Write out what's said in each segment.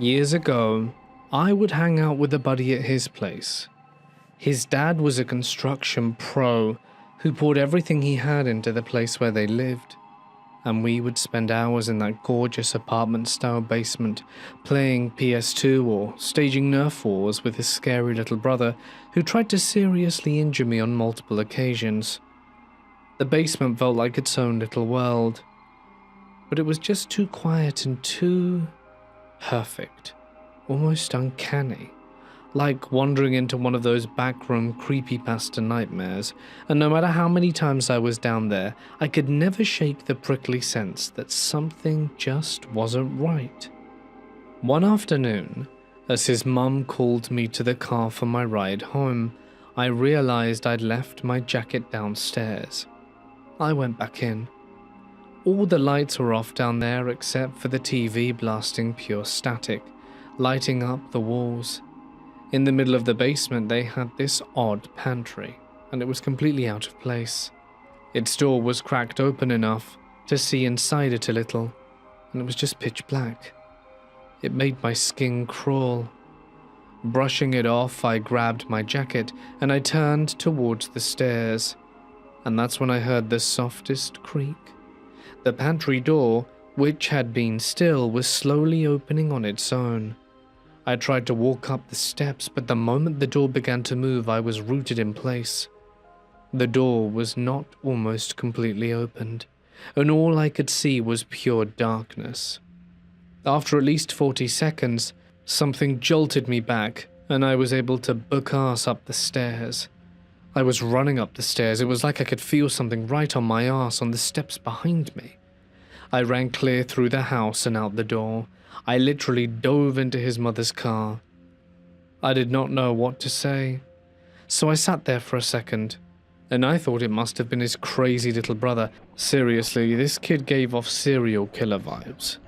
Years ago, I would hang out with a buddy at his place. His dad was a construction pro who poured everything he had into the place where they lived, and we would spend hours in that gorgeous apartment-style basement playing PS2 or staging Nerf wars with his scary little brother who tried to seriously injure me on multiple occasions. The basement felt like its own little world, but it was just too quiet and too perfect, almost uncanny, like wandering into one of those backroom creepypasta nightmares, and no matter how many times I was down there, I could never shake the prickly sense that something just wasn't right. One afternoon, as his mum called me to the car for my ride home, I realized I'd left my jacket downstairs. I went back in. All the lights were off down there except for the TV blasting pure static, lighting up the walls. In the middle of the basement they had this odd pantry, and it was completely out of place. Its door was cracked open enough to see inside it a little, and it was just pitch black. It made my skin crawl. Brushing it off, I grabbed my jacket and I turned towards the stairs, and that's when I heard the softest creak. The pantry door, which had been still, was slowly opening on its own. I tried to walk up the steps, but the moment the door began to move, I was rooted in place. The door was not almost completely opened, and all I could see was pure darkness. After at least 40 seconds, something jolted me back, and I was able to book ass up the stairs. I was running up the stairs. It was like I could feel something right on my ass on the steps behind me. I ran clear through the house and out the door. I literally dove into his mother's car. I did not know what to say, so I sat there for a second, and I thought it must have been his crazy little brother. Seriously, this kid gave off serial killer vibes.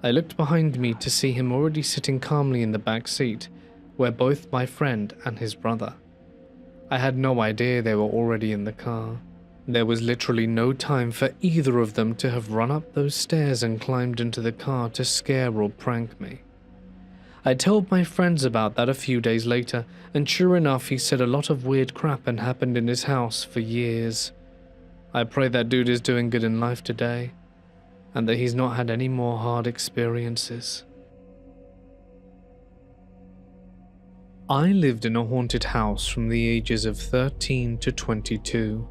I looked behind me to see him already sitting calmly in the back seat, where both my friend and his brother. I had no idea they were already in the car. There was literally no time for either of them to have run up those stairs and climbed into the car to scare or prank me. I told my friends about that a few days later, and sure enough, he said a lot of weird crap had happened in his house for years. I pray that dude is doing good in life today, and that he's not had any more hard experiences. I lived in a haunted house from the ages of 13 to 22.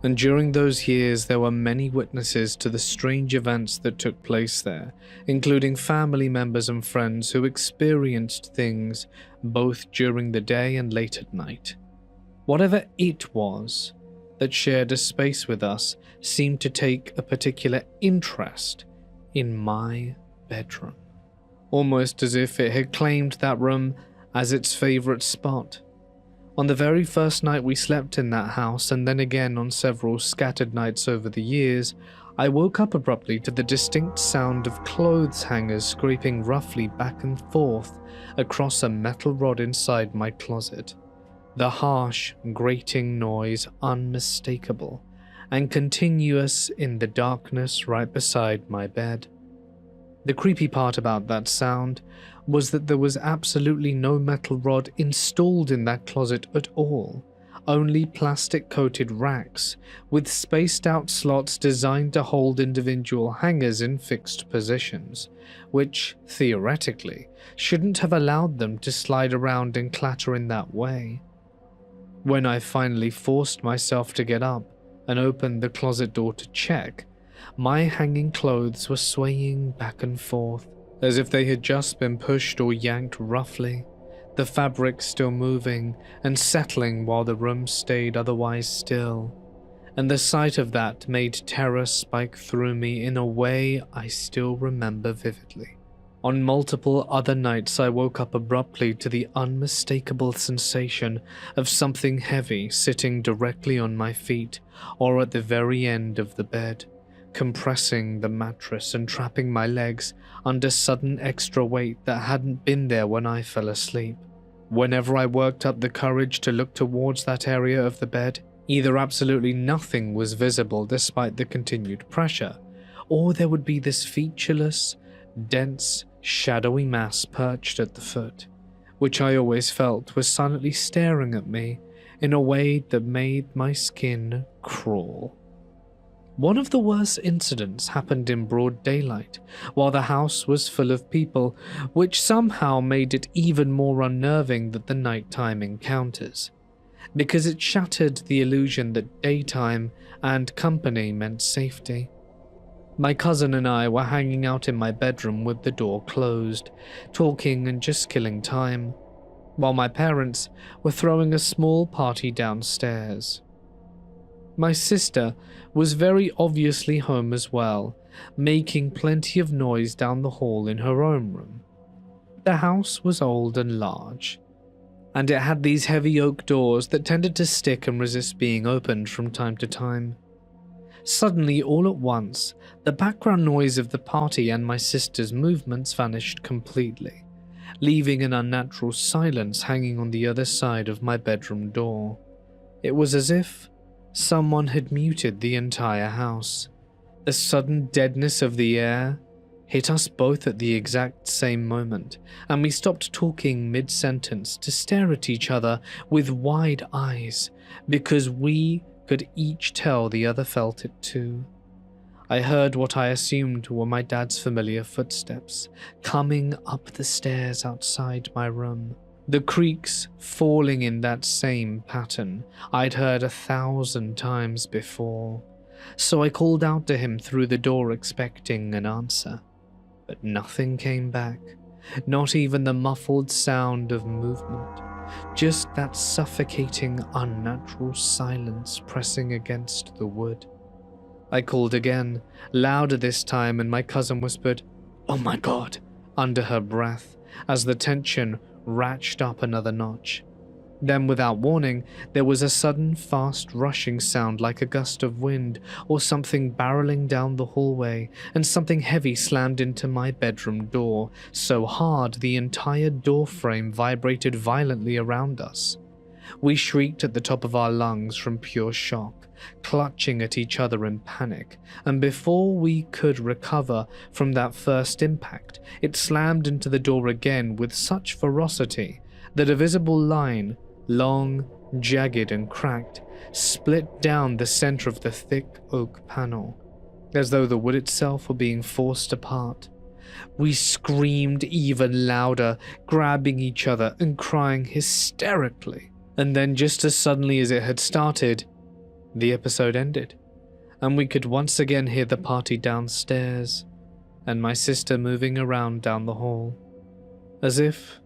And during those years there were many witnesses to the strange events that took place there, including family members and friends who experienced things both during the day and late at night. Whatever it was that shared a space with us seemed to take a particular interest in my bedroom, almost as if it had claimed that room as its favorite spot. On the very first night we slept in that house, and then again on several scattered nights over the years, I woke up abruptly to the distinct sound of clothes hangers scraping roughly back and forth across a metal rod inside my closet. The harsh, grating noise unmistakable and continuous in the darkness right beside my bed. The creepy part about that sound was that there was absolutely no metal rod installed in that closet at all, only plastic-coated racks with spaced-out slots designed to hold individual hangers in fixed positions, which, theoretically, shouldn't have allowed them to slide around and clatter in that way. When I finally forced myself to get up and open the closet door to check, my hanging clothes were swaying back and forth, as if they had just been pushed or yanked roughly, the fabric still moving and settling while the room stayed otherwise still, and the sight of that made terror spike through me in a way I still remember vividly. On multiple other nights I woke up abruptly to the unmistakable sensation of something heavy sitting directly on my feet or at the very end of the bed, compressing the mattress and trapping my legs under sudden extra weight that hadn't been there when I fell asleep. Whenever I worked up the courage to look towards that area of the bed, either absolutely nothing was visible despite the continued pressure, or there would be this featureless, dense, shadowy mass perched at the foot, which I always felt was silently staring at me in a way that made my skin crawl. One of the worst incidents happened in broad daylight, while the house was full of people, which somehow made it even more unnerving than the nighttime encounters, because it shattered the illusion that daytime and company meant safety. My cousin and I were hanging out in my bedroom with the door closed, talking and just killing time, while my parents were throwing a small party downstairs. My sister was very obviously home as well, making plenty of noise down the hall in her own room. The house was old and large, and it had these heavy oak doors that tended to stick and resist being opened from time to time. Suddenly, all at once, the background noise of the party and my sister's movements vanished completely, leaving an unnatural silence hanging on the other side of my bedroom door. It was as if someone had muted the entire house. The sudden deadness of the air hit us both at the exact same moment, and we stopped talking mid-sentence to stare at each other with wide eyes, because we could each tell the other felt it too. I heard what I assumed were my dad's familiar footsteps coming up the stairs outside my room. The creaks falling in that same pattern I'd heard 1,000 times before, so I called out to him through the door expecting an answer, but nothing came back, not even the muffled sound of movement, just that suffocating, unnatural silence pressing against the wood. I called again, louder this time, and my cousin whispered, "Oh my God," under her breath, as the tension ratcheted up another notch. Then, without warning, there was a sudden, fast rushing sound like a gust of wind or something barreling down the hallway, and something heavy slammed into my bedroom door, so hard the entire door frame vibrated violently around us. We shrieked at the top of our lungs from pure shock, clutching at each other in panic, and before we could recover from that first impact, it slammed into the door again with such ferocity that a visible line, long, jagged and cracked, split down the center of the thick oak panel, as though the wood itself were being forced apart. We screamed even louder, grabbing each other and crying hysterically. And then, just as suddenly as it had started, the episode ended, and we could once again hear the party downstairs, and my sister moving around down the hall, as if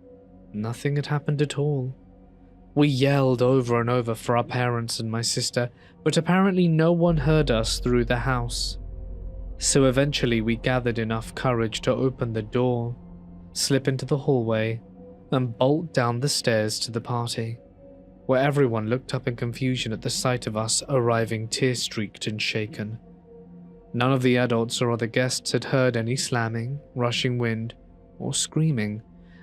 nothing had happened at all. We yelled over and over for our parents and my sister, but apparently no one heard us through the house. So eventually we gathered enough courage to open the door, slip into the hallway, and bolt down the stairs to the party, where everyone looked up in confusion at the sight of us arriving tear-streaked and shaken. None of the adults or other guests had heard any slamming, rushing wind, or screaming,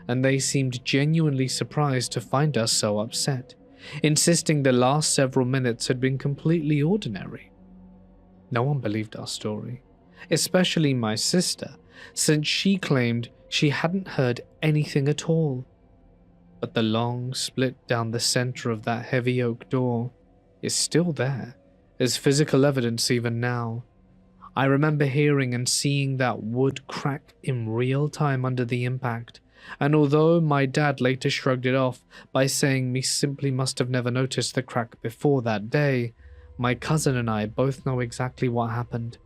and they seemed genuinely surprised to find us so upset, insisting the last several minutes had been completely ordinary. No one believed our story, especially my sister, since she claimed she hadn't heard anything at all. But the long split down the center of that heavy oak door is still there, as physical evidence even now. I remember hearing and seeing that wood crack in real time under the impact, and although my dad later shrugged it off by saying we simply must have never noticed the crack before that day, my cousin and I both know exactly what happened.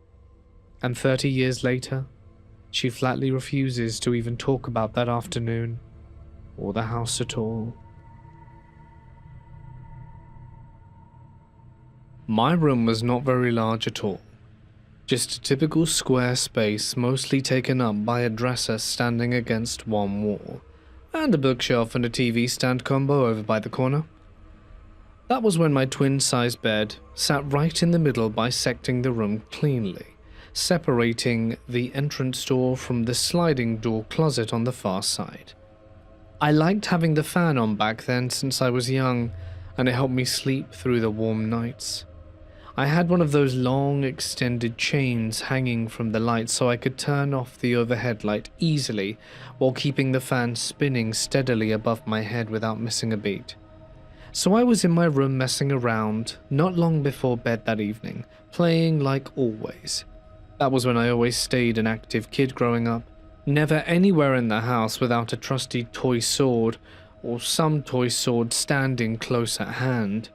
And 30 years later, she flatly refuses to even talk about that afternoon or the house at all. My room was not very large at all. Just a typical square space mostly taken up by a dresser standing against one wall, and a bookshelf and a TV stand combo over by the corner. That was when my twin-sized bed sat right in the middle, bisecting the room cleanly, separating the entrance door from the sliding door closet on the far side. I liked having the fan on back then since I was young, and it helped me sleep through the warm nights. I had one of those long extended chains hanging from the light so I could turn off the overhead light easily while keeping the fan spinning steadily above my head without missing a beat. So I was in my room messing around not long before bed that evening, playing like always. That was when I always stayed an active kid growing up. Never anywhere in the house without a trusty toy sword or some toy sword standing close at hand.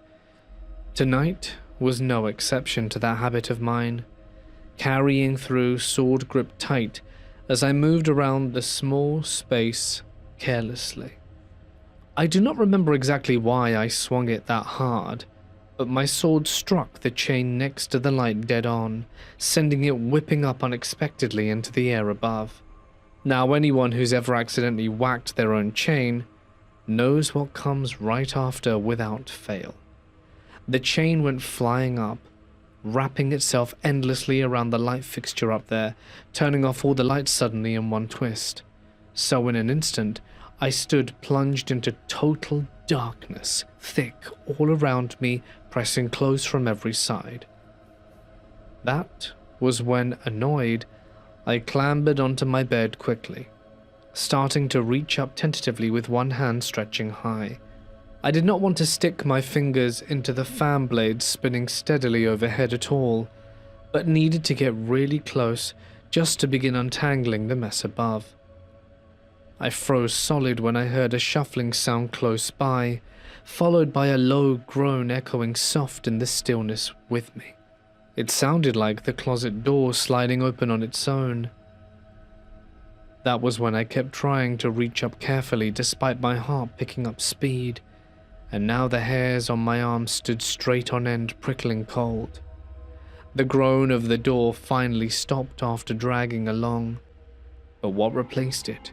Tonight was no exception to that habit of mine, carrying through sword grip tight as I moved around the small space carelessly. I do not remember exactly why I swung it that hard, but my sword struck the chain next to the light dead on, sending it whipping up unexpectedly into the air above. Now anyone who's ever accidentally whacked their own chain knows what comes right after without fail. The chain went flying up, wrapping itself endlessly around the light fixture up there, turning off all the lights suddenly in one twist. So in an instant, I stood plunged into total darkness, thick all around me, pressing close from every side. That was when, annoyed, I clambered onto my bed quickly, starting to reach up tentatively with one hand stretching high. I did not want to stick my fingers into the fan blades spinning steadily overhead at all, but needed to get really close just to begin untangling the mess above. I froze solid when I heard a shuffling sound close by, followed by a low groan echoing soft in the stillness with me. It sounded like the closet door sliding open on its own. That was when I kept trying to reach up carefully despite my heart picking up speed, and now the hairs on my arm stood straight on end, prickling cold. The groan of the door finally stopped after dragging along, but what replaced it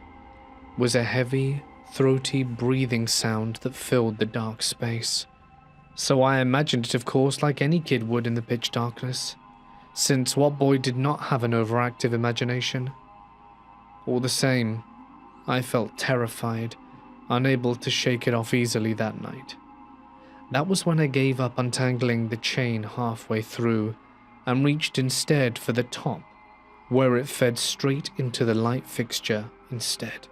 was a heavy, throaty breathing sound that filled the dark space. So I imagined it, of course, like any kid would in the pitch darkness, since what boy did not have an overactive imagination? All the same, I felt terrified, unable to shake it off easily that night. That was when I gave up untangling the chain halfway through and reached instead for the top, where it fed straight into the light fixture instead.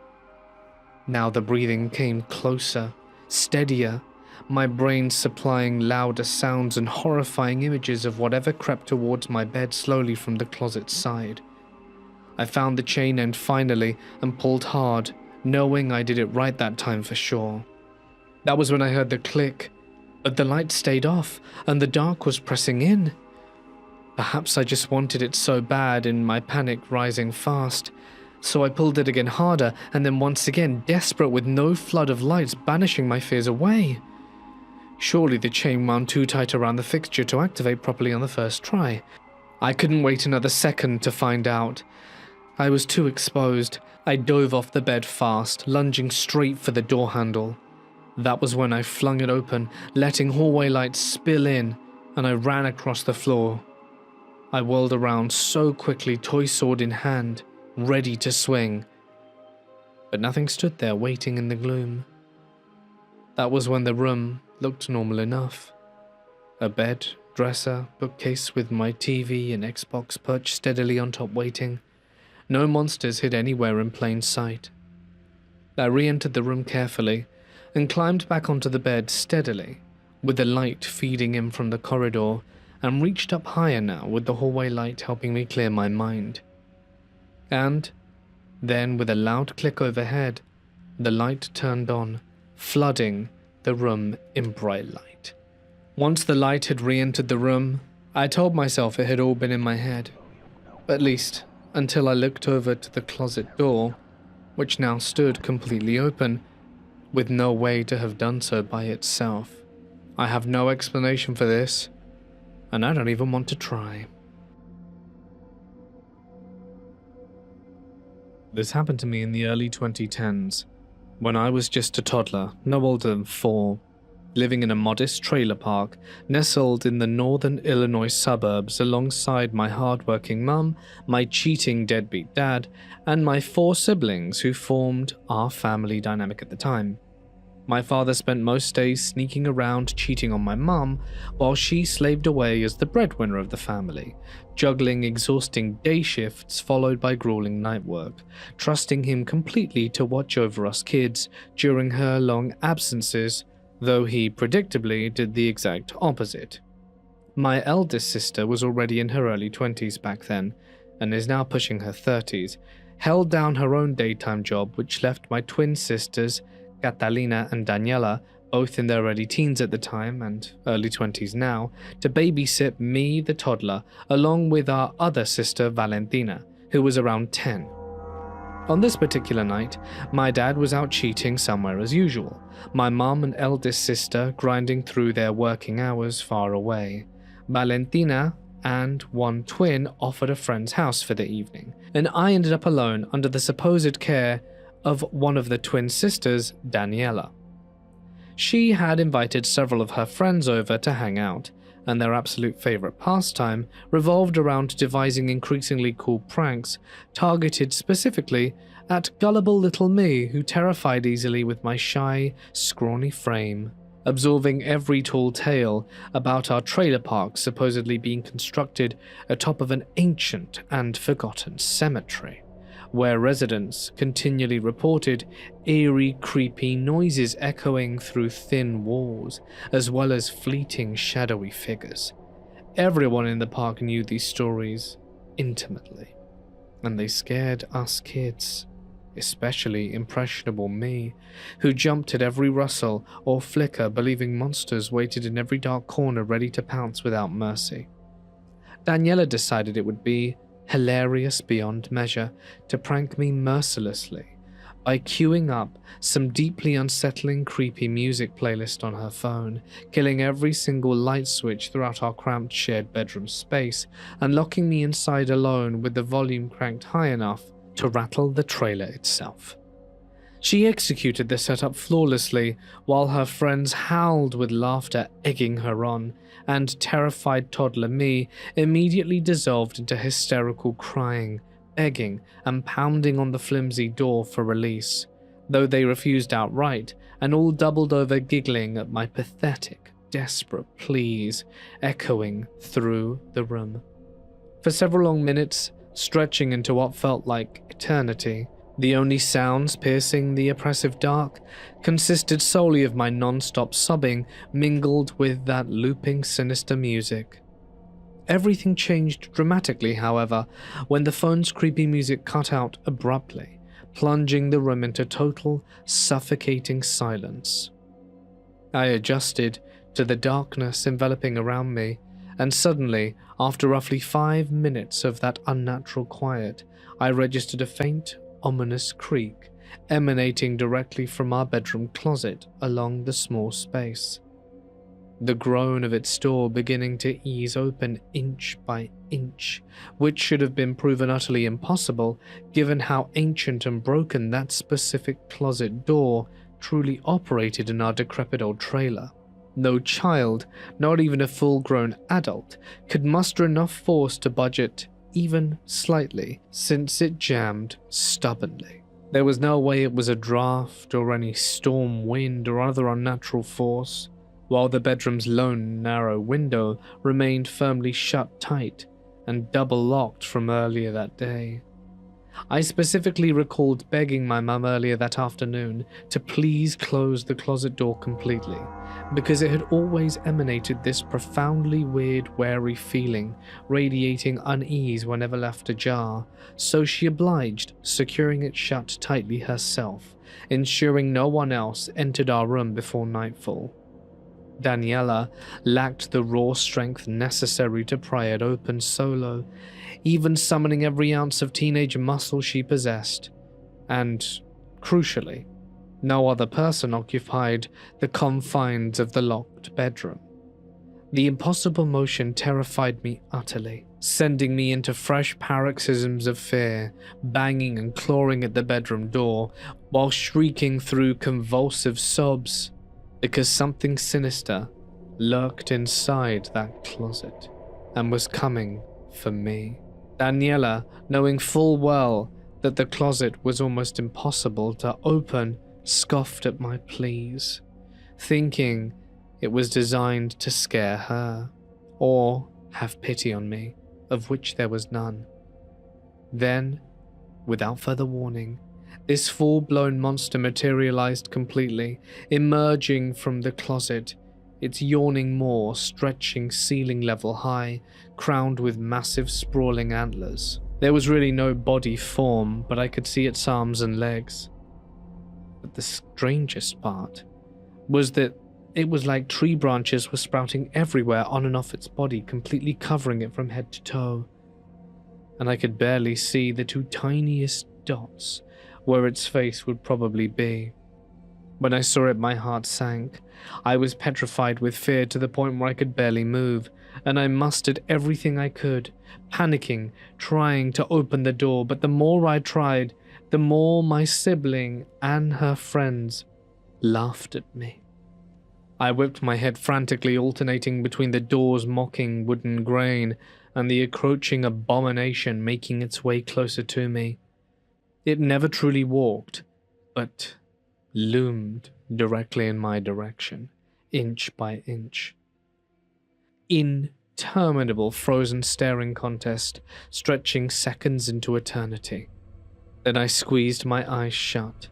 Now the breathing came closer, steadier, my brain supplying louder sounds and horrifying images of whatever crept towards my bed slowly from the closet side. I found the chain end finally and pulled hard, knowing I did it right that time for sure. That was when I heard the click, but the light stayed off and the dark was pressing in. Perhaps I just wanted it so bad in my panic rising fast, so I pulled it again harder and then once again, desperate with no flood of lights banishing my fears away. Surely the chain wound too tight around the fixture to activate properly on the first try. I couldn't wait another second to find out. I was too exposed. I dove off the bed fast, lunging straight for the door handle. That was when I flung it open, letting hallway lights spill in, and I ran across the floor. I whirled around so quickly, toy sword in hand, ready to swing. But nothing stood there waiting in the gloom. That was when the room looked normal enough. A bed, dresser, bookcase with my TV and Xbox perched steadily on top waiting. No monsters hid anywhere in plain sight. I re-entered the room carefully and climbed back onto the bed steadily, with the light feeding in from the corridor, and reached up higher now with the hallway light helping me clear my mind. And then with a loud click overhead, the light turned on, flooding the room in bright light. Once the light had re-entered the room, I told myself it had all been in my head. At least, until I looked over to the closet door, which now stood completely open, with no way to have done so by itself. I have no explanation for this, and I don't even want to try. This happened to me in the early 2010s, when I was just a toddler, no older than 4, living in a modest trailer park nestled in the northern Illinois suburbs alongside my hardworking mum, my cheating deadbeat dad, and my 4 siblings who formed our family dynamic at the time. My father spent most days sneaking around cheating on my mum, while she slaved away as the breadwinner of the family, juggling exhausting day shifts followed by grueling night work, trusting him completely to watch over us kids during her long absences, though he predictably did the exact opposite. My eldest sister was already in her early 20s back then, and is now pushing her 30s, held down her own daytime job, which left my twin sisters, Catalina and Daniela, both in their early teens at the time and early 20s now, to babysit me, the toddler, along with our other sister, Valentina, who was around 10. On this particular night, my dad was out cheating somewhere as usual, my mum and eldest sister grinding through their working hours far away. Valentina and one twin off at a friend's house for the evening, and I ended up alone under the supposed care of one of the twin sisters, Daniela. She had invited several of her friends over to hang out, and their absolute favorite pastime revolved around devising increasingly cool pranks targeted specifically at gullible little me who terrified easily with my shy, scrawny frame, absorbing every tall tale about our trailer park supposedly being constructed atop of an ancient and forgotten cemetery, where residents continually reported eerie, creepy noises echoing through thin walls, as well as fleeting, shadowy figures. Everyone in the park knew these stories intimately, and they scared us kids, especially impressionable me, who jumped at every rustle or flicker, believing monsters waited in every dark corner ready to pounce without mercy. Daniela decided it would be hilarious beyond measure to prank me mercilessly by queuing up some deeply unsettling creepy music playlist on her phone, killing every single light switch throughout our cramped shared bedroom space, and locking me inside alone with the volume cranked high enough to rattle the trailer itself. She executed the setup flawlessly, while her friends howled with laughter, egging her on, and terrified toddler me immediately dissolved into hysterical crying, begging, and pounding on the flimsy door for release, though they refused outright, and all doubled over giggling at my pathetic, desperate pleas echoing through the room. For several long minutes, stretching into what felt like eternity, the only sounds piercing the oppressive dark consisted solely of my non-stop sobbing mingled with that looping sinister music. Everything changed dramatically, however, when the phone's creepy music cut out abruptly, plunging the room into total, suffocating silence. I adjusted to the darkness enveloping around me, and suddenly, after roughly 5 minutes of that unnatural quiet, I registered a faint, ominous creak emanating directly from our bedroom closet along the small space. The groan of its door beginning to ease open inch by inch, which should have been proven utterly impossible given how ancient and broken that specific closet door truly operated in our decrepit old trailer. No child, not even a full-grown adult, could muster enough force to budge it even slightly, since it jammed stubbornly. There was no way it was a draft or any storm wind or other unnatural force, while the bedroom's lone narrow window remained firmly shut tight and double-locked from earlier that day. I specifically recalled begging my mum earlier that afternoon to please close the closet door completely, because it had always emanated this profoundly weird, wary feeling, radiating unease whenever left ajar, so she obliged, securing it shut tightly herself, ensuring no one else entered our room before nightfall. Daniela lacked the raw strength necessary to pry it open solo, even summoning every ounce of teenage muscle she possessed, and, crucially, no other person occupied the confines of the locked bedroom. The impossible motion terrified me utterly, sending me into fresh paroxysms of fear, banging and clawing at the bedroom door, while shrieking through convulsive sobs, because something sinister lurked inside that closet and was coming for me. Daniela, knowing full well that the closet was almost impossible to open scoffed at my pleas, thinking it was designed to scare her, or have pity on me, of which there was none. Then, without further warning, this full-blown monster materialized completely, emerging from the closet, its yawning maw stretching ceiling level high, crowned with massive sprawling antlers. There was really no body form, but I could see its arms and legs. But the strangest part was that it was like tree branches were sprouting everywhere on and off its body, completely covering it from head to toe. And I could barely see the two tiniest dots where its face would probably be. When I saw it, my heart sank. I was petrified with fear to the point where I could barely move, and I mustered everything I could, panicking, trying to open the door, but the more I tried, the more my sibling and her friends laughed at me. I whipped my head frantically, alternating between the door's mocking wooden grain and the encroaching abomination making its way closer to me. It never truly walked, but loomed directly in my direction, inch by inch. Interminable frozen staring contest, stretching seconds into eternity. Then I squeezed my eyes shut.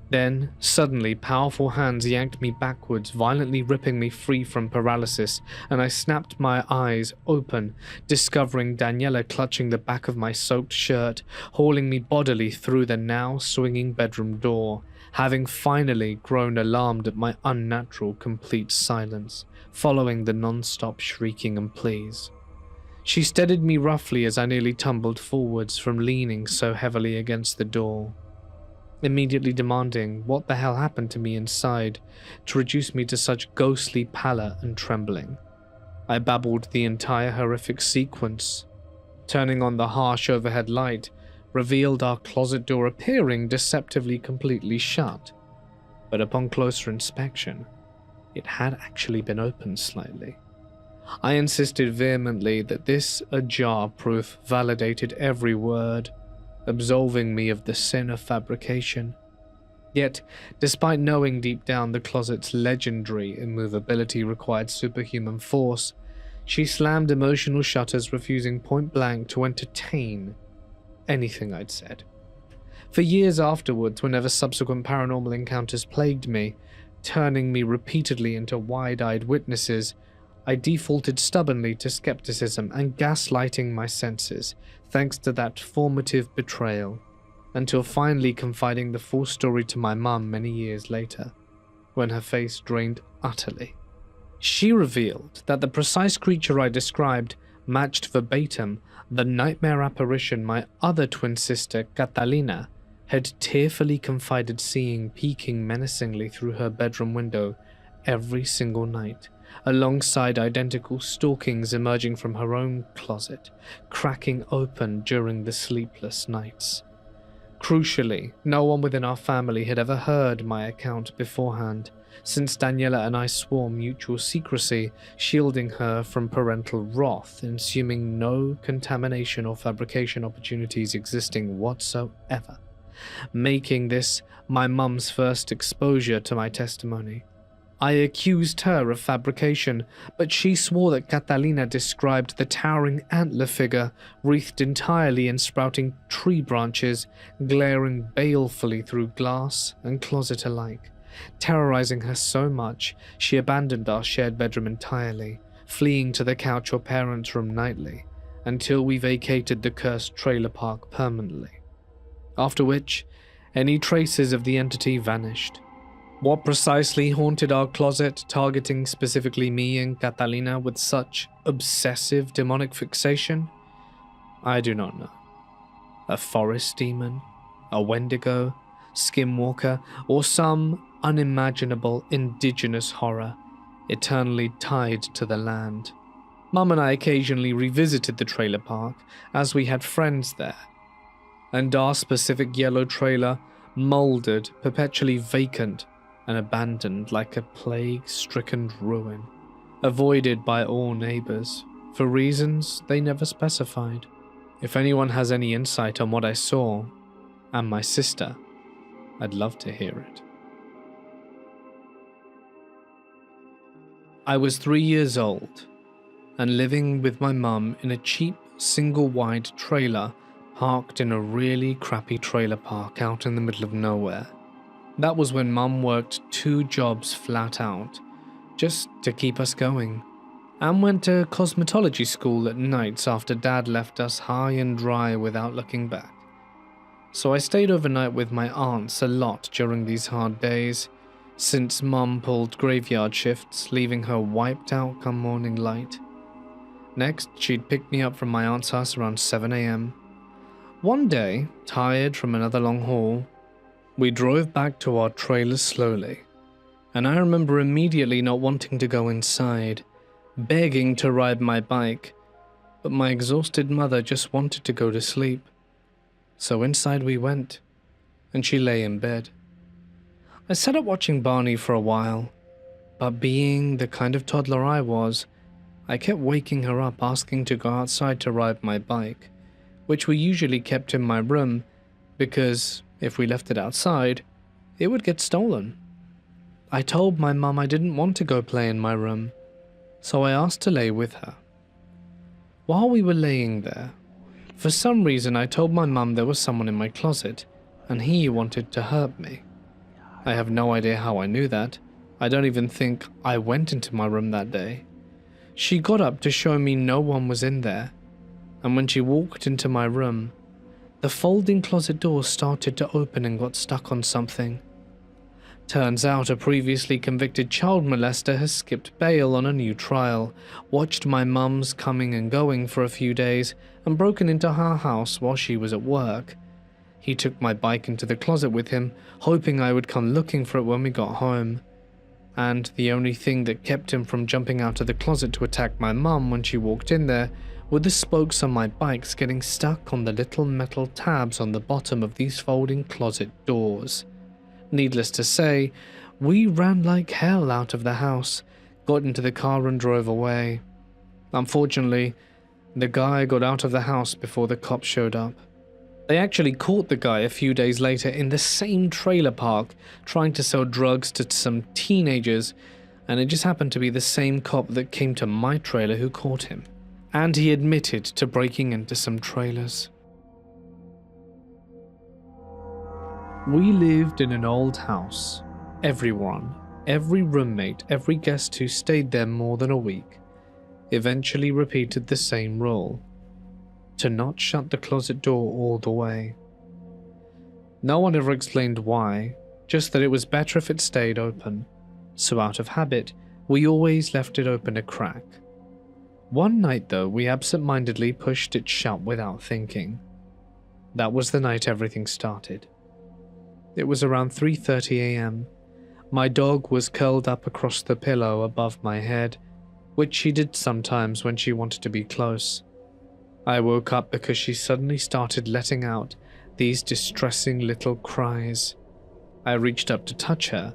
Then, suddenly, powerful hands yanked me backwards, violently ripping me free from paralysis, and I snapped my eyes open, discovering Daniela clutching the back of my soaked shirt, hauling me bodily through the now swinging bedroom door, having finally grown alarmed at my unnatural, complete silence, following the non-stop shrieking and pleas. She steadied me roughly as I nearly tumbled forwards from leaning so heavily against the door, immediately demanding what the hell happened to me inside to reduce me to such ghostly pallor and trembling. I babbled the entire horrific sequence. Turning on the harsh overhead light revealed our closet door appearing deceptively completely shut, but upon closer inspection, it had actually been opened slightly. I insisted vehemently that this ajar proof validated every word, absolving me of the sin of fabrication. Yet, despite knowing deep down the closet's legendary immovability required superhuman force, she slammed emotional shutters, refusing point blank to entertain anything I'd said. For years afterwards, whenever subsequent paranormal encounters plagued me, turning me repeatedly into wide-eyed witnesses, I defaulted stubbornly to skepticism and gaslighting my senses, thanks to that formative betrayal, until finally confiding the full story to my mum many years later, when her face drained utterly. She revealed that the precise creature I described matched verbatim the nightmare apparition my other twin sister, Catalina, had tearfully confided seeing peeking menacingly through her bedroom window every single night, alongside identical stalkings emerging from her own closet, cracking open during the sleepless nights. Crucially, no one within our family had ever heard my account beforehand, since Daniela and I swore mutual secrecy, shielding her from parental wrath, and assuming no contamination or fabrication opportunities existing whatsoever, making this my mum's first exposure to my testimony. I accused her of fabrication, but she swore that Catalina described the towering antler figure, wreathed entirely in sprouting tree branches, glaring balefully through glass and closet alike, terrorizing her so much she abandoned our shared bedroom entirely, fleeing to the couch or parents' room nightly, until we vacated the cursed trailer park permanently. After which, any traces of the entity vanished. What precisely haunted our closet, targeting specifically me and Catalina with such obsessive demonic fixation? I do not know. A forest demon? A Wendigo? Skinwalker? Or some unimaginable indigenous horror, eternally tied to the land? Mum and I occasionally revisited the trailer park, as we had friends there, and our specific yellow trailer mouldered, perpetually vacant, and abandoned like a plague-stricken ruin, avoided by all neighbors, for reasons they never specified. If anyone has any insight on what I saw, and my sister, I'd love to hear it. I was 3 years old and living with my mum in a cheap single-wide trailer parked in a really crappy trailer park out in the middle of nowhere. That was when Mum worked 2 jobs flat out, just to keep us going, and went to cosmetology school at nights after Dad left us high and dry without looking back. So I stayed overnight with my aunts a lot during these hard days, since Mum pulled graveyard shifts, leaving her wiped out come morning light. Next, she'd pick me up from my aunt's house around 7 a.m. One day, tired from another long haul, we drove back to our trailer slowly, and I remember immediately not wanting to go inside, begging to ride my bike, but my exhausted mother just wanted to go to sleep. So inside we went, and she lay in bed. I sat up watching Barney for a while, but being the kind of toddler I was, I kept waking her up asking to go outside to ride my bike, which we usually kept in my room because if we left it outside, it would get stolen. I told my mum I didn't want to go play in my room, so I asked to lay with her. While we were laying there, for some reason I told my mum there was someone in my closet and he wanted to hurt me. I have no idea how I knew that. I don't even think I went into my room that day. She got up to show me no one was in there, and when she walked into my room, the folding closet door started to open and got stuck on something. Turns out a previously convicted child molester has skipped bail on a new trial, watched my mum's coming and going for a few days, and broken into her house while she was at work. He took my bike into the closet with him, hoping I would come looking for it when we got home. And the only thing that kept him from jumping out of the closet to attack my mum when she walked in there were the spokes on my bikes getting stuck on the little metal tabs on the bottom of these folding closet doors. Needless to say, we ran like hell out of the house, got into the car and drove away. Unfortunately, the guy got out of the house before the cops showed up. They actually caught the guy a few days later in the same trailer park trying to sell drugs to some teenagers, and it just happened to be the same cop that came to my trailer who caught him. And he admitted to breaking into some trailers. We lived in an old house. Everyone, every roommate, every guest who stayed there more than a week, eventually repeated the same rule: to not shut the closet door all the way. No one ever explained why, just that it was better if it stayed open, so out of habit, we always left it open a crack. One night though, we absent-mindedly pushed it shut without thinking. That was the night everything started. It was around 3:30 a.m. My dog was curled up across the pillow above my head, which she did sometimes when she wanted to be close. I woke up because she suddenly started letting out these distressing little cries. I reached up to touch her,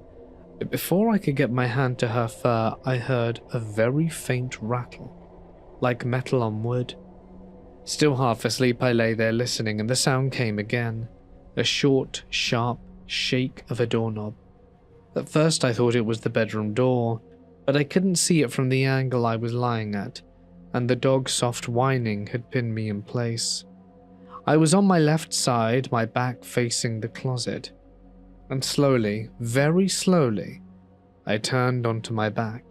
but before I could get my hand to her fur, I heard a very faint rattle, like metal on wood. Still half asleep, I lay there listening, and the sound came again, a short, sharp shake of a doorknob. At first I thought it was the bedroom door, but I couldn't see it from the angle I was lying at, and the dog's soft whining had pinned me in place. I was on my left side, my back facing the closet, and slowly, very slowly, I turned onto my back.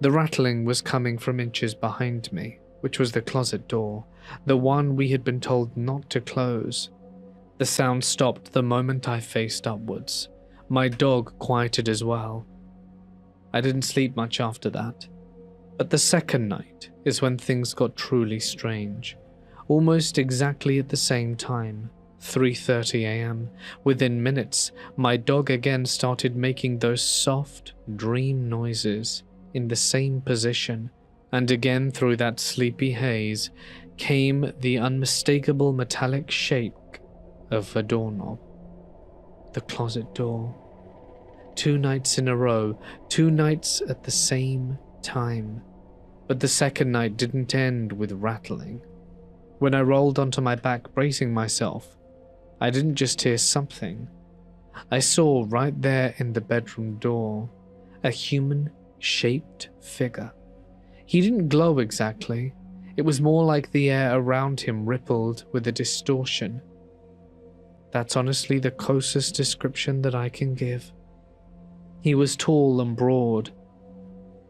The rattling was coming from inches behind me, which was the closet door, the one we had been told not to close. The sound stopped the moment I faced upwards. My dog quieted as well. I didn't sleep much after that. But the second night is when things got truly strange. Almost exactly at the same time, 3:30 a.m., within minutes, my dog again started making those soft, dream noises in the same position, and again through that sleepy haze came the unmistakable metallic shake of a doorknob. The closet door. 2 nights in a row, 2 nights at the same time. But the second night didn't end with rattling. When I rolled onto my back bracing myself, I didn't just hear something. I saw right there in the bedroom door a human-shaped figure. He didn't glow exactly. It was more like the air around him rippled with a distortion. That's honestly the closest description that I can give. He was tall and broad,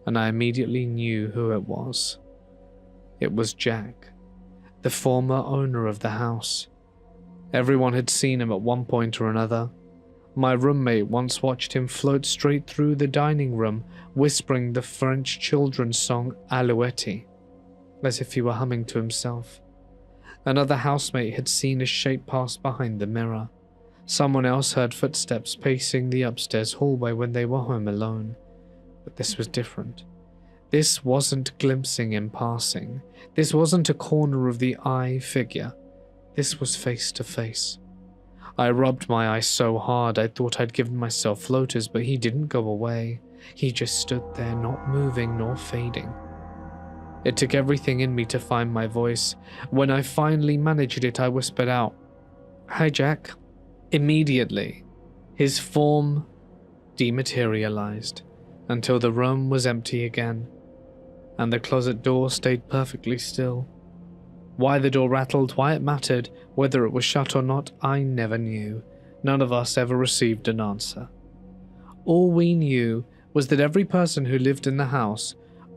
and I immediately knew who it was. It was Jack, the former owner of the house. Everyone had seen him at one point or another. My roommate once watched him float straight through the dining room, whispering the French children's song Alouette, as if he were humming to himself. Another housemate had seen a shape pass behind the mirror. Someone else heard footsteps pacing the upstairs hallway when they were home alone. But this was different. This wasn't glimpsing in passing. This wasn't a corner of the eye figure. This was face to face. I rubbed my eyes so hard I thought I'd given myself floaters, but he didn't go away. He just stood there, not moving nor fading. It took everything in me to find my voice. When I finally managed it, I whispered out, "Hi, Jack." Immediately, his form dematerialized until the room was empty again, and the closet door stayed perfectly still. Why the door rattled, why it mattered, whether it was shut or not, I never knew. None of us ever received an answer. All we knew was that every person who lived in the house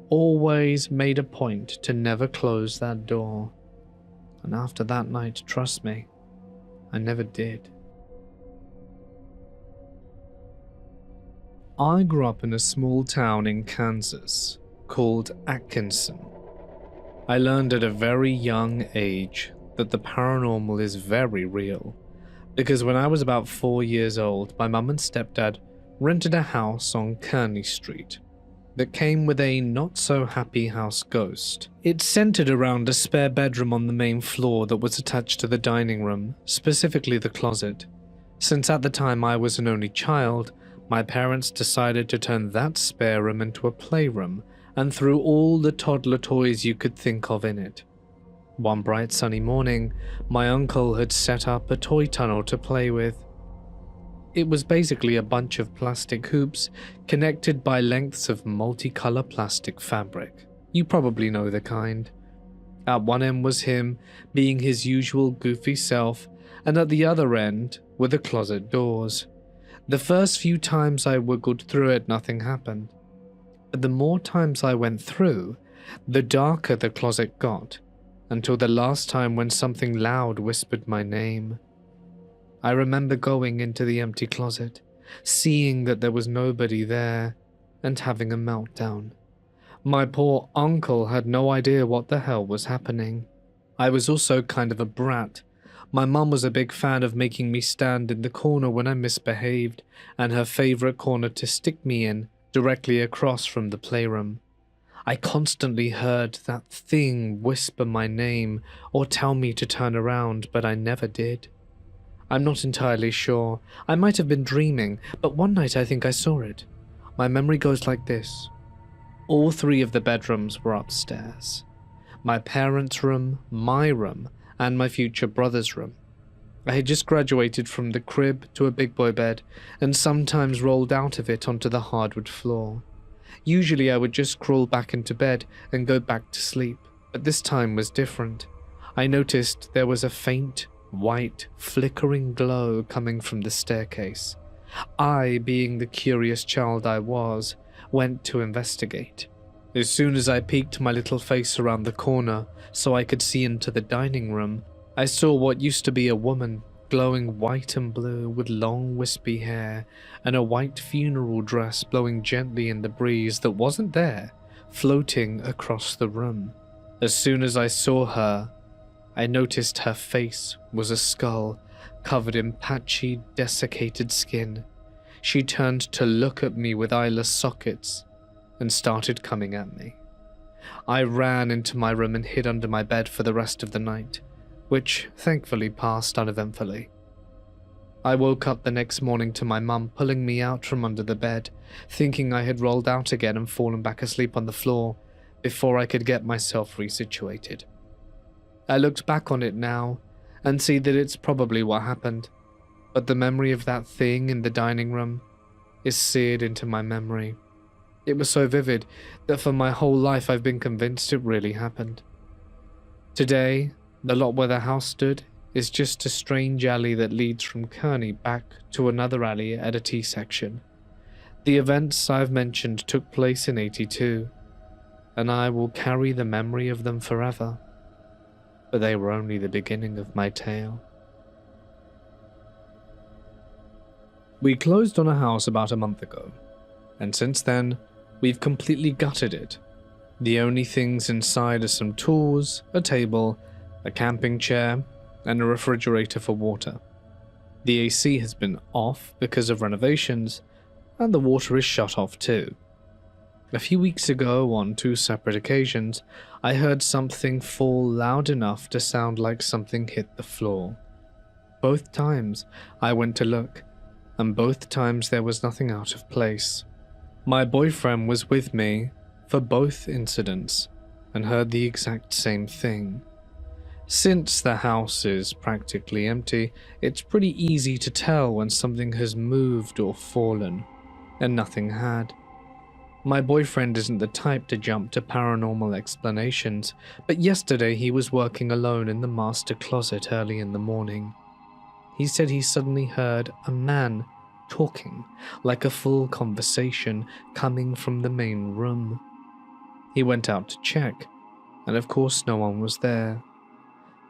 always made a point to never close that door. And after that night, trust me, I never did. I grew up in a small town in Kansas called Atkinson. I learned at a very young age that the paranormal is very real, because when I was about 4 years old, my mum and stepdad rented a house on Kearney Street that came with a not-so-happy house ghost. It centered around a spare bedroom on the main floor that was attached to the dining room, specifically the closet. Since at the time I was an only child, my parents decided to turn that spare room into a playroom and threw all the toddler toys you could think of in it. One bright sunny morning, my uncle had set up a toy tunnel to play with. It was basically a bunch of plastic hoops connected by lengths of multicolor plastic fabric. You probably know the kind. At one end was him, being his usual goofy self, and at the other end were the closet doors. The first few times I wiggled through it, nothing happened. But the more times I went through, the darker the closet got, until the last time when something loud whispered my name. I remember going into the empty closet, seeing that there was nobody there, and having a meltdown. My poor uncle had no idea what the hell was happening. I was also kind of a brat. My mum was a big fan of making me stand in the corner when I misbehaved, and her favorite corner to stick me in, directly across from the playroom. I constantly heard that thing whisper my name or tell me to turn around, but I never did. I'm not entirely sure. I might have been dreaming, but one night I think I saw it. My memory goes like this. All 3 of the bedrooms were upstairs. My parents' room, my room, and my future brother's room. I had just graduated from the crib to a big boy bed, and sometimes rolled out of it onto the hardwood floor. Usually I would just crawl back into bed and go back to sleep, but this time was different. I noticed there was a faint, white, flickering glow coming from the staircase. I, being the curious child I was, went to investigate. As soon as I peeked my little face around the corner so I could see into the dining room, I saw what used to be a woman, glowing white and blue with long wispy hair and a white funeral dress blowing gently in the breeze that wasn't there, floating across the room. As soon as I saw her, I noticed her face was a skull covered in patchy, desiccated skin. She turned to look at me with eyeless sockets and started coming at me. I ran into my room and hid under my bed for the rest of the night, which thankfully passed uneventfully. I woke up the next morning to my mum pulling me out from under the bed, thinking I had rolled out again and fallen back asleep on the floor before I could get myself resituated. I looked back on it now and see that it's probably what happened. but the memory of that thing in the dining room is seared into my memory. It was so vivid that for my whole life I've been convinced it really happened. Today, the lot where the house stood is just a strange alley that leads from Kearney back to another alley at a T-section. The events I've mentioned took place in '82, and I will carry the memory of them forever, but they were only the beginning of my tale. We closed on a house about a month ago, and since then, we've completely gutted it. The only things inside are some tools, a table, a camping chair, and a refrigerator for water. The AC has been off because of renovations, and the water is shut off too. A few weeks ago, on 2 separate occasions, I heard something fall loud enough to sound like something hit the floor. Both times, I went to look, and both times there was nothing out of place. My boyfriend was with me for both incidents and heard the exact same thing. Since the house is practically empty, it's pretty easy to tell when something has moved or fallen, and nothing had. My boyfriend isn't the type to jump to paranormal explanations, but yesterday he was working alone in the master closet early in the morning. He said he suddenly heard a man talking, like a full conversation, coming from the main room. He went out to check, and of course no one was there.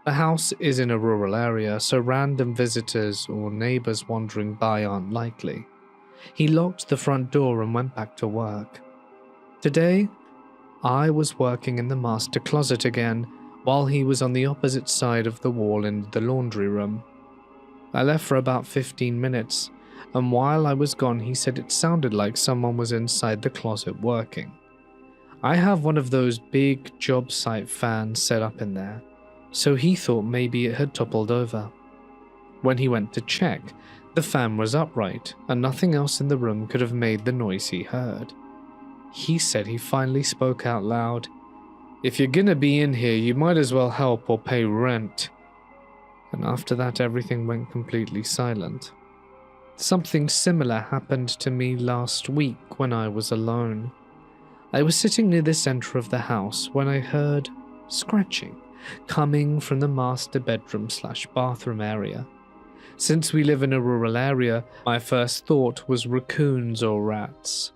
The house is in a rural area, so random visitors or neighbors wandering by aren't likely. He locked the front door and went back to work. Today, I was working in the master closet again, while he was on the opposite side of the wall in the laundry room. I left for about 15 minutes, and while I was gone he said it sounded like someone was inside the closet working. I have one of those big job site fans set up in there, so he thought maybe it had toppled over. When he went to check, the fan was upright, and nothing else in the room could have made the noise he heard. He said he finally spoke out loud, "If you're gonna be in here, you might as well help or pay rent." And after that, everything went completely silent. Something similar happened to me last week when I was alone. I was sitting near the center of the house when I heard scratching coming from the master bedroom/bathroom area. Since we live in a rural area, my first thought was raccoons or rats.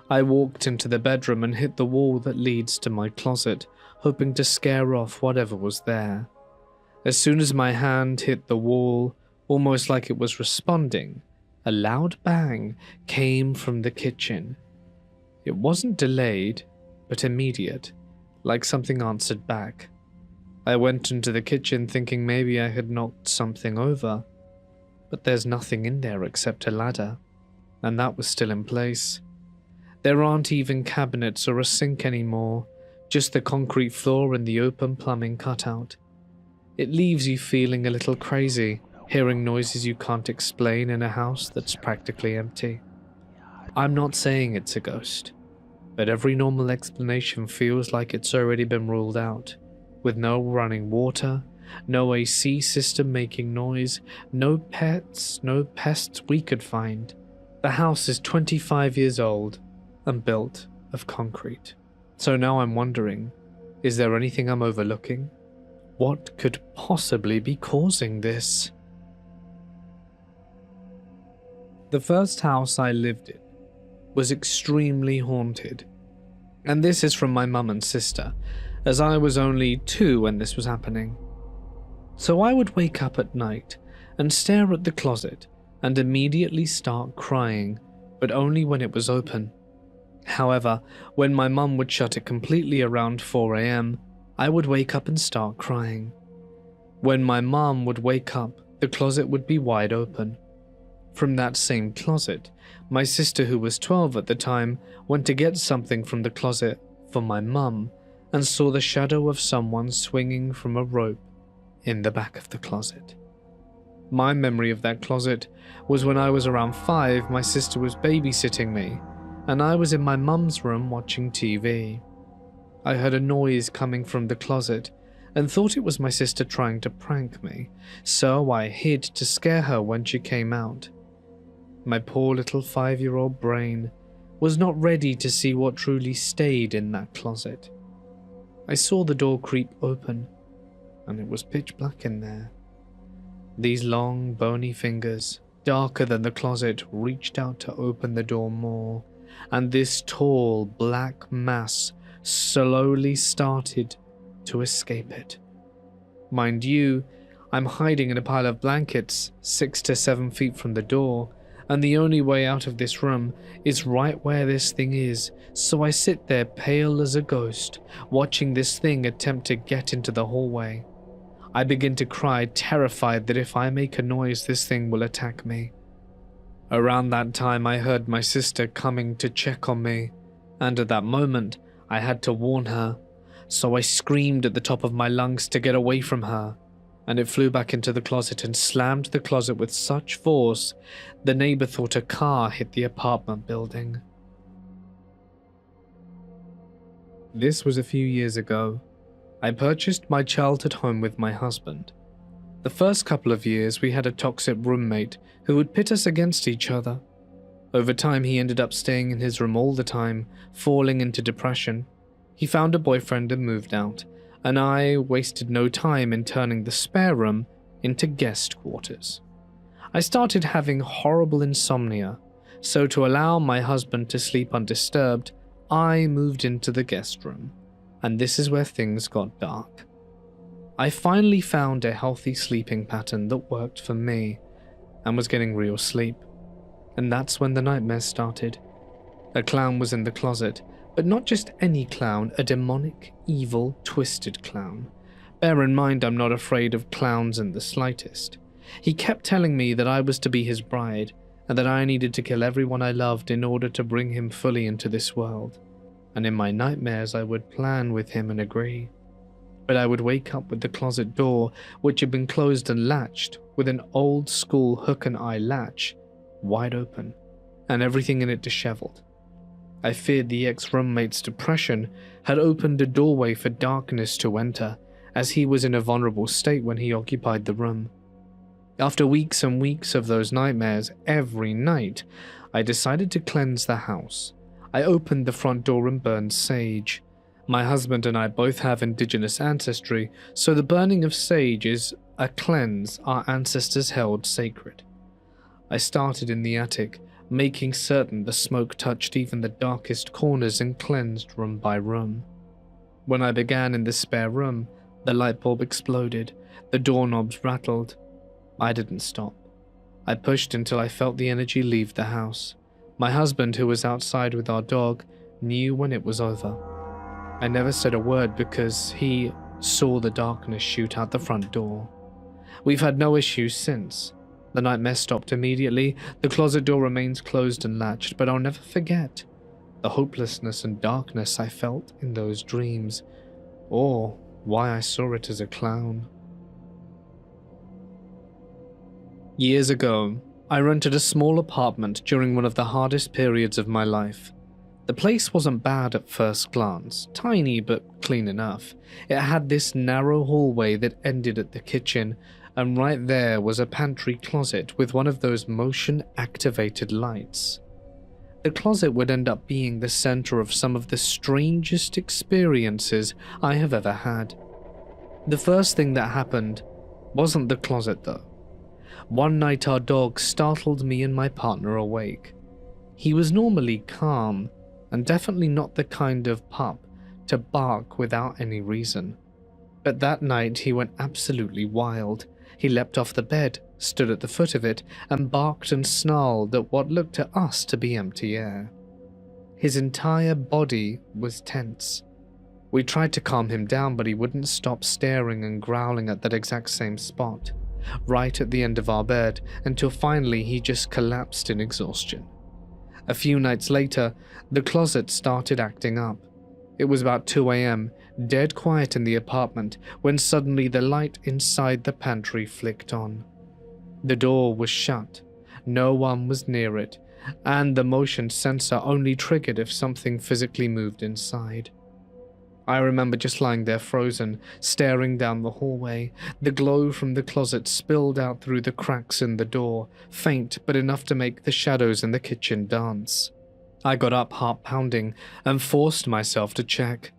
I walked into the bedroom and hit the wall that leads to my closet, hoping to scare off whatever was there. As soon as my hand hit the wall, almost like it was responding, a loud bang came from the kitchen. It wasn't delayed, but immediate, like something answered back. I went into the kitchen thinking maybe I had knocked something over, but there's nothing in there except a ladder, and that was still in place. There aren't even cabinets or a sink anymore, just the concrete floor and the open plumbing cutout. It leaves you feeling a little crazy, hearing noises you can't explain in a house that's practically empty. I'm not saying it's a ghost, but every normal explanation feels like it's already been ruled out, with no running water, no AC system making noise, no pets, no pests we could find. The house is 25 years old and built of concrete. So now I'm wondering, is there anything I'm overlooking? What could possibly be causing this? The first house I lived in was extremely haunted. And this is from my mum and sister, as I was only 2 when this was happening. So I would wake up at night and stare at the closet and immediately start crying, but only when it was open. However, when my mum would shut it completely around 4 a.m, I would wake up and start crying. When my mum would wake up, the closet would be wide open. From that same closet, my sister, who was 12 at the time, went to get something from the closet for my mum and saw the shadow of someone swinging from a rope in the back of the closet. My memory of that closet was when I was around 5, my sister was babysitting me, and I was in my mum's room watching TV. I heard a noise coming from the closet, and thought it was my sister trying to prank me, so I hid to scare her when she came out. My poor little 5-year-old brain was not ready to see what truly stayed in that closet. I saw the door creep open, and it was pitch black in there. These long, bony fingers, darker than the closet, reached out to open the door more, and this tall, black mass slowly started to escape it. Mind you, I'm hiding in a pile of blankets 6 to 7 feet from the door, and the only way out of this room is right where this thing is, so I sit there pale as a ghost, watching this thing attempt to get into the hallway. I begin to cry, terrified that if I make a noise, this thing will attack me. Around that time, I heard my sister coming to check on me, and at that moment, I had to warn her, so I screamed at the top of my lungs to get away from her, and it flew back into the closet and slammed the closet with such force, the neighbor thought a car hit the apartment building. This was a few years ago. I purchased my childhood home with my husband. The first couple of years, we had a toxic roommate who would pit us against each other. Over time, he ended up staying in his room all the time, falling into depression. He found a boyfriend and moved out, and I wasted no time in turning the spare room into guest quarters. I started having horrible insomnia, so to allow my husband to sleep undisturbed, I moved into the guest room, and this is where things got dark. I finally found a healthy sleeping pattern that worked for me and was getting real sleep, and that's when the nightmares started. A clown was in the closet, but not just any clown, a demonic, evil, twisted clown. Bear in mind, I'm not afraid of clowns in the slightest. He kept telling me that I was to be his bride, and that I needed to kill everyone I loved in order to bring him fully into this world. And in my nightmares, I would plan with him and agree. But I would wake up with the closet door, which had been closed and latched, with an old-school hook-and-eye latch, wide open, and everything in it disheveled. I feared the ex-roommate's depression had opened a doorway for darkness to enter, as he was in a vulnerable state when he occupied the room. After weeks and weeks of those nightmares, every night, I decided to cleanse the house. I opened the front door and burned sage. My husband and I both have indigenous ancestry, so the burning of sage is a cleanse our ancestors held sacred. I started in the attic, making certain the smoke touched even the darkest corners and cleansed room by room. When I began in the spare room, the light bulb exploded, the doorknobs rattled. I didn't stop. I pushed until I felt the energy leave the house. My husband, who was outside with our dog, knew when it was over. I never said a word because he saw the darkness shoot out the front door. We've had no issues since. The nightmare stopped immediately, the closet door remains closed and latched, but I'll never forget the hopelessness and darkness I felt in those dreams, or why I saw it as a clown. Years ago, I rented a small apartment during one of the hardest periods of my life. The place wasn't bad at first glance, tiny but clean enough. It had this narrow hallway that ended at the kitchen, and right there was a pantry closet with one of those motion-activated lights. The closet would end up being the center of some of the strangest experiences I have ever had. The first thing that happened wasn't the closet though. One night our dog startled me and my partner awake. He was normally calm, and definitely not the kind of pup to bark without any reason. But that night he went absolutely wild. He leapt off the bed, stood at the foot of it, and barked and snarled at what looked to us to be empty air. His entire body was tense. We tried to calm him down, but he wouldn't stop staring and growling at that exact same spot, right at the end of our bed, until finally he just collapsed in exhaustion. A few nights later, the closet started acting up. It was about 2 a.m., dead quiet in the apartment, when suddenly the light inside the pantry flicked on. The door was shut, no one was near it, and the motion sensor only triggered if something physically moved inside. I remember just lying there frozen, staring down the hallway. The glow from the closet spilled out through the cracks in the door, faint but enough to make the shadows in the kitchen dance. I got up, heart pounding, and forced myself to check.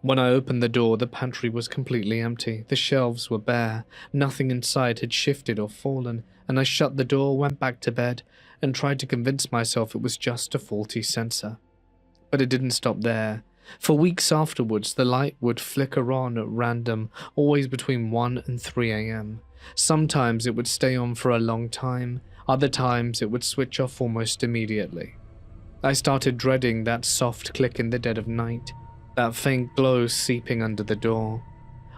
When I opened the door, the pantry was completely empty. The shelves were bare. Nothing inside had shifted or fallen, and I shut the door, went back to bed, and tried to convince myself it was just a faulty sensor. But it didn't stop there. For weeks afterwards, the light would flicker on at random, always between 1 and 3 a.m. Sometimes it would stay on for a long time, other times it would switch off almost immediately. I started dreading that soft click in the dead of night, that faint glow seeping under the door.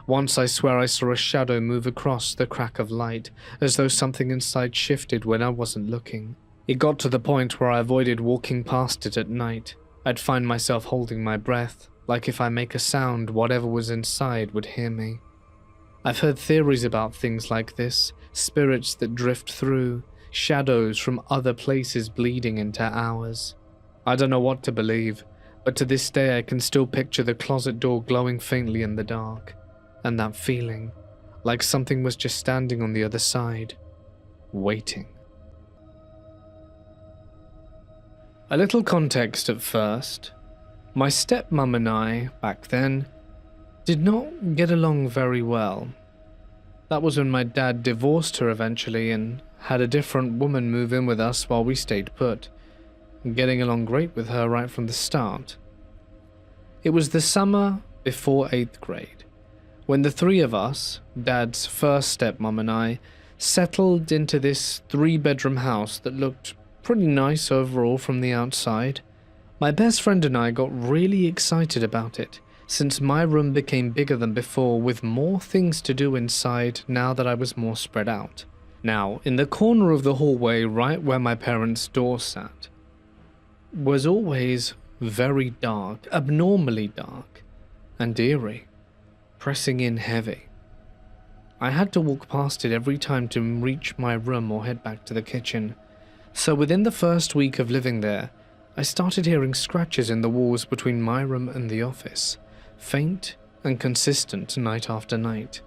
Once I swear I saw a shadow move across the crack of light, as though something inside shifted when I wasn't looking. It got to the point where I avoided walking past it at night. I'd find myself holding my breath, like if I make a sound, whatever was inside would hear me. I've heard theories about things like this, spirits that drift through, shadows from other places bleeding into ours. I don't know what to believe, but to this day I can still picture the closet door glowing faintly in the dark, and that feeling, like something was just standing on the other side, waiting. A little context at first. My stepmom and I, back then, did not get along very well. That was when my dad divorced her eventually and had a different woman move in with us while we stayed put, getting along great with her right from the start. It was the summer before 8th grade, when the three of us, Dad's first stepmom and I, settled into this 3-bedroom house that looked pretty nice overall from the outside. My best friend and I got really excited about it, since my room became bigger than before with more things to do inside now that I was more spread out. Now, in the corner of the hallway right where my parents' door sat, was always very dark, abnormally dark, and eerie, pressing in heavy. I had to walk past it every time to reach my room or head back to the kitchen. So within the first week of living there, I started hearing scratches in the walls between my room and the office, faint and consistent night after night.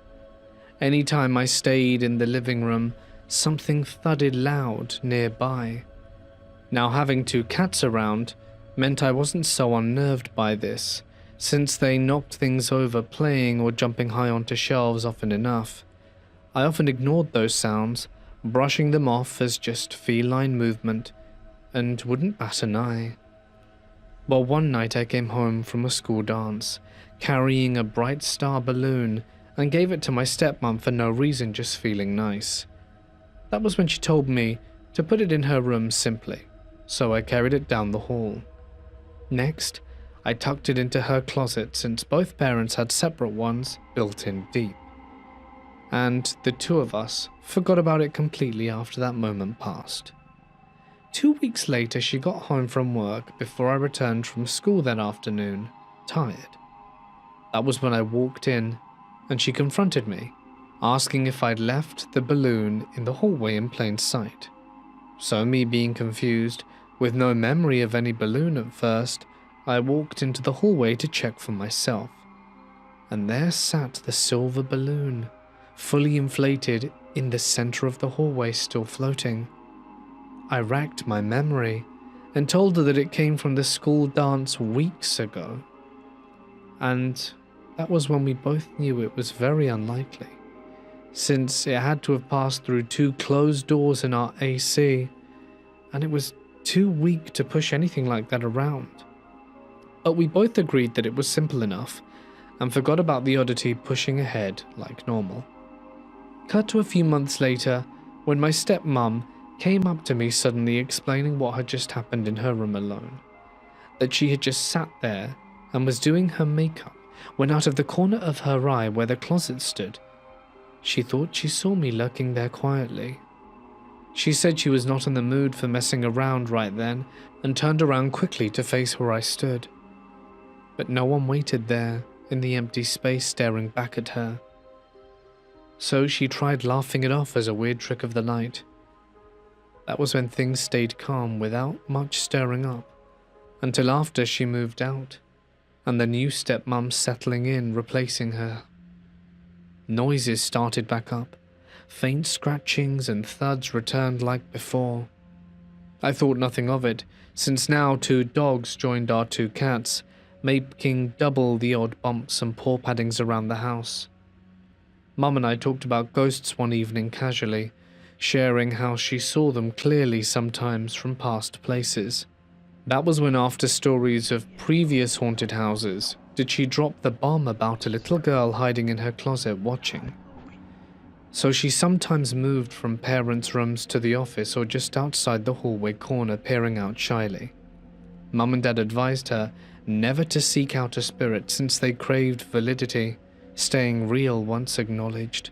Anytime I stayed in the living room, something thudded loud nearby. Now having 2 cats around meant I wasn't so unnerved by this, since they knocked things over playing or jumping high onto shelves often enough. I often ignored those sounds, brushing them off as just feline movement, and wouldn't bat an eye. Well, one night I came home from a school dance, carrying a bright star balloon, and gave it to my stepmom for no reason, just feeling nice. That was when she told me to put it in her room simply, so I carried it down the hall. Next, I tucked it into her closet since both parents had separate ones built in deep. And the 2 of us forgot about it completely after that moment passed. 2 weeks later, she got home from work before I returned from school that afternoon, tired. That was when I walked in, and she confronted me, asking if I'd left the balloon in the hallway in plain sight. So me being confused, with no memory of any balloon at first, I walked into the hallway to check for myself. And there sat the silver balloon, fully inflated in the center of the hallway, still floating. I racked my memory and told her that it came from the school dance weeks ago. And that was when we both knew it was very unlikely, since it had to have passed through 2 closed doors in our AC, and it was too weak to push anything like that around. But we both agreed that it was simple enough, and forgot about the oddity pushing ahead like normal. Cut to a few months later, when my stepmom came up to me suddenly explaining what had just happened in her room alone. That she had just sat there and was doing her makeup when out of the corner of her eye where the closet stood, she thought she saw me lurking there quietly. She said she was not in the mood for messing around right then and turned around quickly to face where I stood. But no one waited there in the empty space staring back at her. So she tried laughing it off as a weird trick of the light. That was when things stayed calm without much stirring up, until after she moved out, and the new stepmom settling in, replacing her. Noises started back up. Faint scratchings and thuds returned like before. I thought nothing of it, since now 2 dogs joined our 2 cats, making double the odd bumps and paw paddings around the house. Mum and I talked about ghosts one evening casually, sharing how she saw them clearly sometimes from past places. That was when, after stories of previous haunted houses, did she drop the bomb about a little girl hiding in her closet watching. So she sometimes moved from parents' rooms to the office or just outside the hallway corner peering out shyly. Mum and Dad advised her never to seek out a spirit since they craved validity, staying real once acknowledged.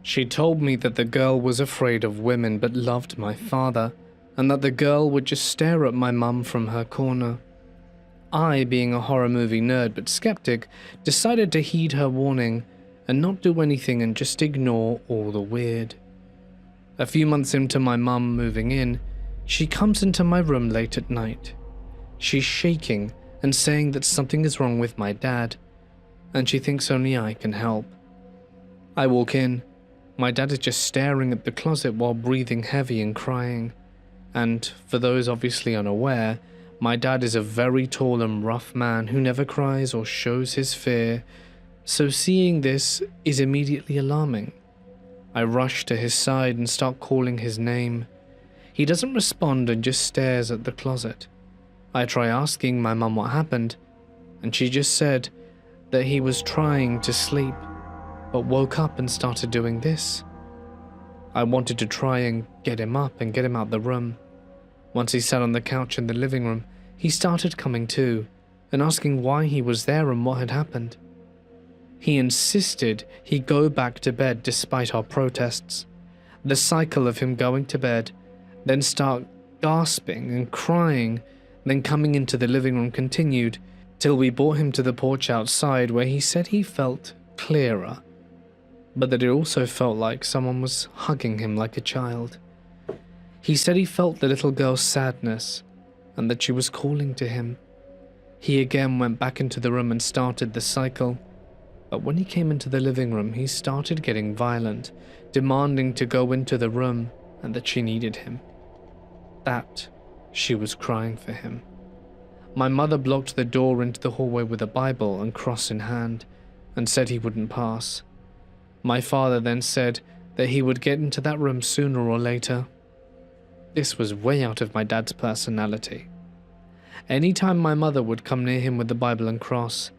She told me that the girl was afraid of women but loved my father, and that the girl would just stare at my mum from her corner. I, being a horror movie nerd but skeptic, decided to heed her warning and not do anything and just ignore all the weird. A few months into my mum moving in, she comes into my room late at night. She's shaking and saying that something is wrong with my dad, and she thinks only I can help. I walk in. My dad is just staring at the closet while breathing heavy and crying. And for those obviously unaware, my dad is a very tall and rough man who never cries or shows his fear, so seeing this is immediately alarming. I rush to his side and start calling his name. He doesn't respond and just stares at the closet. I try asking my mum what happened, and she just said that he was trying to sleep, but woke up and started doing this. I wanted to try and get him up and get him out the room. Once he sat on the couch in the living room, he started coming to and asking why he was there and what had happened. He insisted he go back to bed despite our protests. The cycle of him going to bed, then start gasping and crying, then coming into the living room continued till we brought him to the porch outside, where he said he felt clearer, but that it also felt like someone was hugging him like a child. He said he felt the little girl's sadness and that she was calling to him. He again went back into the room and started the cycle, but when he came into the living room, he started getting violent, demanding to go into the room and that she needed him. That she was crying for him. My mother blocked the door into the hallway with a Bible and cross in hand and said he wouldn't pass. My father then said that he would get into that room sooner or later. This was way out of my dad's personality. Anytime my mother would come near him with the Bible and cross,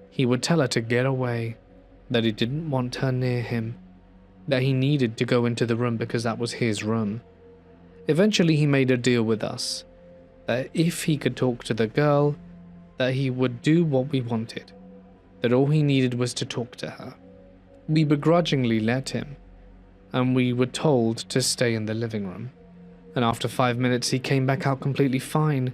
he would tell her to get away, that he didn't want her near him, that he needed to go into the room because that was his room. Eventually he made a deal with us, that if he could talk to the girl, that he would do what we wanted, that all he needed was to talk to her. We begrudgingly let him, and we were told to stay in the living room, and after 5 minutes he came back out completely fine.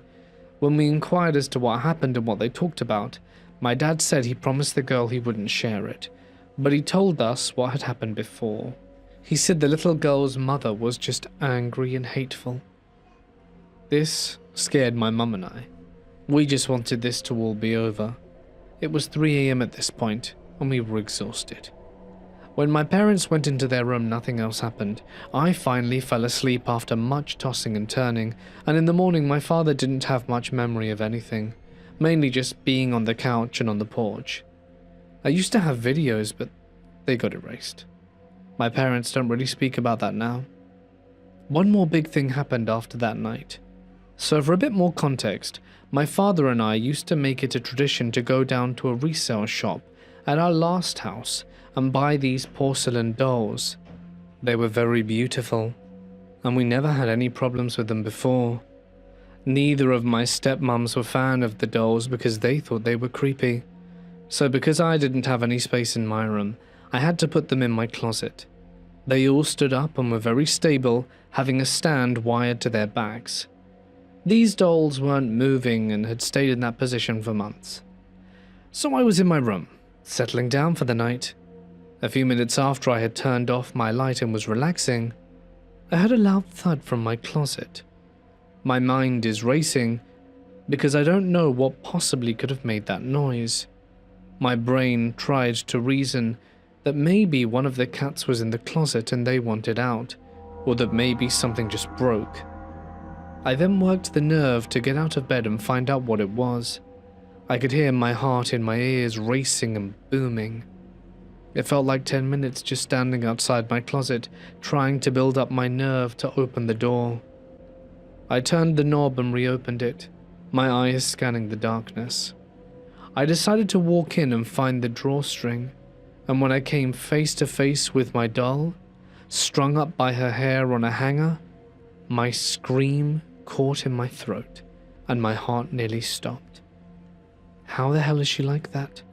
When we inquired as to what happened and what they talked about, my dad said he promised the girl he wouldn't share it, but he told us what had happened before. He said the little girl's mother was just angry and hateful. This scared my mum and I. We just wanted this to all be over. It was 3 AM at this point, and we were exhausted. When my parents went into their room, nothing else happened. I finally fell asleep after much tossing and turning, and in the morning my father didn't have much memory of anything, mainly just being on the couch and on the porch. I used to have videos, but they got erased. My parents don't really speak about that now. One more big thing happened after that night. So for a bit more context, my father and I used to make it a tradition to go down to a resale shop at our last house and buy these porcelain dolls. They were very beautiful, and we never had any problems with them before. Neither of my stepmoms were a fan of the dolls because they thought they were creepy. So because I didn't have any space in my room, I had to put them in my closet. They all stood up and were very stable, having a stand wired to their backs. These dolls weren't moving and had stayed in that position for months. So I was in my room, settling down for the night. A few minutes after I had turned off my light and was relaxing, I heard a loud thud from my closet. My mind is racing, because I don't know what possibly could have made that noise. My brain tried to reason that maybe one of the cats was in the closet and they wanted out, or that maybe something just broke. I then worked the nerve to get out of bed and find out what it was. I could hear my heart in my ears racing and booming. It felt like 10 minutes just standing outside my closet, trying to build up my nerve to open the door. I turned the knob and reopened it, my eyes scanning the darkness. I decided to walk in and find the drawstring, and when I came face to face with my doll, strung up by her hair on a hanger, my scream caught in my throat, and my heart nearly stopped. How the hell is she like that?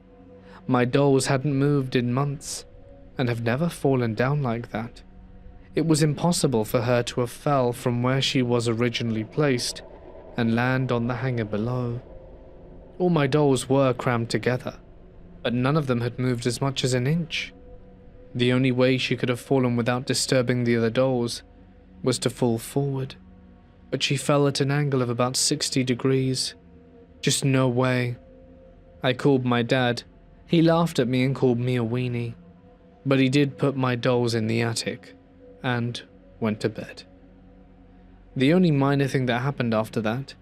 My dolls hadn't moved in months, and have never fallen down like that. It was impossible for her to have fell from where she was originally placed and land on the hanger below. All my dolls were crammed together, but none of them had moved as much as an inch. The only way she could have fallen without disturbing the other dolls was to fall forward, but she fell at an angle of about 60 degrees. Just no way. I called my dad. He laughed at me and called me a weenie, but he did put my dolls in the attic and went to bed. The only minor thing that happened after that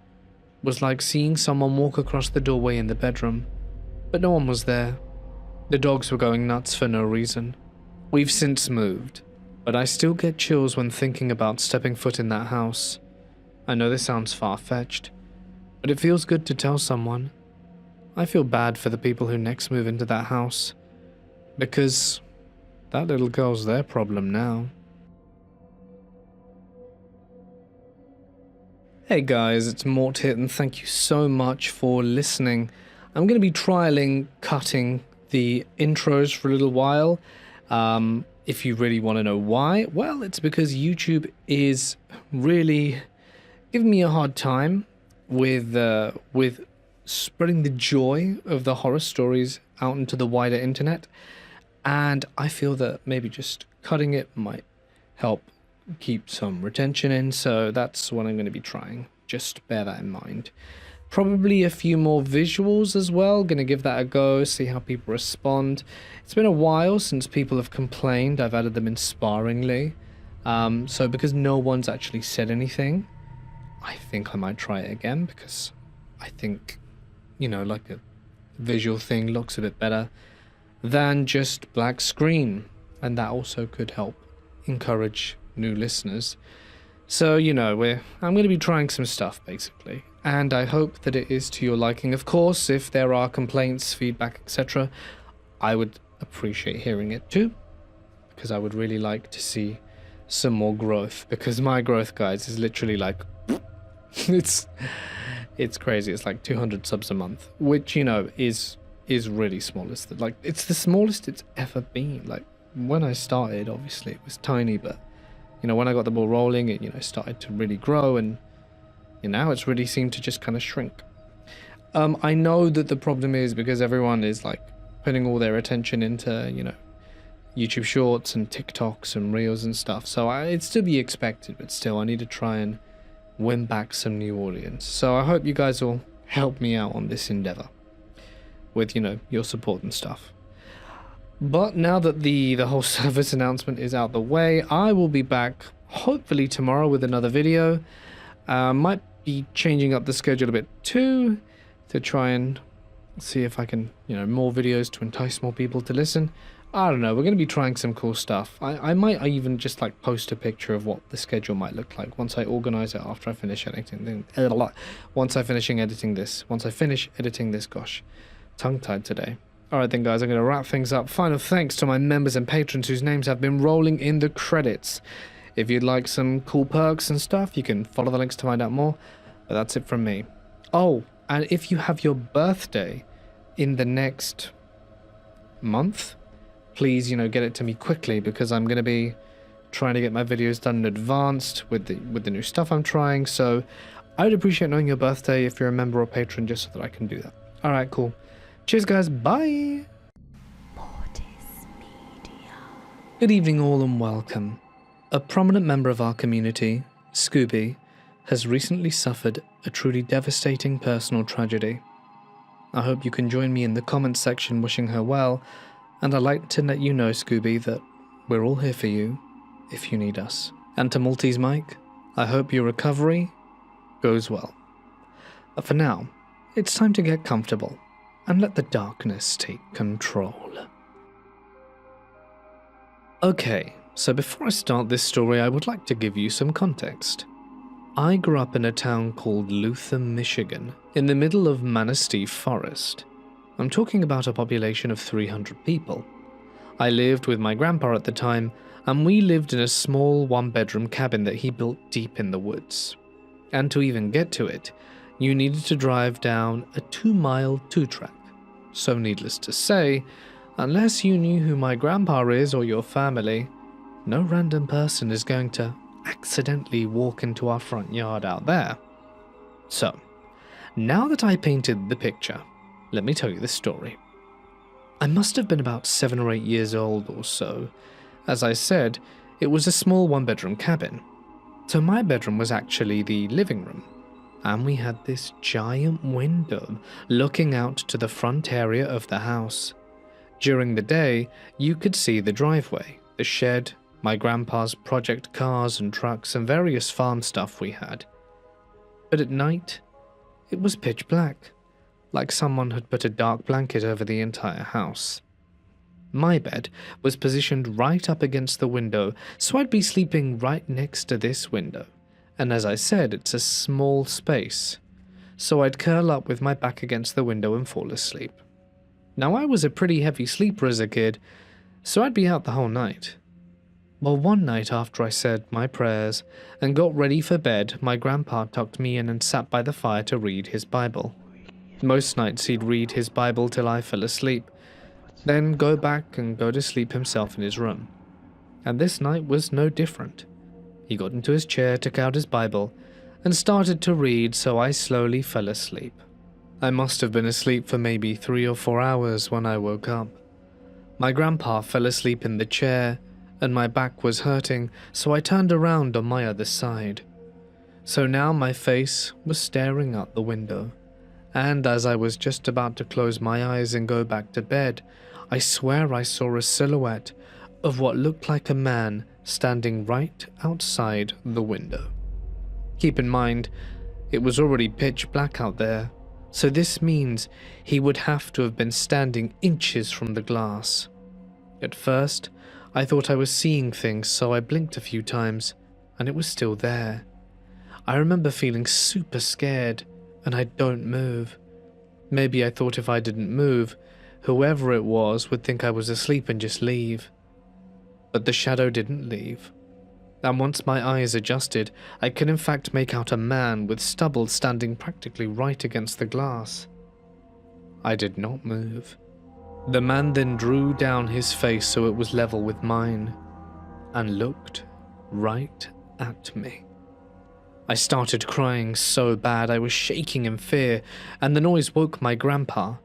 was like seeing someone walk across the doorway in the bedroom, but no one was there. The dogs were going nuts for no reason. We've since moved, but I still get chills when thinking about stepping foot in that house. I know this sounds far-fetched, but it feels good to tell someone. I feel bad for the people who next move into that house, because that little girl's their problem now. Hey guys, it's Mort here, and thank you so much for listening. I'm going to be trialing cutting the intros for a little while. If you really want to know why, well, it's because YouTube is really giving me a hard time with spreading the joy of the horror stories out into the wider internet, and I feel that maybe just cutting it might help keep some retention in, so that's what I'm going to be trying. Just bear that in mind. Probably a few more visuals as well. Going to give that a go, see how people respond. It's been a while since people have complained. I've added them in sparingly. So because no one's actually said anything, I think I might try it again, because I think, you know, like a visual thing looks a bit better than just black screen, and that also could help encourage new listeners. So, you know, I'm going to be trying some stuff basically, and I hope that it is to your liking. Of course, if there are complaints, feedback, etc., I would appreciate hearing it too, because I would really like to see some more growth, because my growth, guys, is literally like it's crazy. It's like 200 subs a month, which, you know, is really small. It's the smallest it's ever been. Like, when I started, obviously it was tiny, but you know, when I got the ball rolling, it, you know, started to really grow, and now it's really seemed to just kind of shrink. I know that the problem is because everyone is like putting all their attention into, you know, YouTube Shorts and TikToks and Reels and stuff. So it's to be expected, but still, I need to try and win back some new audience. So I hope you guys will help me out on this endeavor with, you know, your support and stuff. But now that the whole service announcement is out the way, I will be back hopefully tomorrow with another video. Might be changing up the schedule a bit too, to try and see if I can, you know, more videos to entice more people to listen. I don't know, we're going to be trying some cool stuff. I might even just like post a picture of what the schedule might look like once I organize it after I finish editing. Once I finish editing this, gosh, tongue-tied today. Alright then guys, I'm going to wrap things up. Final thanks to my members and patrons whose names have been rolling in the credits. If you'd like some cool perks and stuff, you can follow the links to find out more. But that's it from me. Oh, and if you have your birthday in the next month, please, you know, get it to me quickly, because I'm going to be trying to get my videos done in advance with the new stuff I'm trying. So I would appreciate knowing your birthday if you're a member or patron, just so that I can do that. Alright, cool. Cheers guys, bye! Mortis Media. Good evening all and welcome. A prominent member of our community, Scooby, has recently suffered a truly devastating personal tragedy. I hope you can join me in the comments section wishing her well, and I'd like to let you know, Scooby, that we're all here for you if you need us. And to Maltese Mike, I hope your recovery goes well. But for now, it's time to get comfortable and let the darkness take control. Okay, so before I start this story, I would like to give you some context. I grew up in a town called Luther, Michigan, in the middle of Manistee Forest. I'm talking about a population of 300 people. I lived with my grandpa at the time, and we lived in a small one-bedroom cabin that he built deep in the woods. And to even get to it, you needed to drive down a 2-mile two-track. So needless to say, unless you knew who my grandpa is or your family, no random person is going to accidentally walk into our front yard out there. So, now that I painted the picture, let me tell you the story. I must have been about 7 or 8 years old or so. As I said, it was a small one-bedroom cabin. So my bedroom was actually the living room, and we had this giant window looking out to the front area of the house. During the day, you could see the driveway, the shed, my grandpa's project cars and trucks, and various farm stuff we had. But at night, it was pitch black, like someone had put a dark blanket over the entire house. My bed was positioned right up against the window, so I'd be sleeping right next to this window. And as I said, it's a small space, so I'd curl up with my back against the window and fall asleep. Now, I was a pretty heavy sleeper as a kid, so I'd be out the whole night. Well, one night after I said my prayers and got ready for bed, my grandpa tucked me in and sat by the fire to read his Bible. Most nights he'd read his Bible till I fell asleep, then go back and go to sleep himself in his room. And this night was no different. He got into his chair, took out his Bible, and started to read, so I slowly fell asleep. I must have been asleep for maybe 3 or 4 hours when I woke up. My grandpa fell asleep in the chair, and my back was hurting, so I turned around on my other side. So now my face was staring out the window, and as I was just about to close my eyes and go back to bed, I swear I saw a silhouette of what looked like a man standing right outside the window. Keep in mind, it was already pitch black out there, so this means he would have to have been standing inches from the glass. At first, I thought I was seeing things, so I blinked a few times, and it was still there. I remember feeling super scared, and I don't move. Maybe I thought if I didn't move, whoever it was would think I was asleep and just leave. But the shadow didn't leave. And once my eyes adjusted, I could in fact make out a man with stubble standing practically right against the glass. I did not move. The man then drew down his face so it was level with mine, and looked right at me. I started crying so bad I was shaking in fear, and the noise woke my grandpa.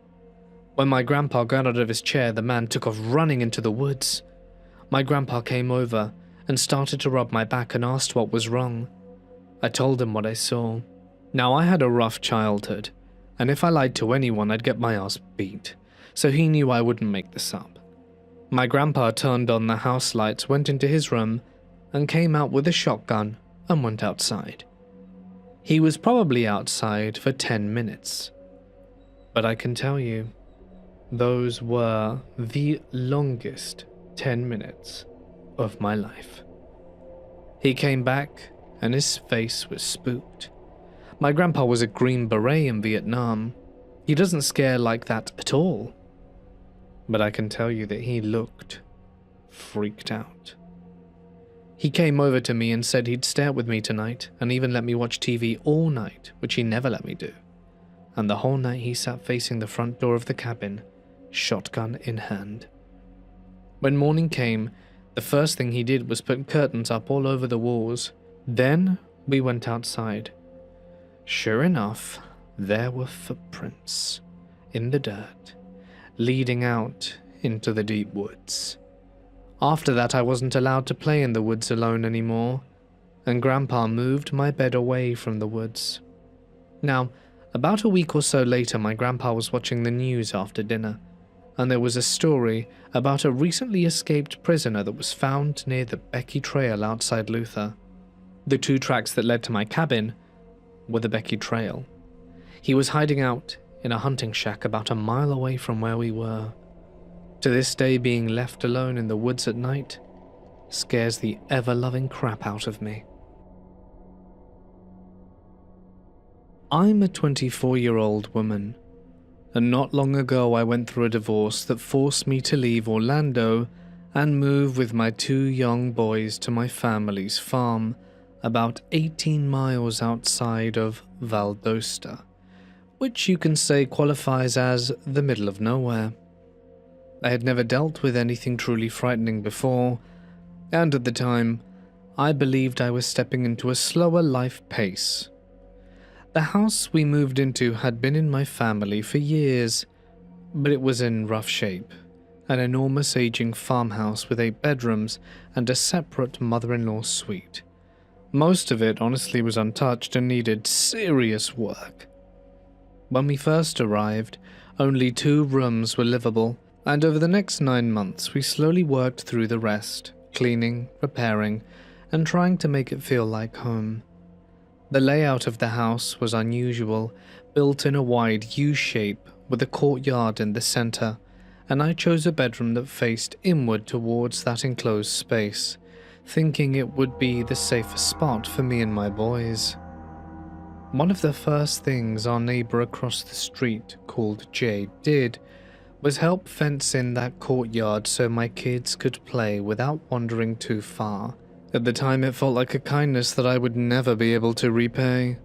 When my grandpa got out of his chair, the man took off running into the woods. My grandpa came over and started to rub my back and asked what was wrong. I told him what I saw. Now, I had a rough childhood, and if I lied to anyone, I'd get my ass beat, so he knew I wouldn't make this up. My grandpa turned on the house lights, went into his room, and came out with a shotgun and went outside. He was probably outside for 10 minutes. But I can tell you, those were the longest 10 minutes of my life. He came back, and his face was spooked. My grandpa was a Green Beret in Vietnam. He doesn't scare like that at all. But I can tell you that he looked freaked out. He came over to me and said he'd stay out with me tonight and even let me watch TV all night, which he never let me do. And the whole night he sat facing the front door of the cabin, shotgun in hand. When morning came, the first thing he did was put curtains up all over the walls. Then we went outside. Sure enough, there were footprints in the dirt, leading out into the deep woods. After that, I wasn't allowed to play in the woods alone anymore, and Grandpa moved my bed away from the woods. Now, about a week or so later, my grandpa was watching the news after dinner, and there was a story about a recently escaped prisoner that was found near the Becky Trail outside Luther. The 2 tracks that led to my cabin were the Becky Trail. He was hiding out in a hunting shack about a mile away from where we were. To this day, being left alone in the woods at night scares the ever-loving crap out of me. I'm a 24-year-old woman, and not long ago I went through a divorce that forced me to leave Orlando and move with my 2 young boys to my family's farm, about 18 miles outside of Valdosta, which you can say qualifies as the middle of nowhere. I had never dealt with anything truly frightening before, and at the time, I believed I was stepping into a slower life pace. The house we moved into had been in my family for years, but it was in rough shape, an enormous aging farmhouse with 8 bedrooms and a separate mother-in-law suite. Most of it honestly was untouched and needed serious work. When we first arrived, only 2 rooms were livable, and over the next 9 months we slowly worked through the rest, cleaning, repairing, and trying to make it feel like home. The layout of the house was unusual, built in a wide U-shape with a courtyard in the center, and I chose a bedroom that faced inward towards that enclosed space, thinking it would be the safest spot for me and my boys. One of the first things our neighbor across the street, called Jay, did was help fence in that courtyard so my kids could play without wandering too far. At the time, it felt like a kindness that I would never be able to repay.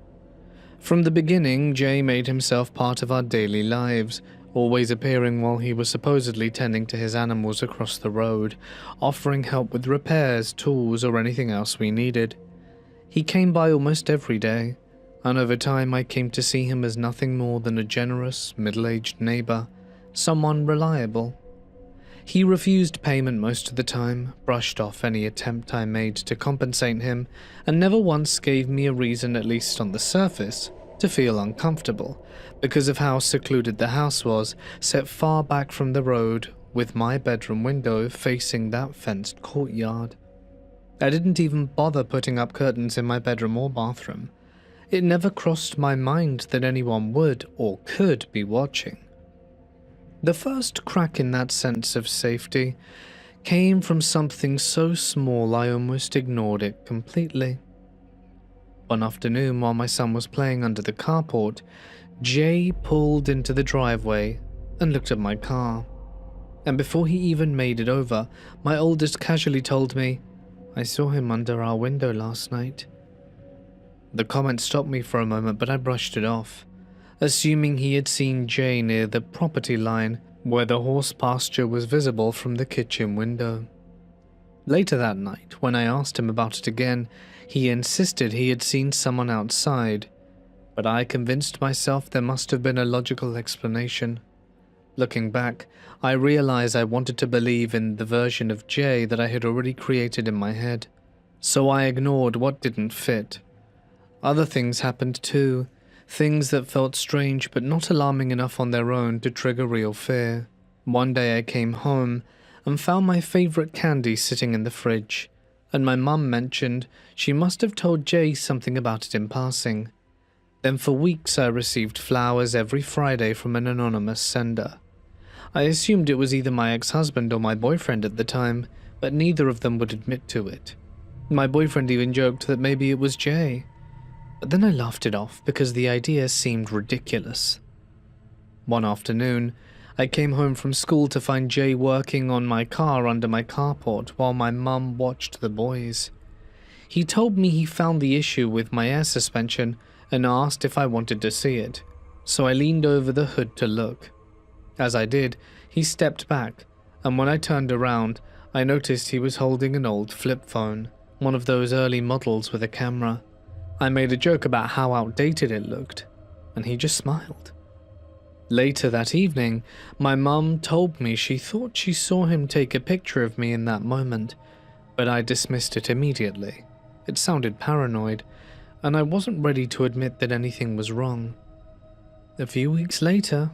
From the beginning, Jay made himself part of our daily lives, always appearing while he was supposedly tending to his animals across the road, offering help with repairs, tools, or anything else we needed. He came by almost every day, and over time I came to see him as nothing more than a generous, middle-aged neighbor, someone reliable. He refused payment most of the time, brushed off any attempt I made to compensate him, and never once gave me a reason, at least on the surface, to feel uncomfortable, because of how secluded the house was, set far back from the road, with my bedroom window facing that fenced courtyard. I didn't even bother putting up curtains in my bedroom or bathroom. It never crossed my mind that anyone would or could be watching. The first crack in that sense of safety came from something so small I almost ignored it completely. One afternoon, while my son was playing under the carport, Jay pulled into the driveway and looked at my car. And before he even made it over, my oldest casually told me, "I saw him under our window last night." The comment stopped me for a moment, but I brushed it off, assuming he had seen Jay near the property line where the horse pasture was visible from the kitchen window. Later that night, when I asked him about it again, he insisted he had seen someone outside, but I convinced myself there must have been a logical explanation. Looking back, I realized I wanted to believe in the version of Jay that I had already created in my head, so I ignored what didn't fit. Other things happened too, things that felt strange but not alarming enough on their own to trigger real fear. One day I came home and found my favorite candy sitting in the fridge, and my mum mentioned she must have told Jay something about it in passing. Then for weeks I received flowers every Friday from an anonymous sender. I assumed it was either my ex-husband or my boyfriend at the time, but neither of them would admit to it. My boyfriend even joked that maybe it was Jay. But then I laughed it off because the idea seemed ridiculous. One afternoon, I came home from school to find Jay working on my car under my carport while my mum watched the boys. He told me he found the issue with my air suspension and asked if I wanted to see it, so I leaned over the hood to look. As I did, he stepped back, and when I turned around, I noticed he was holding an old flip phone, one of those early models with a camera. I made a joke about how outdated it looked, and he just smiled. Later that evening, my mum told me she thought she saw him take a picture of me in that moment, but I dismissed it immediately, It sounded paranoid, and I wasn't ready to admit that anything was wrong. A few weeks later,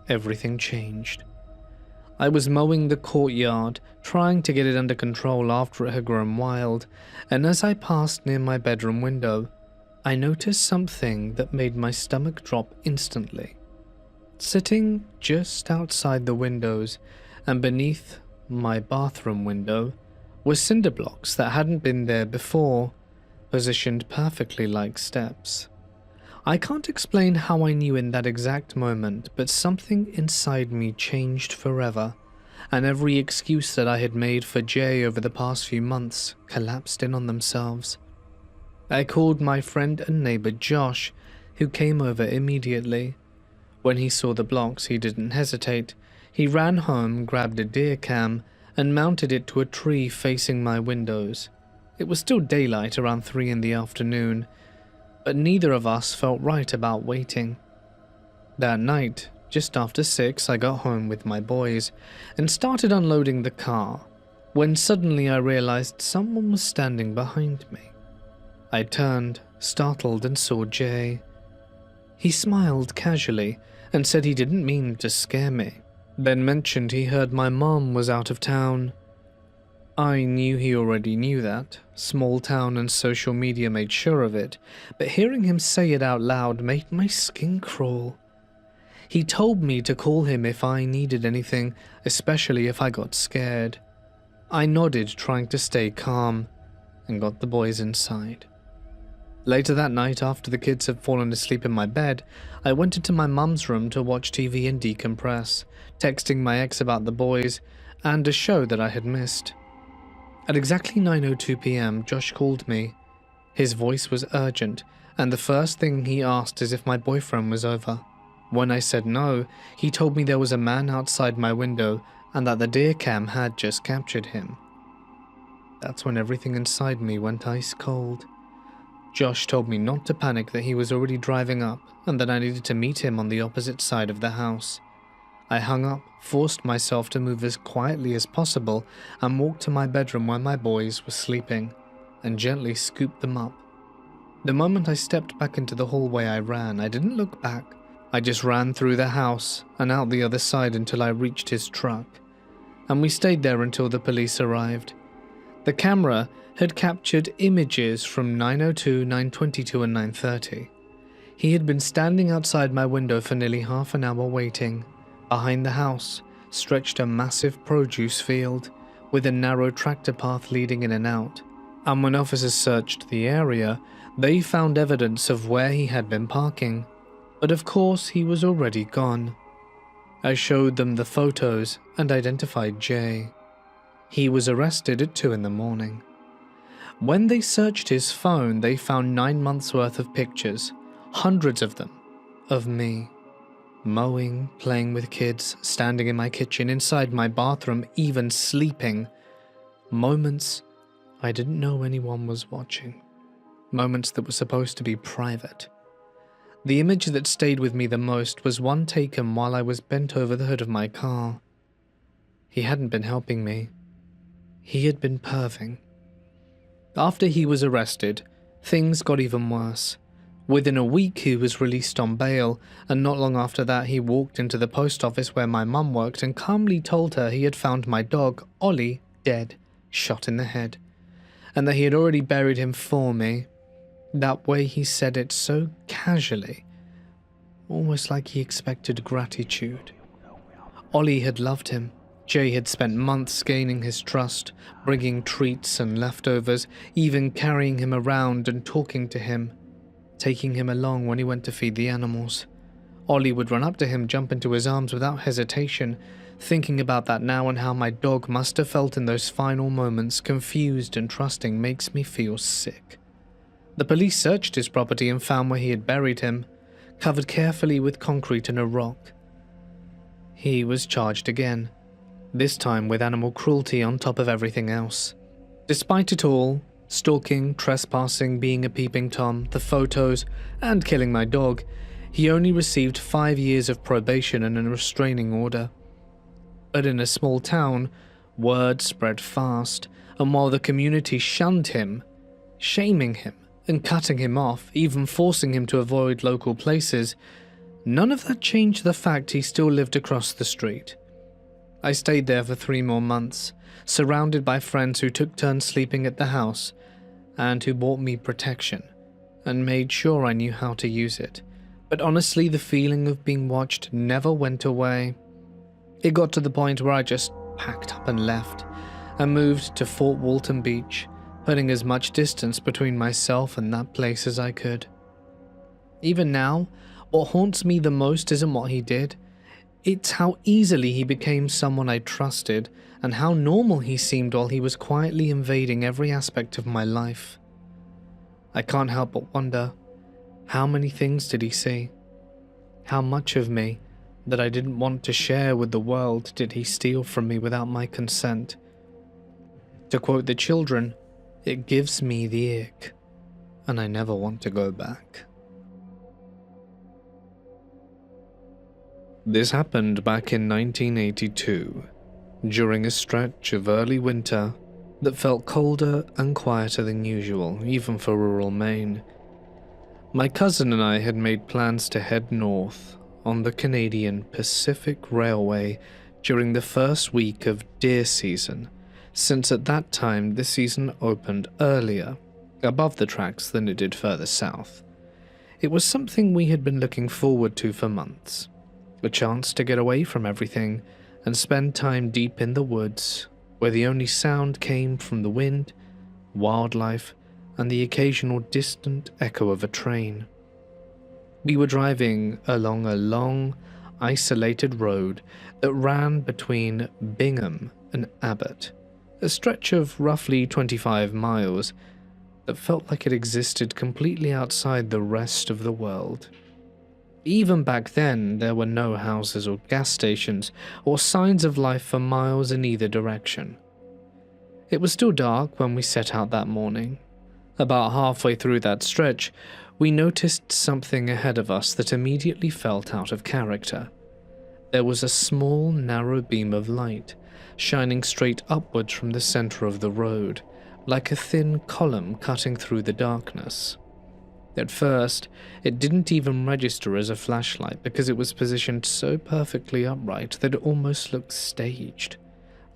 everything changed. I was mowing the courtyard, trying to get it under control after it had grown wild, and as I passed near my bedroom window, I noticed something that made my stomach drop instantly. Sitting just outside the windows and beneath my bathroom window were cinder blocks that hadn't been there before, positioned perfectly like steps. I can't explain how I knew in that exact moment, but something inside me changed forever, and every excuse that I had made for Jay over the past few months collapsed in on themselves. I called my friend and neighbor Josh, who came over immediately. When he saw the blocks, he didn't hesitate. He ran home, grabbed a deer cam, and mounted it to a tree facing my windows. It was still daylight, around 3 in the afternoon, but neither of us felt right about waiting. That night, just after 6, I got home with my boys and started unloading the car, when suddenly I realized someone was standing behind me. I turned, startled, and saw Jay. He smiled casually and said he didn't mean to scare me, then mentioned he heard my mom was out of town. I knew he already knew that. Small town and social media made sure of it, but hearing him say it out loud made my skin crawl. He told me to call him if I needed anything, especially if I got scared. I nodded, trying to stay calm, and got the boys inside. Later that night, after the kids had fallen asleep in my bed, I went into my mum's room to watch TV and decompress, texting my ex about the boys and a show that I had missed. At exactly 9:02 p.m, Josh called me. His voice was urgent, and the first thing he asked is if my boyfriend was over. When I said no, he told me there was a man outside my window and that the deer cam had just captured him. That's when everything inside me went ice cold. Josh told me not to panic, that he was already driving up and that I needed to meet him on the opposite side of the house. I hung up, forced myself to move as quietly as possible, and walked to my bedroom where my boys were sleeping, and gently scooped them up. The moment I stepped back into the hallway, I ran. I didn't look back. I just ran through the house and out the other side until I reached his truck, and we stayed there until the police arrived. The camera had captured images from 9:02, 9:22 and 9:30. He had been standing outside my window for nearly half an hour waiting. Behind the house stretched a massive produce field with a narrow tractor path leading in and out, and when officers searched the area, they found evidence of where he had been parking, but of course he was already gone. I showed them the photos and identified Jay. He was arrested at 2 in the morning. When they searched his phone, they found 9 months worth of pictures, hundreds of them, of me. Mowing, playing with kids, standing in my kitchen, inside my bathroom, even sleeping. Moments I didn't know anyone was watching. Moments that were supposed to be private. The image that stayed with me the most was one taken while I was bent over the hood of my car. He hadn't been helping me. He had been perving. After he was arrested, things got even worse. Within a week, he was released on bail, and not long after that, he walked into the post office where my mum worked and calmly told her he had found my dog, Ollie, dead, shot in the head, and that he had already buried him for me. That way he said it so casually, almost like he expected gratitude. Ollie had loved him. Jay had spent months gaining his trust, bringing treats and leftovers, even carrying him around and talking to him, taking him along when he went to feed the animals. Ollie would run up to him, jump into his arms without hesitation. Thinking about that now and how my dog must have felt in those final moments, confused and trusting, makes me feel sick. The police searched his property and found where he had buried him, covered carefully with concrete and a rock. He was charged again, this time with animal cruelty on top of everything else. Despite it all, stalking, trespassing, being a peeping Tom, the photos, and killing my dog, he only received 5 years of probation and a restraining order. But in a small town, word spread fast, and while the community shunned him, shaming him and cutting him off, even forcing him to avoid local places. None of that changed the fact he still lived across the street. I stayed there for 3 more months, surrounded by friends who took turns sleeping at the house and who bought me protection and made sure I knew how to use it. But honestly, the feeling of being watched never went away. It got to the point where I just packed up and left and moved to Fort Walton Beach, putting as much distance between myself and that place as I could. Even now, what haunts me the most isn't what he did. It's how easily he became someone I trusted and how normal he seemed while he was quietly invading every aspect of my life. I can't help but wonder, how many things did he see? How much of me that I didn't want to share with the world did he steal from me without my consent? To quote the children, it gives me the ick, and I never want to go back. This happened back in 1982, during a stretch of early winter that felt colder and quieter than usual, even for rural Maine. My cousin and I had made plans to head north on the Canadian Pacific Railway during the first week of deer season, since at that time the season opened earlier, above the tracks than it did further south. It was something we had been looking forward to for months, a chance to get away from everything and spend time deep in the woods, where the only sound came from the wind, wildlife, and the occasional distant echo of a train. We were driving along a long, isolated road that ran between Bingham and Abbott, a stretch of roughly 25 miles that felt like it existed completely outside the rest of the world. Even back then, there were no houses or gas stations or signs of life for miles in either direction. It was still dark when we set out that morning. About halfway through that stretch, we noticed something ahead of us that immediately felt out of character. There was a small, narrow beam of light, shining straight upwards from the center of the road, like a thin column cutting through the darkness. At first, it didn't even register as a flashlight because it was positioned so perfectly upright that it almost looked staged,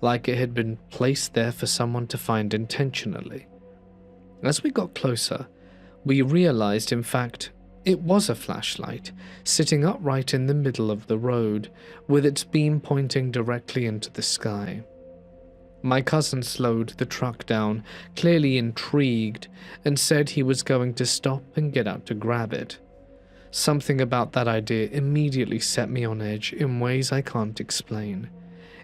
like it had been placed there for someone to find intentionally. As we got closer, we realized, in fact, it was a flashlight, sitting upright in the middle of the road, with its beam pointing directly into the sky. My cousin slowed the truck down, clearly intrigued, and said he was going to stop and get out to grab it. Something about that idea immediately set me on edge in ways I can't explain.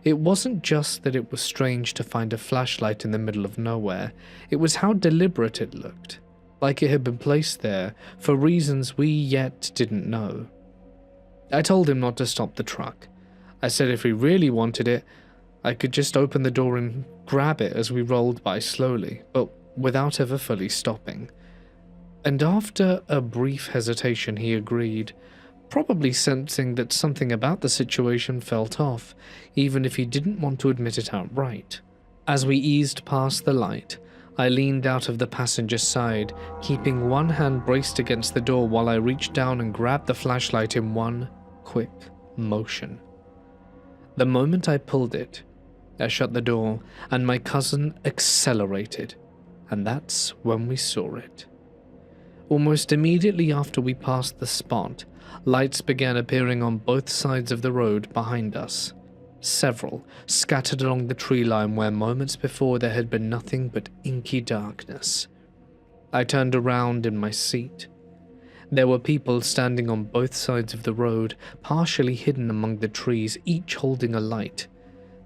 It wasn't just that it was strange to find a flashlight in the middle of nowhere, it was how deliberate it looked, like it had been placed there for reasons we yet didn't know. I told him not to stop the truck. I said if he really wanted it, I could just open the door and grab it as we rolled by slowly, but without ever fully stopping. And after a brief hesitation, he agreed, probably sensing that something about the situation felt off, even if he didn't want to admit it outright. As we eased past the light, I leaned out of the passenger side, keeping one hand braced against the door while I reached down and grabbed the flashlight in one quick motion. The moment I pulled it, I shut the door, and my cousin accelerated, and that's when we saw it. Almost immediately after we passed the spot, lights began appearing on both sides of the road behind us, several scattered along the tree line where moments before there had been nothing but inky darkness. I turned around in my seat. There were people standing on both sides of the road, partially hidden among the trees, each holding a light.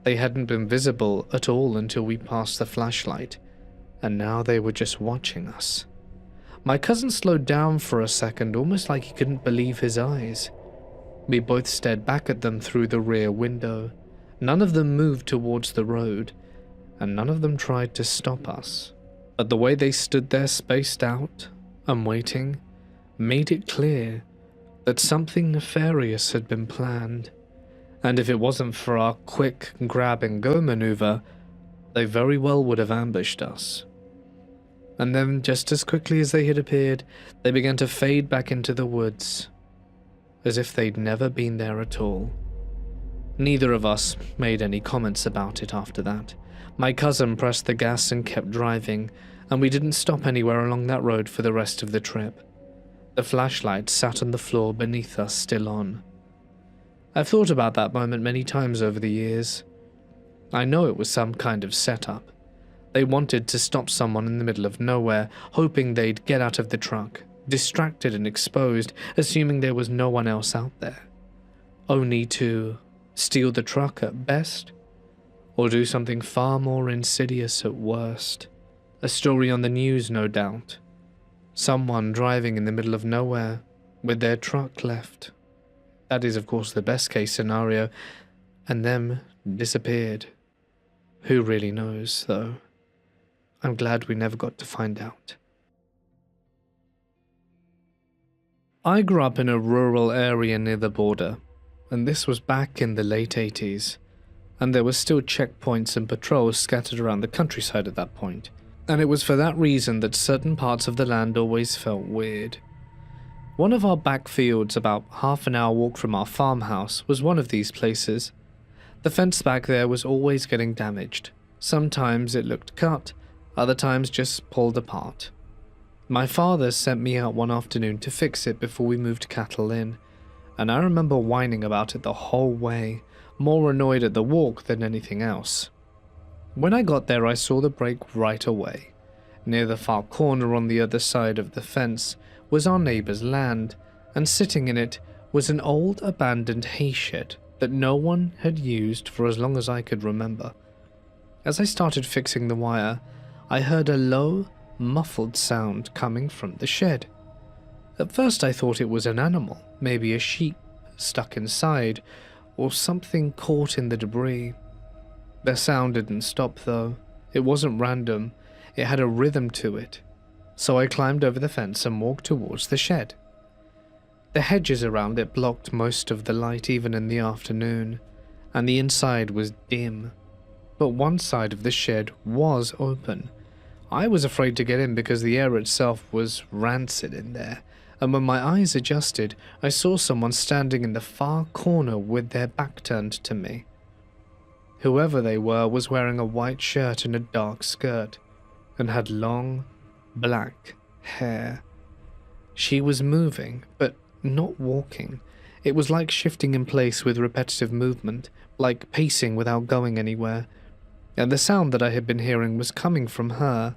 They hadn't been visible at all until we passed the flashlight, and now they were just watching us. My cousin slowed down for a second, almost like he couldn't believe his eyes. We both stared back at them through the rear window. None of them moved towards the road, and none of them tried to stop us. But the way they stood there spaced out and waiting made it clear that something nefarious had been planned. And if it wasn't for our quick grab-and-go maneuver, they very well would have ambushed us. And then, just as quickly as they had appeared, they began to fade back into the woods, as if they'd never been there at all. Neither of us made any comments about it after that. My cousin pressed the gas and kept driving, and we didn't stop anywhere along that road for the rest of the trip. The flashlight sat on the floor beneath us, still on. I've thought about that moment many times over the years. I know it was some kind of setup. They wanted to stop someone in the middle of nowhere, hoping they'd get out of the truck, distracted and exposed, assuming there was no one else out there. Only to steal the truck at best, or do something far more insidious at worst. A story on the news, no doubt. Someone driving in the middle of nowhere, with their truck left. That is, of course, the best case scenario, and them disappeared. Who really knows, though? I'm glad we never got to find out. I grew up in a rural area near the border, and this was back in the late 80s, and there were still checkpoints and patrols scattered around the countryside at that point, and it was for that reason that certain parts of the land always felt weird. One of our back fields, about half an hour walk from our farmhouse, was one of these places. The fence back there was always getting damaged. Sometimes it looked cut, other times just pulled apart. My father sent me out one afternoon to fix it before we moved cattle in, and I remember whining about it the whole way, more annoyed at the walk than anything else. When I got there, I saw the break right away. Near the far corner on the other side of the fence was our neighbor's land, and sitting in it was an old abandoned hay shed that no one had used for as long as I could remember. As I started fixing the wire, I heard a low, muffled sound coming from the shed. At first I thought it was an animal, maybe a sheep, stuck inside, or something caught in the debris. The sound didn't stop though. It wasn't random, it had a rhythm to it. So I climbed over the fence and walked towards the shed. The hedges around it blocked most of the light even in the afternoon, and the inside was dim. But one side of the shed was open. I was afraid to get in because the air itself was rancid in there, and when my eyes adjusted, I saw someone standing in the far corner with their back turned to me. Whoever they were was wearing a white shirt and a dark skirt, and had long, black hair. She was moving, but not walking. It was like shifting in place with repetitive movement, like pacing without going anywhere. And the sound that I had been hearing was coming from her,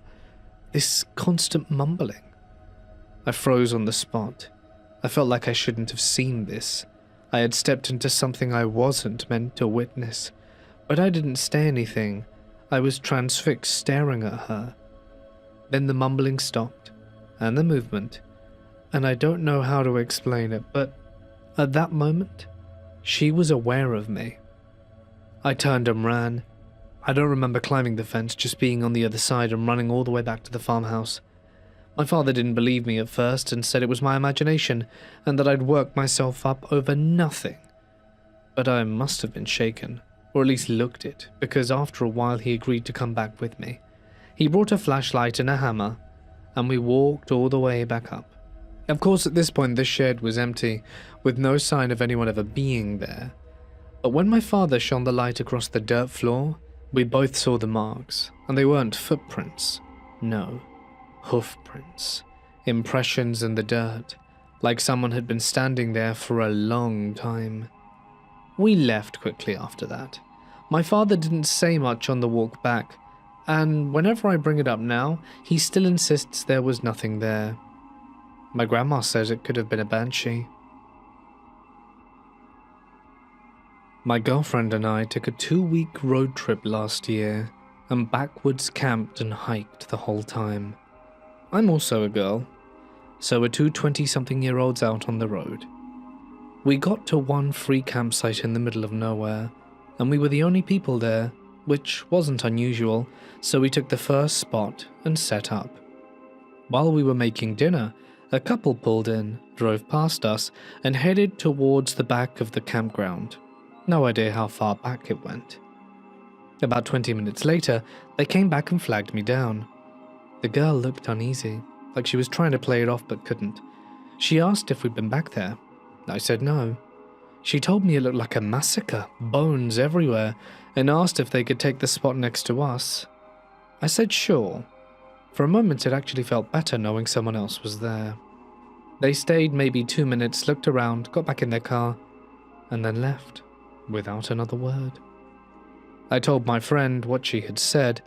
this constant mumbling. I froze on the spot. I felt like I shouldn't have seen this. I had stepped into something I wasn't meant to witness. But I didn't say anything. I was transfixed staring at her. Then the mumbling stopped, and the movement, and I don't know how to explain it, but at that moment, she was aware of me. I turned and ran. I don't remember climbing the fence, just being on the other side and running all the way back to the farmhouse. My father didn't believe me at first and said it was my imagination and that I'd worked myself up over nothing. But I must have been shaken, or at least looked it, because after a while he agreed to come back with me. He brought a flashlight and a hammer, and we walked all the way back up. Of course, at this point the shed was empty, with no sign of anyone ever being there. But when my father shone the light across the dirt floor, we both saw the marks, and they weren't footprints. No, hoof prints. Impressions in the dirt, like someone had been standing there for a long time. We left quickly after that. My father didn't say much on the walk back, and whenever I bring it up now, he still insists there was nothing there. My grandma says it could have been a banshee. My girlfriend and I took a 2-week road trip last year, and backwoods camped and hiked the whole time. I'm also a girl, so we're two 20-something-year-olds out on the road. We got to one free campsite in the middle of nowhere, and we were the only people there, which wasn't unusual, so we took the first spot and set up. While we were making dinner, a couple pulled in, drove past us, and headed towards the back of the campground. No idea how far back it went. About 20 minutes later, they came back and flagged me down. The girl looked uneasy, like she was trying to play it off but couldn't. She asked if we'd been back there. I said no. She told me it looked like a massacre, bones everywhere, and asked if they could take the spot next to us. I said sure. For a moment it actually felt better knowing someone else was there. They stayed maybe 2 minutes, looked around, got back in their car, and then left, without another word. I told my friend what she had said,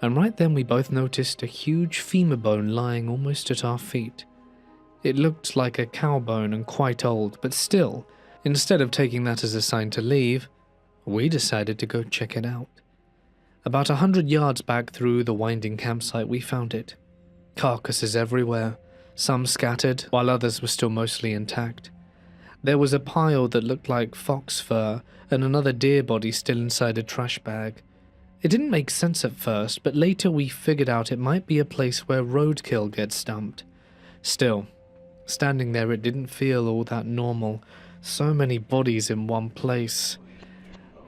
and right then we both noticed a huge femur bone lying almost at our feet. It looked like a cow bone and quite old, but still, instead of taking that as a sign to leave, we decided to go check it out. About 100 yards back through the winding campsite we found it. Carcasses everywhere, some scattered, while others were still mostly intact. There was a pile that looked like fox fur and another deer body still inside a trash bag. It didn't make sense at first, but later we figured out it might be a place where roadkill gets dumped. Still, standing there it didn't feel all that normal. So many bodies in one place.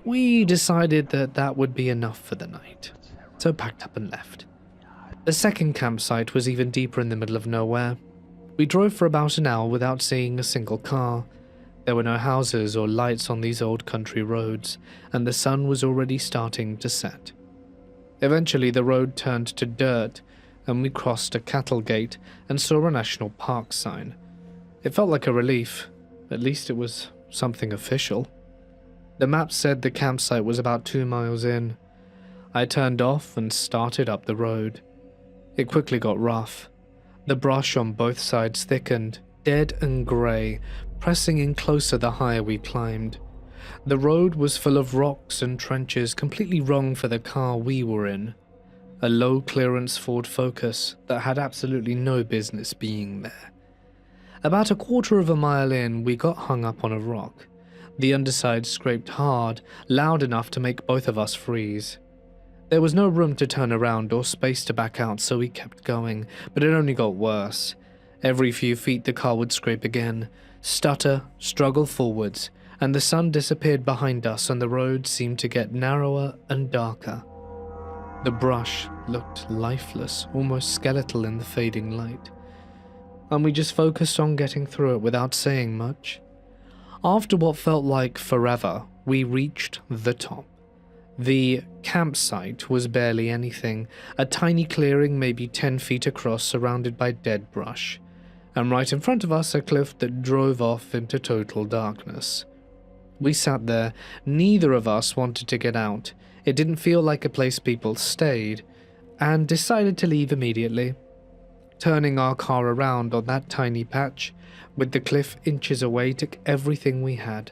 We decided that would be enough for the night, so packed up and left. The second campsite was even deeper in the middle of nowhere. We drove for about an hour without seeing a single car. There were no houses or lights on these old country roads, and the sun was already starting to set. Eventually the road turned to dirt, and we crossed a cattle gate and saw a national park sign. It felt like a relief. At least it was something official. The map said the campsite was about 2 miles in. I turned off and started up the road. It quickly got rough. The brush on both sides thickened, dead and grey, pressing in closer the higher we climbed. The road was full of rocks and trenches, completely wrong for the car we were in. A low-clearance Ford Focus that had absolutely no business being there. About a quarter of a mile in, we got hung up on a rock. The underside scraped hard, loud enough to make both of us freeze. There was no room to turn around or space to back out, so we kept going, but it only got worse. Every few feet the car would scrape again, stutter, struggle forwards, and the sun disappeared behind us and the road seemed to get narrower and darker. The brush looked lifeless, almost skeletal in the fading light. And we just focused on getting through it without saying much. After what felt like forever, we reached the top. The campsite was barely anything, a tiny clearing maybe 10 feet across surrounded by dead brush, and right in front of us a cliff that drove off into total darkness. We sat there, neither of us wanted to get out, it didn't feel like a place people stayed, and decided to leave immediately. Turning our car around on that tiny patch, with the cliff inches away, took everything we had.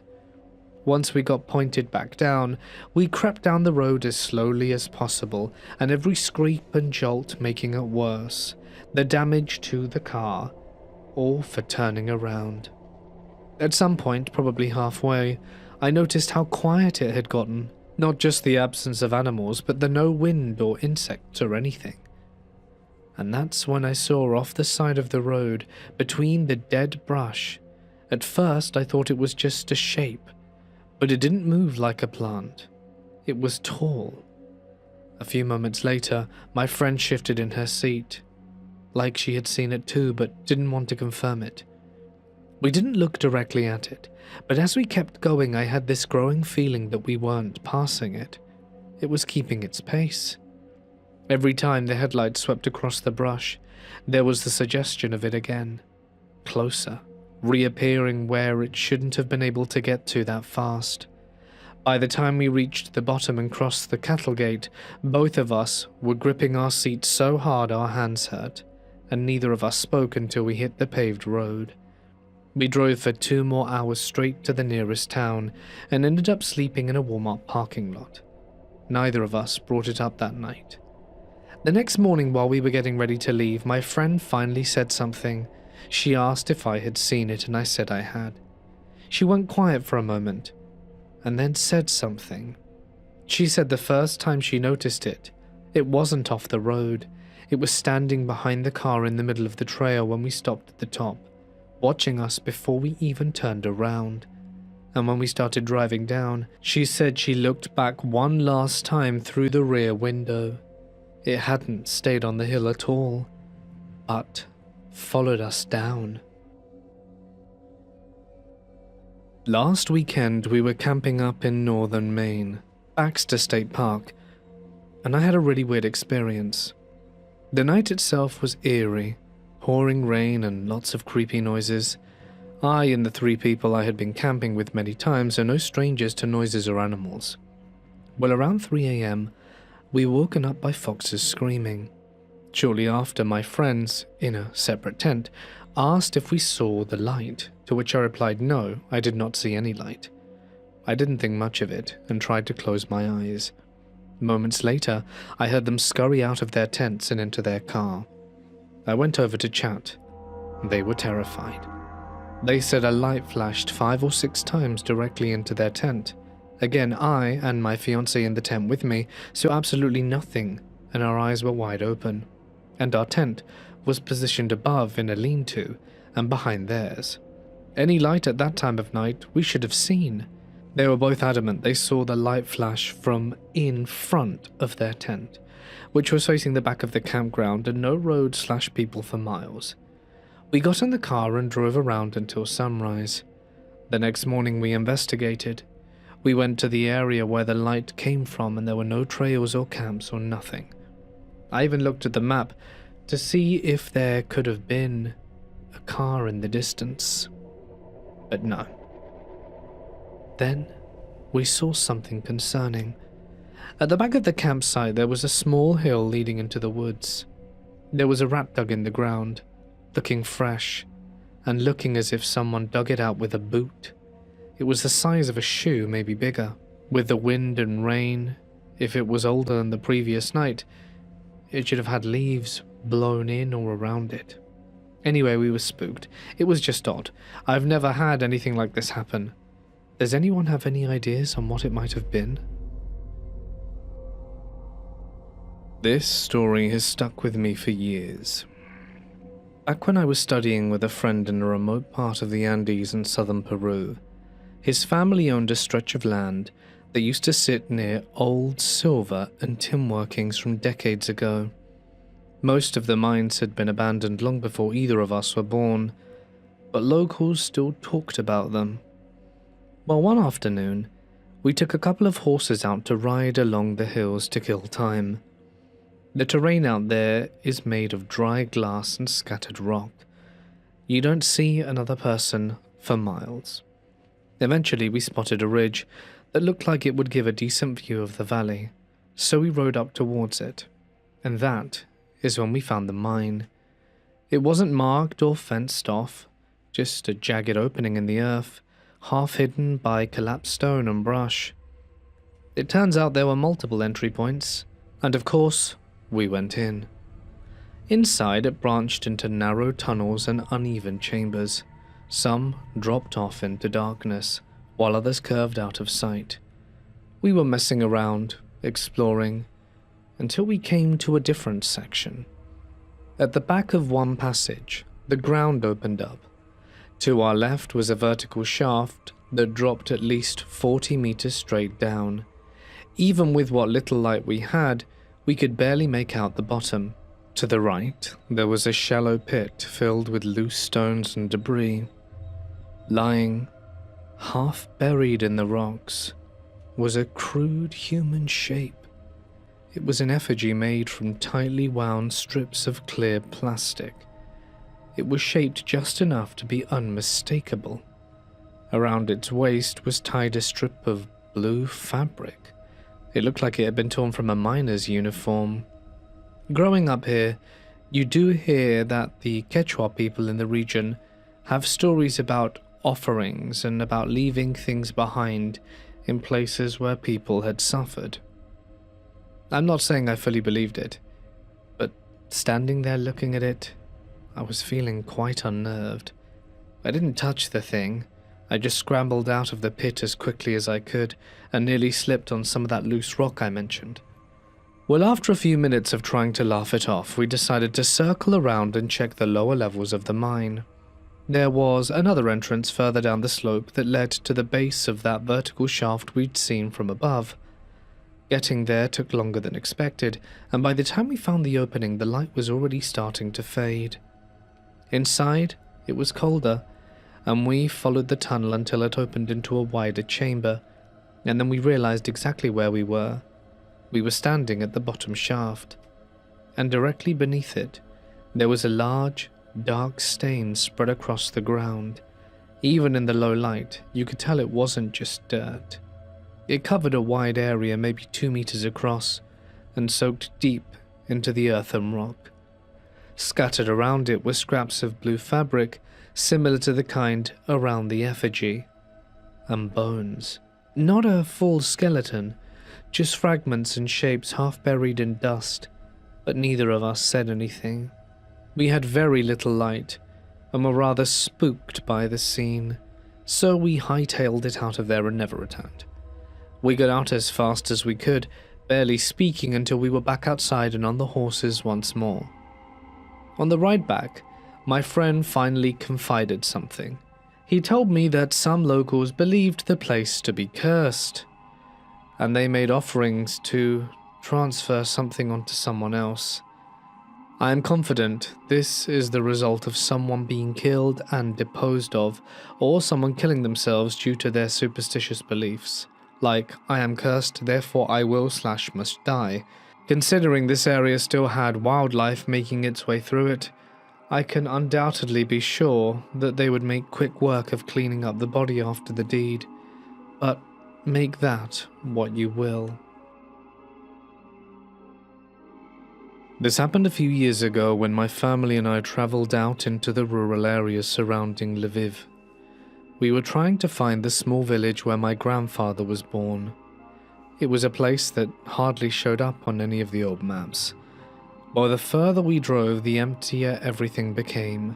Once we got pointed back down, we crept down the road as slowly as possible, and every scrape and jolt making it worse. The damage to the car, all for turning around. At some point, probably halfway, I noticed how quiet it had gotten. Not just the absence of animals, but the no wind or insects or anything. And that's when I saw off the side of the road, between the dead brush. At first I thought it was just a shape, but it didn't move like a plant. It was tall. A few moments later, my friend shifted in her seat, like she had seen it too, but didn't want to confirm it. We didn't look directly at it, but as we kept going I had this growing feeling that we weren't passing it. It was keeping its pace. Every time the headlights swept across the brush, there was the suggestion of it again. Closer, reappearing where it shouldn't have been able to get to that fast. By the time we reached the bottom and crossed the cattle gate, both of us were gripping our seats so hard our hands hurt, and neither of us spoke until we hit the paved road. We drove for 2 more hours straight to the nearest town, and ended up sleeping in a Walmart parking lot. Neither of us brought it up that night. The next morning while we were getting ready to leave, my friend finally said something. She asked if I had seen it and I said I had. She went quiet for a moment, and then said something. She said the first time she noticed it, it wasn't off the road. It was standing behind the car in the middle of the trail when we stopped at the top, watching us before we even turned around. And when we started driving down, she said she looked back one last time through the rear window. It hadn't stayed on the hill at all, but followed us down. Last weekend we were camping up in northern Maine, Baxter State Park, and I had a really weird experience. The night itself was eerie, pouring rain and lots of creepy noises. I and the 3 people I had been camping with many times are no strangers to noises or animals. Well, around 3 a.m, we were woken up by foxes screaming. Shortly after, my friends, in a separate tent, asked if we saw the light, to which I replied no, I did not see any light. I didn't think much of it and tried to close my eyes. Moments later, I heard them scurry out of their tents and into their car. I went over to chat. They were terrified. They said a light flashed 5 or 6 times directly into their tent. Again, I and my fiancé in the tent with me saw absolutely nothing, and our eyes were wide open. And our tent was positioned above in a lean-to and behind theirs. Any light at that time of night we should have seen. They were both adamant they saw the light flash from in front of their tent, which was facing the back of the campground and no road/people for miles. We got in the car and drove around until sunrise. The next morning we investigated. We went to the area where the light came from and there were no trails or camps or nothing. I even looked at the map to see if there could have been a car in the distance. But no. Then we saw something concerning. At the back of the campsite there was a small hill leading into the woods. There was a rat dug in the ground, looking fresh, and looking as if someone dug it out with a boot. It was the size of a shoe, maybe bigger. With the wind and rain, if it was older than the previous night, it should have had leaves blown in or around it. Anyway, we were spooked. It was just odd. I've never had anything like this happen. Does anyone have any ideas on what it might have been? This story has stuck with me for years. Back when I was studying with a friend in a remote part of the Andes in southern Peru, his family owned a stretch of land that used to sit near old silver and tin workings from decades ago. Most of the mines had been abandoned long before either of us were born, but locals still talked about them. Well, one afternoon, we took a couple of horses out to ride along the hills to kill time. The terrain out there is made of dry glass and scattered rock. You don't see another person for miles. Eventually, we spotted a ridge that looked like it would give a decent view of the valley, so we rode up towards it. And that is when we found the mine. It wasn't marked or fenced off, just a jagged opening in the earth, half hidden by collapsed stone and brush. It turns out there were multiple entry points, and of course, we went in. Inside, it branched into narrow tunnels and uneven chambers. Some dropped off into darkness, while others curved out of sight. We were messing around, exploring, until we came to a different section. At the back of one passage, the ground opened up. To our left was a vertical shaft that dropped at least 40 meters straight down. Even with what little light we had, we could barely make out the bottom. To the right, there was a shallow pit filled with loose stones and debris. Lying, half buried in the rocks, was a crude human shape. It was an effigy made from tightly wound strips of clear plastic. It was shaped just enough to be unmistakable. Around its waist was tied a strip of blue fabric. It looked like it had been torn from a miner's uniform. Growing up here, you do hear that the Quechua people in the region have stories about offerings and about leaving things behind in places where people had suffered. I'm not saying I fully believed it, but standing there looking at it, I was feeling quite unnerved. I didn't touch the thing. I just scrambled out of the pit as quickly as I could and nearly slipped on some of that loose rock I mentioned. Well, after a few minutes of trying to laugh it off, we decided to circle around and check the lower levels of the mine. There was another entrance further down the slope that led to the base of that vertical shaft we'd seen from above. Getting there took longer than expected, and by the time we found the opening, the light was already starting to fade. Inside, it was colder, and we followed the tunnel until it opened into a wider chamber, and then we realized exactly where we were. We were standing at the bottom shaft, and directly beneath it, there was a large, dark stain spread across the ground. Even in the low light, you could tell it wasn't just dirt. It covered a wide area, maybe 2 meters across, and soaked deep into the earth and rock. Scattered around it were scraps of blue fabric, similar to the kind around the effigy, and bones. Not a full skeleton, just fragments and shapes half buried in dust, but neither of us said anything. We had very little light, and were rather spooked by the scene, so we hightailed it out of there and never returned. We got out as fast as we could, barely speaking until we were back outside and on the horses once more. On the ride back, my friend finally confided something. He told me that some locals believed the place to be cursed, and they made offerings to transfer something onto someone else. I am confident this is the result of someone being killed and disposed of, or someone killing themselves due to their superstitious beliefs. Like, I am cursed, therefore I will/must die. Considering this area still had wildlife making its way through it, I can undoubtedly be sure that they would make quick work of cleaning up the body after the deed. But make that what you will. This happened a few years ago when my family and I traveled out into the rural areas surrounding Lviv. We were trying to find the small village where my grandfather was born. It was a place that hardly showed up on any of the old maps. While the further we drove, the emptier everything became.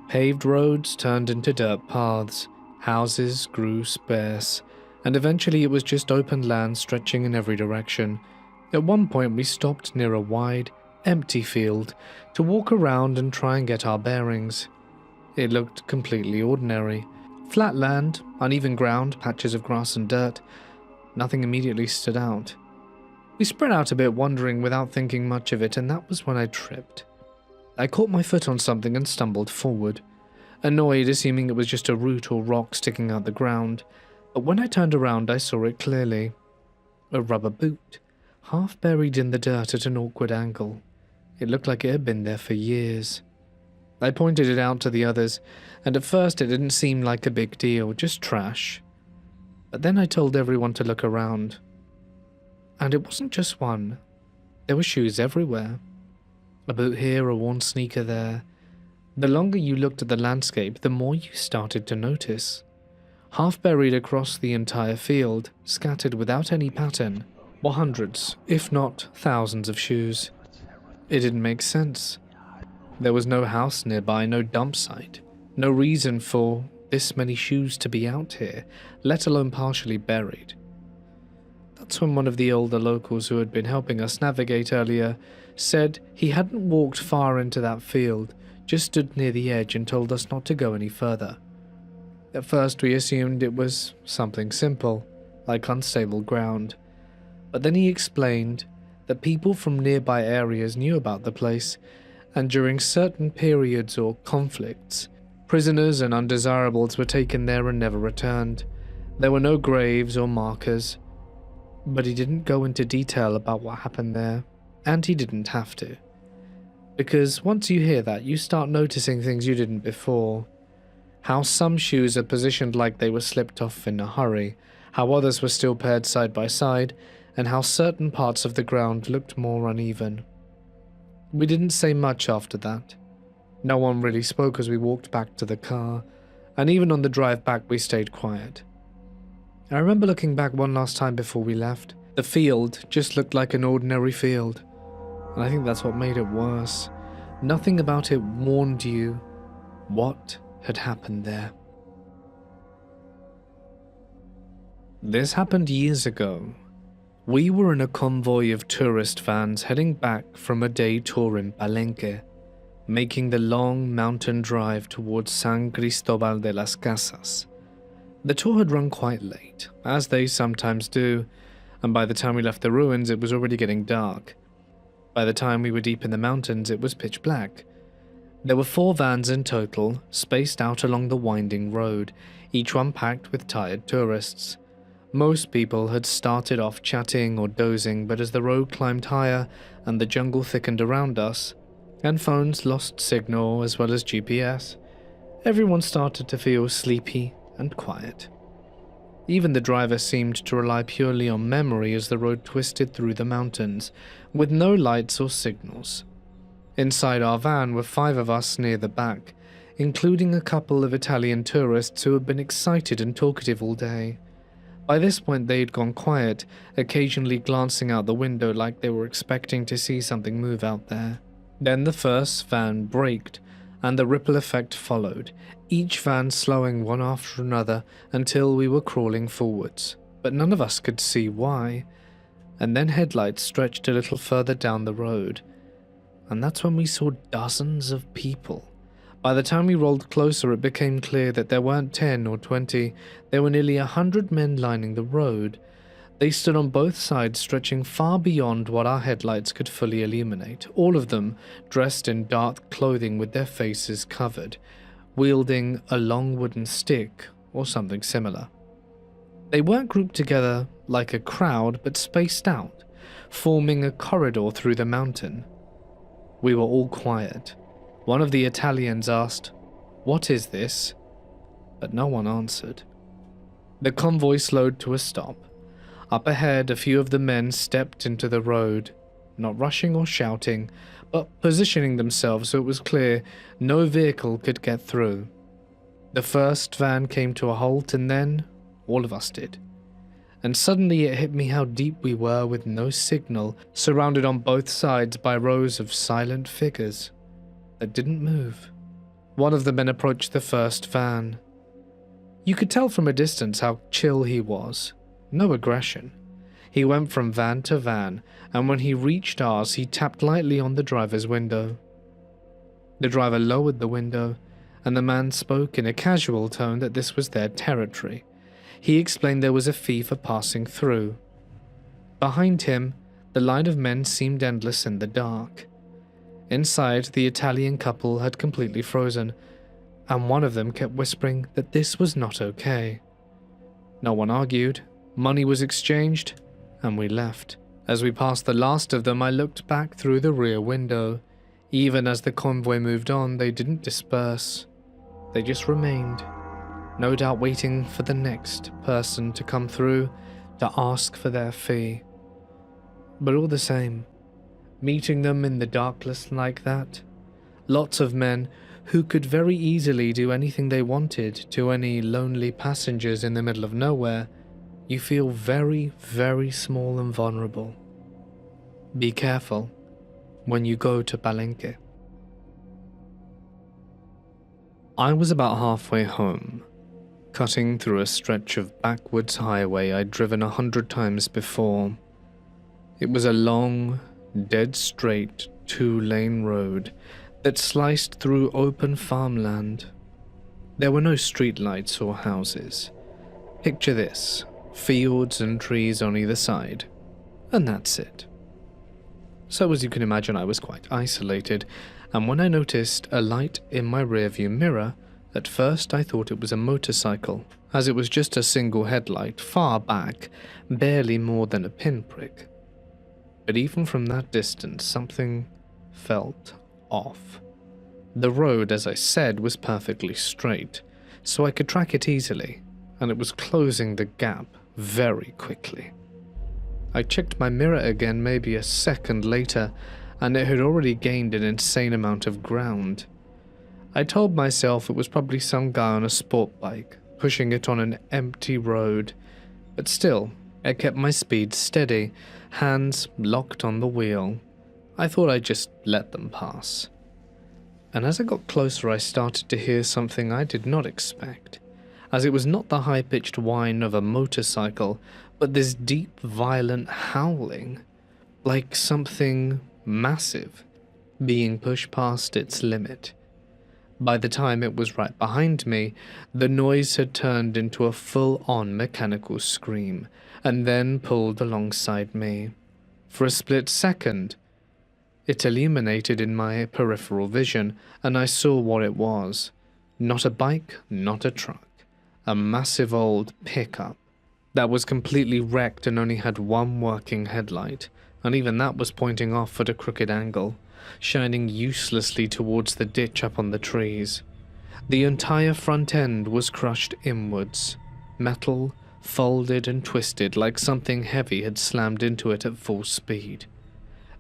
Paved roads turned into dirt paths, houses grew sparse, and eventually it was just open land stretching in every direction. At one point we stopped near a wide, empty field to walk around and try and get our bearings. It looked completely ordinary. Flat land, uneven ground, patches of grass and dirt. Nothing immediately stood out. We spread out a bit, wandering without thinking much of it, and that was when I tripped. I caught my foot on something and stumbled forward, annoyed, assuming it was just a root or rock sticking out the ground. But when I turned around, I saw it clearly. A rubber boot, half buried in the dirt at an awkward angle. It looked like it had been there for years. I pointed it out to the others, and at first it didn't seem like a big deal, just trash. But then I told everyone to look around. And it wasn't just one. There were shoes everywhere. A boot here, a worn sneaker there. The longer you looked at the landscape, the more you started to notice. Half buried across the entire field, scattered without any pattern, were hundreds, if not thousands of shoes. It didn't make sense. There was no house nearby, no dump site, no reason for this many shoes to be out here, let alone partially buried. That's when one of the older locals who had been helping us navigate earlier said he hadn't walked far into that field, just stood near the edge and told us not to go any further. At first we assumed it was something simple, like unstable ground, but then he explained that people from nearby areas knew about the place, and during certain periods or conflicts, prisoners and undesirables were taken there and never returned. There were no graves or markers, but he didn't go into detail about what happened there, and he didn't have to. Because once you hear that, you start noticing things you didn't before. How some shoes are positioned like they were slipped off in a hurry, how others were still paired side by side, and how certain parts of the ground looked more uneven. We didn't say much after that. No one really spoke as we walked back to the car, and even on the drive back we stayed quiet. I remember looking back one last time before we left. The field just looked like an ordinary field, and I think that's what made it worse. Nothing about it warned you what had happened there. This happened years ago. We were in a convoy of tourist vans heading back from a day tour in Palenque, making the long mountain drive towards San Cristobal de las Casas. The tour had run quite late, as they sometimes do, and by the time we left the ruins it was already getting dark. By the time we were deep in the mountains it was pitch black. There were 4 vans in total, spaced out along the winding road, each one packed with tired tourists. Most people had started off chatting or dozing, but as the road climbed higher and the jungle thickened around us, and phones lost signal as well as GPS, everyone started to feel sleepy and quiet. Even the driver seemed to rely purely on memory as the road twisted through the mountains, with no lights or signals. Inside our van were 5 of us near the back, including a couple of Italian tourists who had been excited and talkative all day. By this point they had gone quiet, occasionally glancing out the window like they were expecting to see something move out there. Then the first van braked, and the ripple effect followed, each van slowing one after another until we were crawling forwards, but none of us could see why. And then headlights stretched a little further down the road, and that's when we saw dozens of people. By the time we rolled closer, it became clear that there weren't 10 or 20, there were nearly 100 men lining the road. They stood on both sides, stretching far beyond what our headlights could fully illuminate, all of them dressed in dark clothing with their faces covered, wielding a long wooden stick or something similar. They weren't grouped together like a crowd, but spaced out, forming a corridor through the mountain. We were all quiet. One of the Italians asked, "What is this?" But no one answered. The convoy slowed to a stop. Up ahead, a few of the men stepped into the road, not rushing or shouting, but positioning themselves so it was clear no vehicle could get through. The first van came to a halt, and then all of us did. And suddenly it hit me how deep we were with no signal, surrounded on both sides by rows of silent figures that didn't move. One of the men approached the first van. You could tell from a distance how chill he was. No aggression. He went from van to van, and when he reached ours, he tapped lightly on the driver's window. The driver lowered the window, and the man spoke in a casual tone that this was their territory. He explained there was a fee for passing through. Behind him, the line of men seemed endless in the dark. Inside, the Italian couple had completely frozen, and one of them kept whispering that this was not okay. No one argued, money was exchanged, and we left. As we passed the last of them, I looked back through the rear window. Even as the convoy moved on, they didn't disperse. They just remained, no doubt waiting for the next person to come through to ask for their fee. But all the same, meeting them in the darkness like that, lots of men who could very easily do anything they wanted to any lonely passengers in the middle of nowhere, you feel very, very small and vulnerable. Be careful when you go to Palenque. I was about halfway home, cutting through a stretch of backwoods highway I'd driven 100 times before. It was a long, dead straight 2-lane road that sliced through open farmland. There were no streetlights or houses. Picture this, fields and trees on either side, and that's it. So as you can imagine, I was quite isolated, and when I noticed a light in my rearview mirror, at first I thought it was a motorcycle, as it was just a single headlight far back, barely more than a pinprick. But even from that distance, something felt off. The road, as I said, was perfectly straight, so I could track it easily, and it was closing the gap very quickly. I checked my mirror again maybe a second later, and it had already gained an insane amount of ground. I told myself it was probably some guy on a sport bike, pushing it on an empty road, but still, I kept my speed steady, hands locked on the wheel. I thought I'd just let them pass. And as I got closer, I started to hear something I did not expect, as it was not the high-pitched whine of a motorcycle, but this deep, violent howling, like something massive being pushed past its limit. By the time it was right behind me, the noise had turned into a full-on mechanical scream, and then pulled alongside me. For a split second, it illuminated in my peripheral vision, and I saw what it was. Not a bike, not a truck. A massive old pickup that was completely wrecked and only had one working headlight, and even that was pointing off at a crooked angle, shining uselessly towards the ditch up on the trees. The entire front end was crushed inwards, metal, folded and twisted like something heavy had slammed into it at full speed.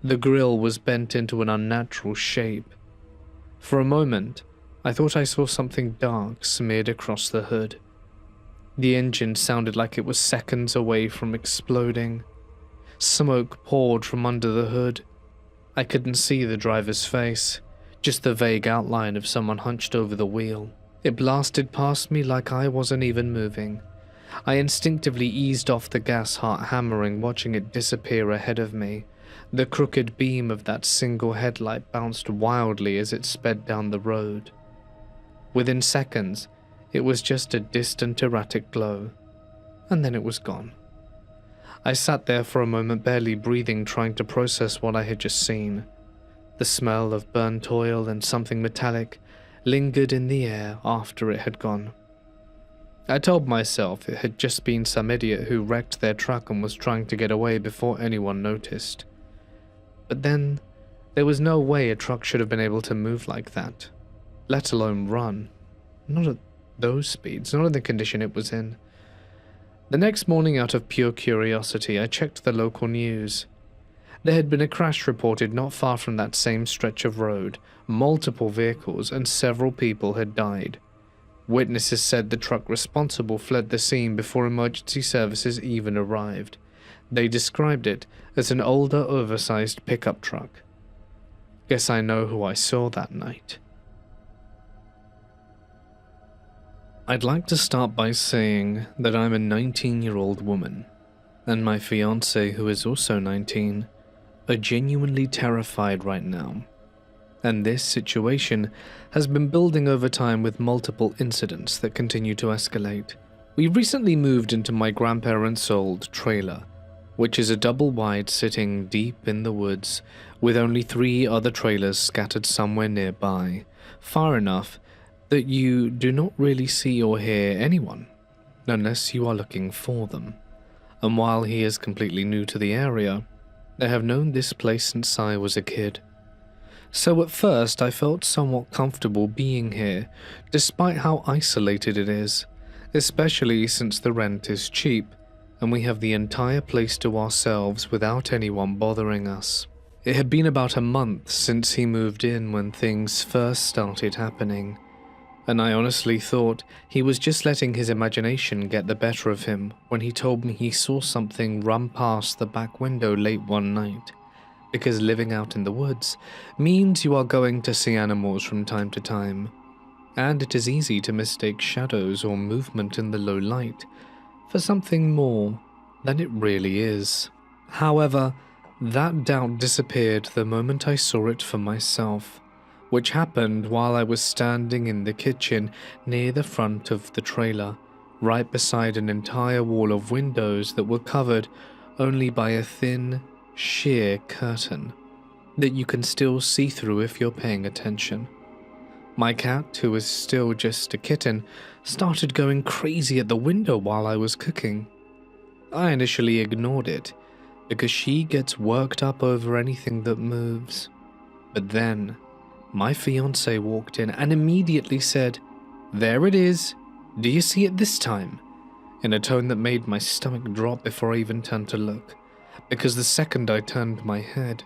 The grille was bent into an unnatural shape. For a moment, I thought I saw something dark smeared across the hood. The engine sounded like it was seconds away from exploding. Smoke poured from under the hood. I couldn't see the driver's face, just the vague outline of someone hunched over the wheel. It blasted past me like I wasn't even moving. I instinctively eased off the gas, heart hammering, watching it disappear ahead of me. The crooked beam of that single headlight bounced wildly as it sped down the road. Within seconds, it was just a distant erratic glow, and then it was gone. I sat there for a moment, barely breathing, trying to process what I had just seen. The smell of burnt oil and something metallic lingered in the air after it had gone. I told myself it had just been some idiot who wrecked their truck and was trying to get away before anyone noticed. But then, there was no way a truck should have been able to move like that, let alone run. Not at those speeds, not in the condition it was in. The next morning, out of pure curiosity, I checked the local news. There had been a crash reported not far from that same stretch of road. Multiple vehicles and several people had died. Witnesses said the truck responsible fled the scene before emergency services even arrived. They described it as an older, oversized pickup truck. Guess I know who I saw that night. I'd like to start by saying that I'm a 19-year-old woman, and my fiancé, who is also 19, are genuinely terrified right now. And this situation has been building over time with multiple incidents that continue to escalate. We recently moved into my grandparents' old trailer, which is a double-wide sitting deep in the woods, with only 3 other trailers scattered somewhere nearby, far enough that you do not really see or hear anyone, unless you are looking for them. And while he is completely new to the area, I have known this place since I was a kid. So at first I felt somewhat comfortable being here, despite how isolated it is, especially since the rent is cheap, and we have the entire place to ourselves without anyone bothering us. It had been about a month since he moved in when things first started happening, and I honestly thought he was just letting his imagination get the better of him when he told me he saw something run past the back window late one night, because living out in the woods means you are going to see animals from time to time, and it is easy to mistake shadows or movement in the low light for something more than it really is. However, that doubt disappeared the moment I saw it for myself, which happened while I was standing in the kitchen near the front of the trailer, right beside an entire wall of windows that were covered only by a thin, sheer curtain that you can still see through if you're paying attention. My cat, who is still just a kitten, started going crazy at the window while I was cooking. I initially ignored it, because she gets worked up over anything that moves. But then, my fiancé walked in and immediately said, "There it is. Do you see it this time?" in a tone that made my stomach drop before I even turned to look, because the second I turned my head,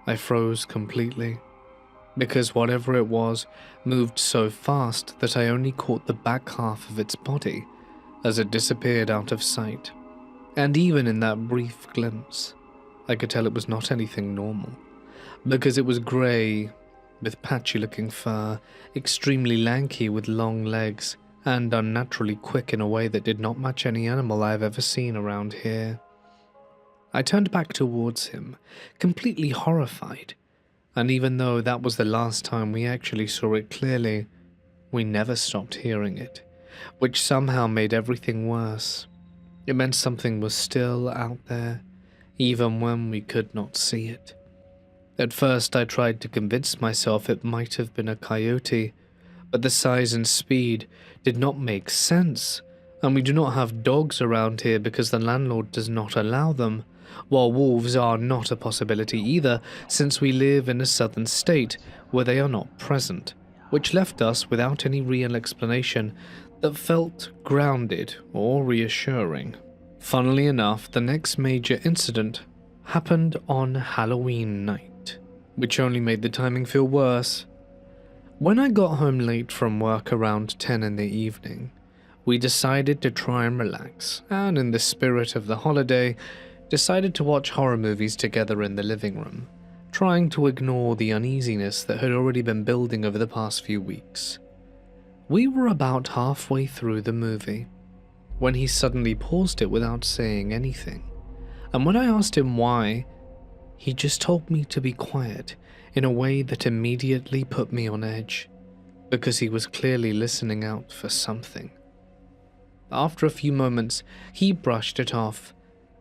I froze completely, because whatever it was moved so fast that I only caught the back half of its body as it disappeared out of sight. And even in that brief glimpse, I could tell it was not anything normal, because it was grey, with patchy-looking fur, extremely lanky with long legs, and unnaturally quick in a way that did not match any animal I have ever seen around here. I turned back towards him, completely horrified, and even though that was the last time we actually saw it clearly, we never stopped hearing it, which somehow made everything worse. It meant something was still out there, even when we could not see it. At first I tried to convince myself it might have been a coyote, but the size and speed did not make sense, and we do not have dogs around here because the landlord does not allow them, while wolves are not a possibility either since we live in a southern state where they are not present, which left us without any real explanation that felt grounded or reassuring. Funnily enough, the next major incident happened on Halloween night, which only made the timing feel worse. When I got home late from work around 10 in the evening, we decided to try and relax, and in the spirit of the holiday, decided to watch horror movies together in the living room, trying to ignore the uneasiness that had already been building over the past few weeks. We were about halfway through the movie when he suddenly paused it without saying anything, and when I asked him why, he just told me to be quiet in a way that immediately put me on edge, because he was clearly listening out for something. After a few moments, he brushed it off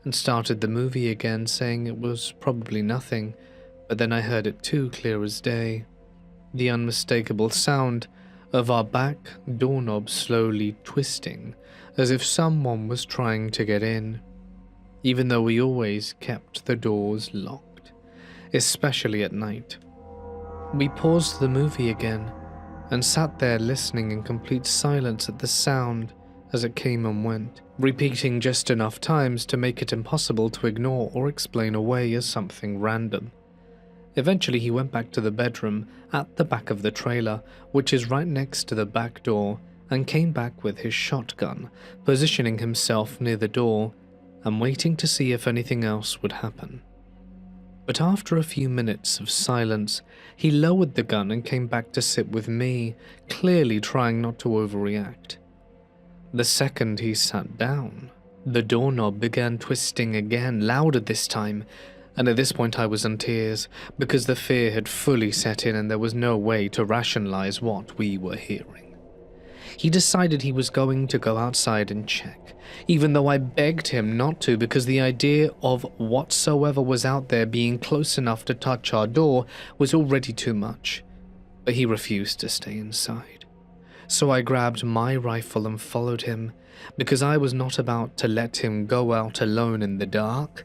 and started the movie again, saying it was probably nothing, but then I heard it too, clear as day. The unmistakable sound of our back doorknob slowly twisting, as if someone was trying to get in, even though we always kept the doors locked, especially at night. We paused the movie again and sat there listening in complete silence at the sound as it came and went, repeating just enough times to make it impossible to ignore or explain away as something random. Eventually he went back to the bedroom at the back of the trailer, which is right next to the back door, and came back with his shotgun, positioning himself near the door and waiting to see if anything else would happen. But after a few minutes of silence, he lowered the gun and came back to sit with me, clearly trying not to overreact. The second he sat down, the doorknob began twisting again, louder this time, and at this point I was in tears because the fear had fully set in and there was no way to rationalize what we were hearing. He decided he was going to go outside and check, even though I begged him not to because the idea of whatsoever was out there being close enough to touch our door was already too much, but he refused to stay inside. So I grabbed my rifle and followed him, because I was not about to let him go out alone in the dark.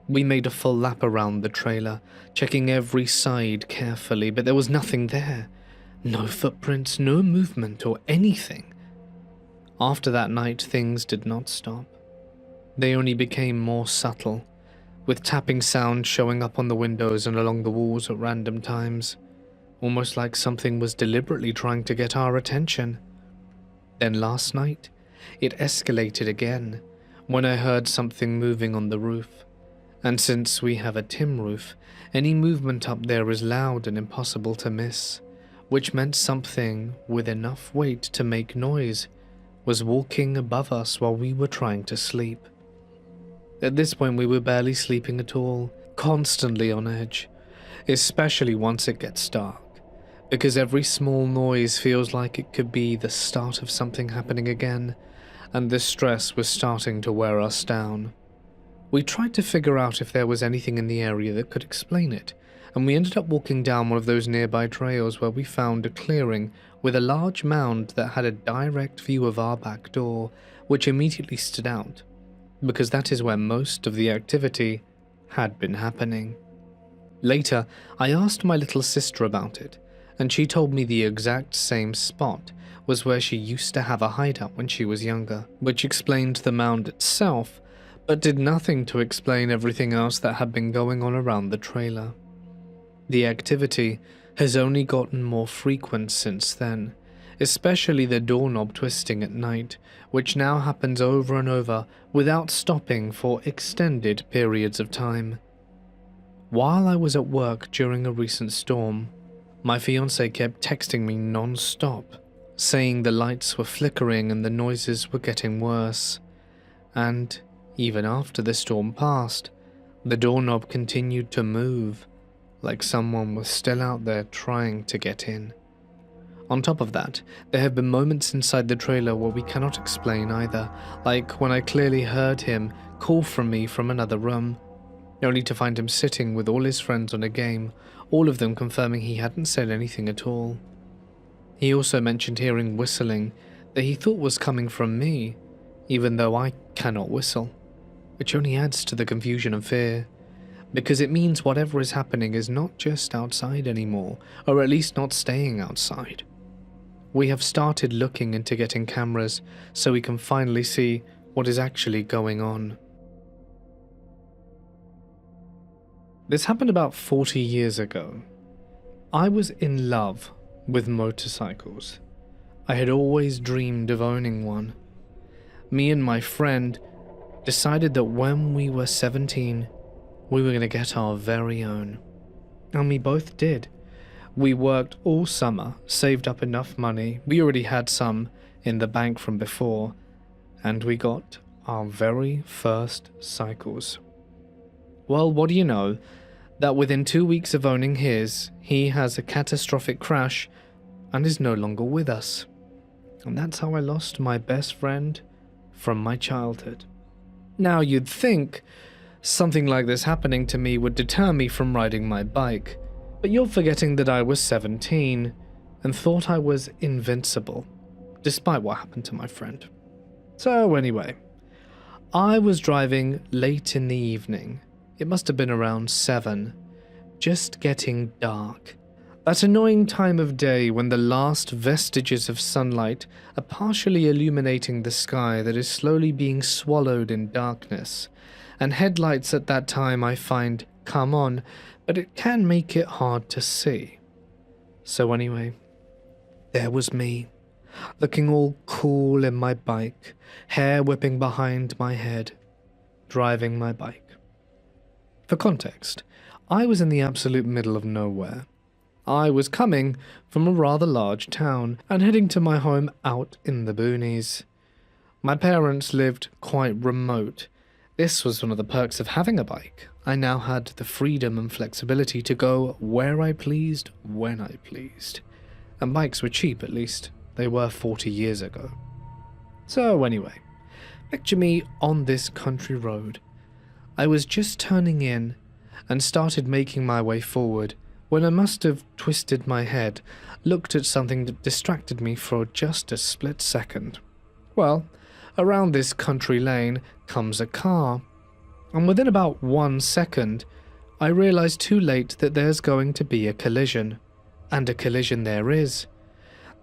We made a full lap around the trailer, checking every side carefully, but there was nothing there. No footprints, no movement or anything. After that night, things did not stop. They only became more subtle, with tapping sounds showing up on the windows and along the walls at random times, almost like something was deliberately trying to get our attention. Then last night, it escalated again when I heard something moving on the roof, and since we have a tin roof, any movement up there is loud and impossible to miss, which meant something with enough weight to make noise was walking above us while we were trying to sleep. At this point we were barely sleeping at all, constantly on edge, especially once it gets dark, because every small noise feels like it could be the start of something happening again, and the stress was starting to wear us down. We tried to figure out if there was anything in the area that could explain it, and we ended up walking down one of those nearby trails where we found a clearing with a large mound that had a direct view of our back door, which immediately stood out, because that is where most of the activity had been happening. Later, I asked my little sister about it, and she told me the exact same spot was where she used to have a hideout when she was younger, which explained the mound itself, but did nothing to explain everything else that had been going on around the trailer. The activity has only gotten more frequent since then, especially the doorknob twisting at night, which now happens over and over without stopping for extended periods of time. While I was at work during a recent storm, my fiancé kept texting me non-stop, saying the lights were flickering and the noises were getting worse. And even after the storm passed, the doorknob continued to move, like someone was still out there trying to get in. On top of that, there have been moments inside the trailer where we cannot explain either, like when I clearly heard him call from me from another room, only to find him sitting with all his friends on a game, all of them confirming he hadn't said anything at all. He also mentioned hearing whistling that he thought was coming from me, even though I cannot whistle, which only adds to the confusion and fear, because it means whatever is happening is not just outside anymore, or at least not staying outside. We have started looking into getting cameras so we can finally see what is actually going on. This happened about 40 years ago. I was in love with motorcycles. I had always dreamed of owning one. Me and my friend decided that when we were 17, we were going to get our very own. And we both did. We worked all summer, saved up enough money, we already had some in the bank from before, and we got our very first cycles. Well, what do you know? That within 2 weeks of owning his, he has a catastrophic crash and is no longer with us. And that's how I lost my best friend from my childhood. Now you'd think something like this happening to me would deter me from riding my bike, but you're forgetting that I was 17 and thought I was invincible, despite what happened to my friend. So anyway, I was driving late in the evening. It must have been around 7, just getting dark. That annoying time of day when the last vestiges of sunlight are partially illuminating the sky that is slowly being swallowed in darkness, and headlights at that time I find come on, but it can make it hard to see. So anyway, there was me, looking all cool in my bike, hair whipping behind my head, driving my bike. For context, I was in the absolute middle of nowhere. I was coming from a rather large town and heading to my home out in the boonies. My parents lived quite remote. This was one of the perks of having a bike. I now had the freedom and flexibility to go where I pleased, when I pleased. And bikes were cheap, at least. They were 40 years ago. So anyway, picture me on this country road. I was just turning in and started making my way forward when I must have twisted my head, looked at something that distracted me for just a split second. Well, around this country lane comes a car, and within about 1 second, I realize too late that there's going to be a collision. And a collision there is.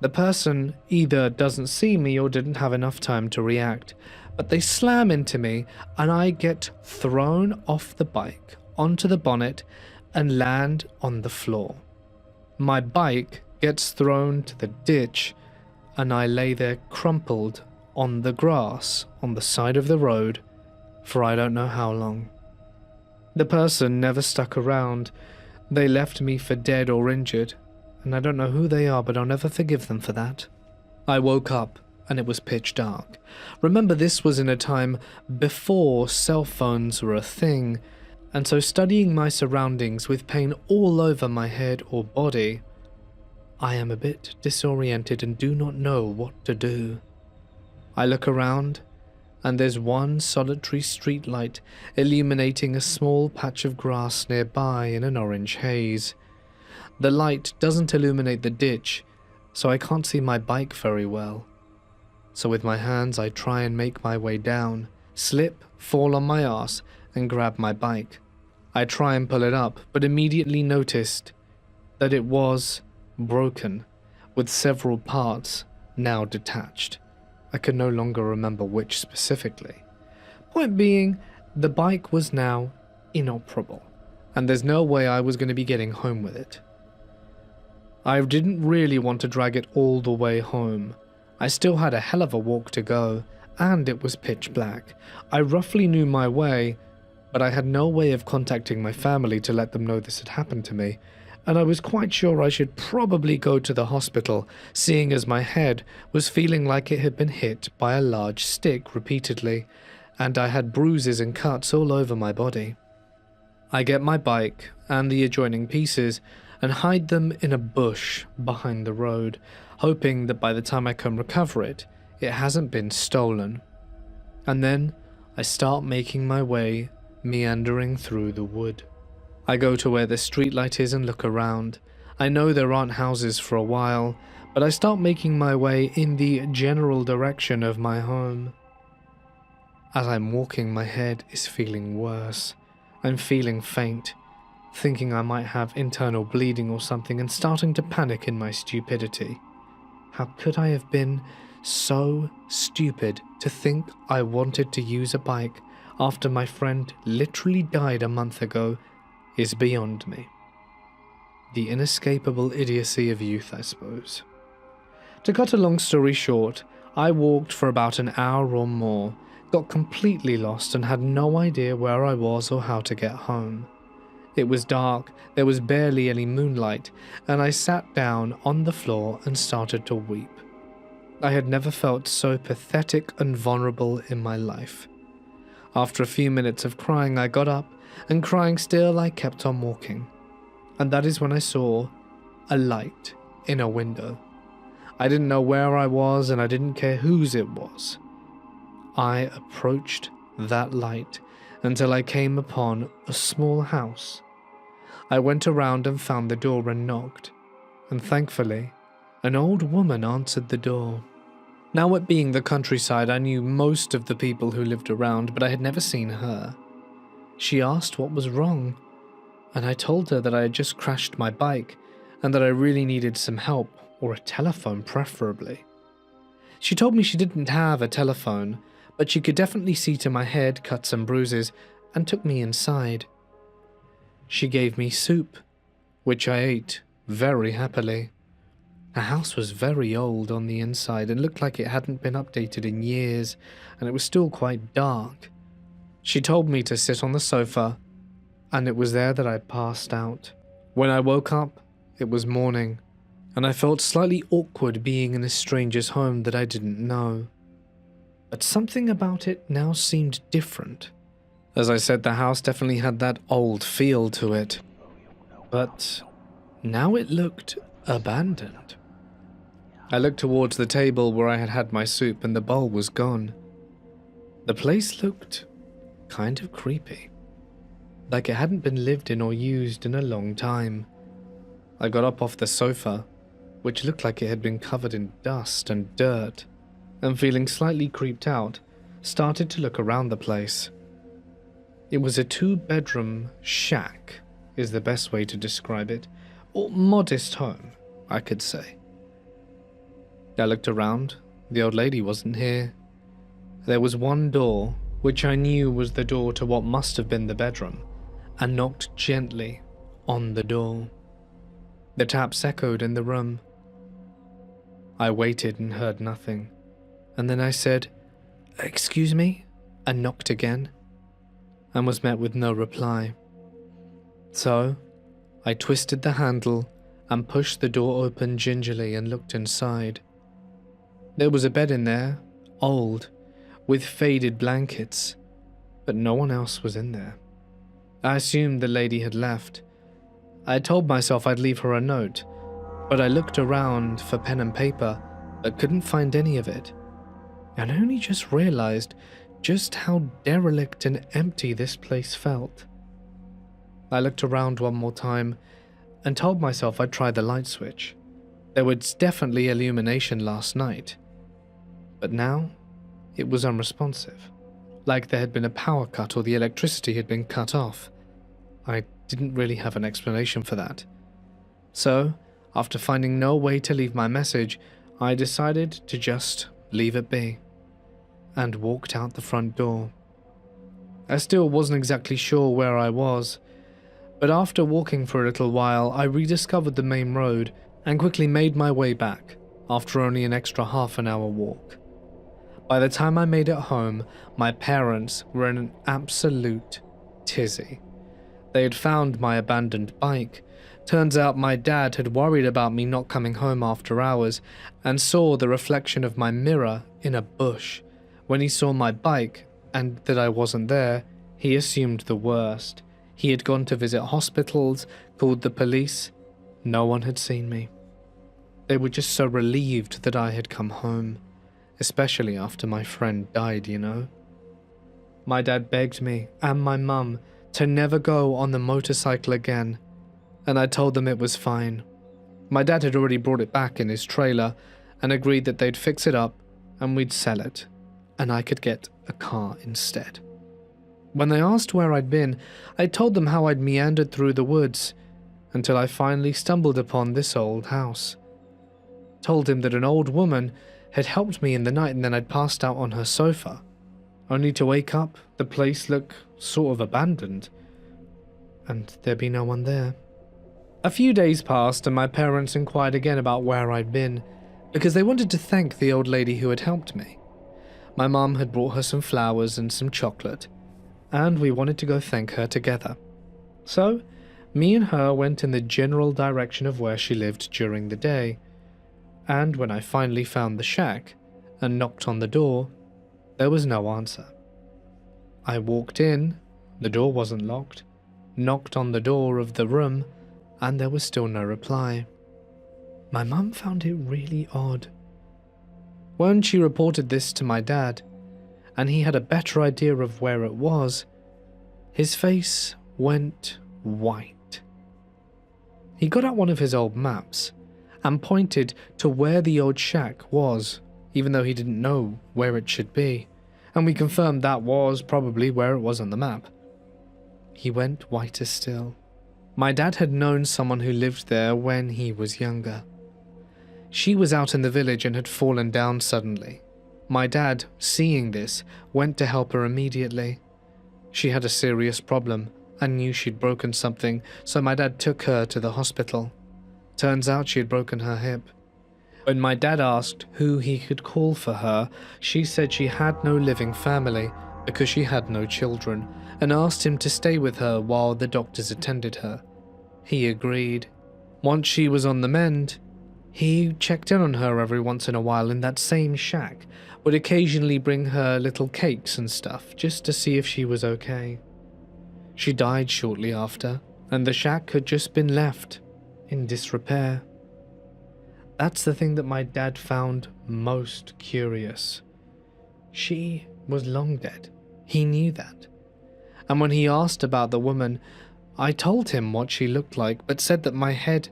The person either doesn't see me or didn't have enough time to react, but they slam into me and I get thrown off the bike onto the bonnet and land on the floor. My bike gets thrown to the ditch and I lay there crumpled on the grass on the side of the road for I don't know how long. The person never stuck around. They left me for dead or injured, and I don't know who they are, but I'll never forgive them for that. I woke up and it was pitch dark. Remember, this was in a time before cell phones were a thing, and so studying my surroundings with pain all over my head or body, I am a bit disoriented and do not know what to do. I look around, and there's one solitary streetlight illuminating a small patch of grass nearby in an orange haze. The light doesn't illuminate the ditch, so I can't see my bike very well. So with my hands I try and make my way down, slip, fall on my ass, and grab my bike. I try and pull it up, but immediately noticed that it was broken, with several parts now detached. I could no longer remember which specifically. Point being, the bike was now inoperable, and there's no way I was going to be getting home with it. I didn't really want to drag it all the way home. I still had a hell of a walk to go, and it was pitch black. I roughly knew my way, but I had no way of contacting my family to let them know this had happened to me, and I was quite sure I should probably go to the hospital, seeing as my head was feeling like it had been hit by a large stick repeatedly, and I had bruises and cuts all over my body. I get my bike and the adjoining pieces and hide them in a bush behind the road, hoping that by the time I can recover it, it hasn't been stolen. And then I start making my way, meandering through the wood. I go to where the streetlight is and look around. I know there aren't houses for a while, but I start making my way in the general direction of my home. As I'm walking, my head is feeling worse. I'm feeling faint, thinking I might have internal bleeding or something, and starting to panic in my stupidity. How could I have been so stupid to think I wanted to use a bike after my friend literally died a month ago is beyond me. The inescapable idiocy of youth, I suppose. To cut a long story short, I walked for about an hour or more, got completely lost and had no idea where I was or how to get home. It was dark, there was barely any moonlight, and I sat down on the floor and started to weep. I had never felt so pathetic and vulnerable in my life. After a few minutes of crying, I got up, and crying still, I kept on walking. And that is when I saw a light in a window. I didn't know where I was, and I didn't care whose it was. I approached that light until I came upon a small house. I went around and found the door and knocked, and thankfully, an old woman answered the door. Now, it being the countryside, I knew most of the people who lived around, but I had never seen her. She asked what was wrong, and I told her that I had just crashed my bike and that I really needed some help, or a telephone preferably. She told me she didn't have a telephone, but she could definitely see to my head cuts and bruises, and took me inside. She gave me soup, which I ate very happily. The house was very old on the inside and looked like it hadn't been updated in years, and it was still quite dark. She told me to sit on the sofa, and it was there that I passed out. When I woke up, it was morning, and I felt slightly awkward being in a stranger's home that I didn't know. But something about it now seemed different. As I said, the house definitely had that old feel to it, but now it looked abandoned. I looked towards the table where I had had my soup, and the bowl was gone. The place looked kind of creepy, like it hadn't been lived in or used in a long time. I got up off the sofa, which looked like it had been covered in dust and dirt, and feeling slightly creeped out, started to look around the place. It was a 2-bedroom shack, is the best way to describe it, or modest home, I could say. I looked around. The old lady wasn't here. There was one door, which I knew was the door to what must have been the bedroom, and knocked gently on the door. The taps echoed in the room. I waited and heard nothing, and then I said, "Excuse me," and knocked again, and was met with no reply. So, I twisted the handle and pushed the door open gingerly and looked inside. There was a bed in there, old, with faded blankets, but no one else was in there. I assumed the lady had left. I told myself I'd leave her a note, but I looked around for pen and paper, but couldn't find any of it, and I only just realized just how derelict and empty this place felt. I looked around one more time and told myself I'd try the light switch. There was definitely illumination last night, but now it was unresponsive, like there had been a power cut or the electricity had been cut off. I didn't really have an explanation for that. So, after finding no way to leave my message, I decided to just leave it be, and walked out the front door. I still wasn't exactly sure where I was, but after walking for a little while, I rediscovered the main road and quickly made my way back, after only an extra half an hour walk. By the time I made it home, my parents were in an absolute tizzy. They had found my abandoned bike. Turns out my dad had worried about me not coming home after hours and saw the reflection of my mirror in a bush. When he saw my bike and that I wasn't there, he assumed the worst. He had gone to visit hospitals, called the police, No one had seen me. They were just so relieved that I had come home, especially after my friend died, you know. My dad begged me and my mum to never go on the motorcycle again, and I told them it was fine. My dad had already brought it back in his trailer and agreed that they'd fix it up and we'd sell it, and I could get a car instead. When they asked where I'd been, I told them how I'd meandered through the woods until I finally stumbled upon this old house. Told him that an old woman had helped me in the night and then I'd passed out on her sofa, only to wake up, the place look sort of abandoned, and there be no one there. A few days passed and my parents inquired again about where I'd been, because they wanted to thank the old lady who had helped me. My mum had brought her some flowers and some chocolate, and we wanted to go thank her together. So, me and her went in the general direction of where she lived during the day, and when I finally found the shack and knocked on the door, there was no answer. I walked in, the door wasn't locked, knocked on the door of the room, and there was still no reply. My mum found it really odd. When she reported this to my dad, and he had a better idea of where it was, his face went white. He got out one of his old maps and pointed to where the old shack was, even though he didn't know where it should be, and we confirmed that was probably where it was on the map. He went whiter still. My dad had known someone who lived there when he was younger. She was out in the village and had fallen down suddenly. My dad, seeing this, went to help her immediately. She had a serious problem and knew she'd broken something, so my dad took her to the hospital. Turns out she had broken her hip. When my dad asked who he could call for her, she said she had no living family because she had no children, and asked him to stay with her while the doctors attended her. He agreed. Once she was on the mend, he checked in on her every once in a while in that same shack, would occasionally bring her little cakes and stuff just to see if she was okay. She died shortly after, and the shack had just been left in disrepair. That's the thing that my dad found most curious. She was long dead. He knew that. And when he asked about the woman, I told him what she looked like, but said that my head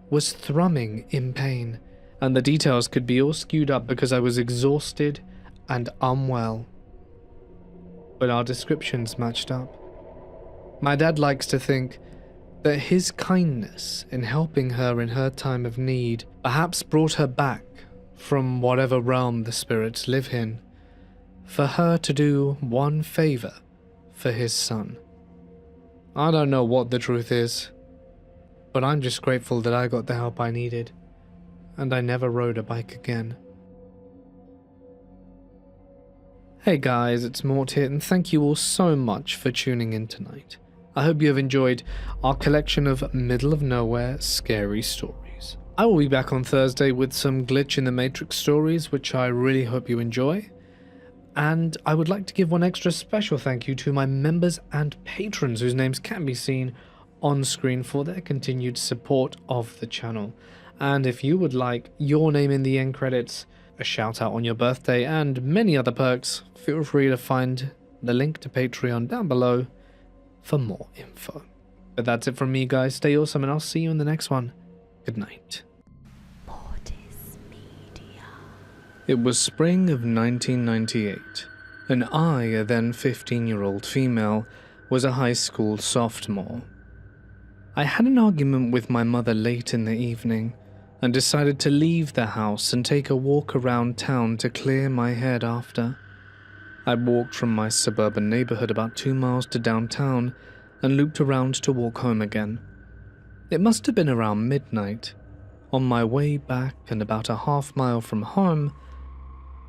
was thrumming in pain, and the details could be all skewed up because I was exhausted and unwell. But our descriptions matched up. My dad likes to think that his kindness in helping her in her time of need perhaps brought her back from whatever realm the spirits live in, for her to do one favor for his son. I don't know what the truth is, but I'm just grateful that I got the help I needed, and I never rode a bike again. Hey guys, it's Mort here, and thank you all so much for tuning in tonight. I hope you have enjoyed our collection of middle of nowhere scary stories. I will be back on Thursday with some Glitch in the Matrix stories, which I really hope you enjoy. And I would like to give one extra special thank you to my members and patrons whose names can be seen on screen for their continued support of the channel. And if you would like your name in the end credits, a shout out on your birthday, and many other perks, feel free to find the link to Patreon down below for more info. But that's it from me, guys. Stay awesome, and I'll see you in the next one. Good night. Mortis Media. It was spring of 1998, and I, a then 15-year-old female, was a high school sophomore. I had an argument with my mother late in the evening, and decided to leave the house and take a walk around town to clear my head after. I walked from my suburban neighborhood about 2 miles to downtown and looped around to walk home again. It must have been around midnight, on my way back and about a half-mile from home,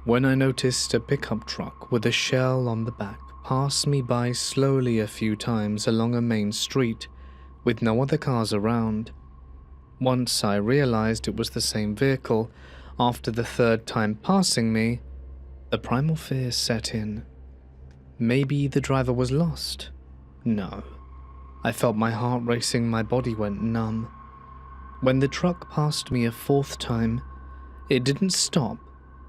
when I noticed a pickup truck with a shell on the back pass me by slowly a few times along a main street with no other cars around. Once I realized it was the same vehicle, after the third time passing me, the primal fear set in. Maybe the driver was lost? No. I felt my heart racing, my body went numb. When the truck passed me a fourth time, it didn't stop,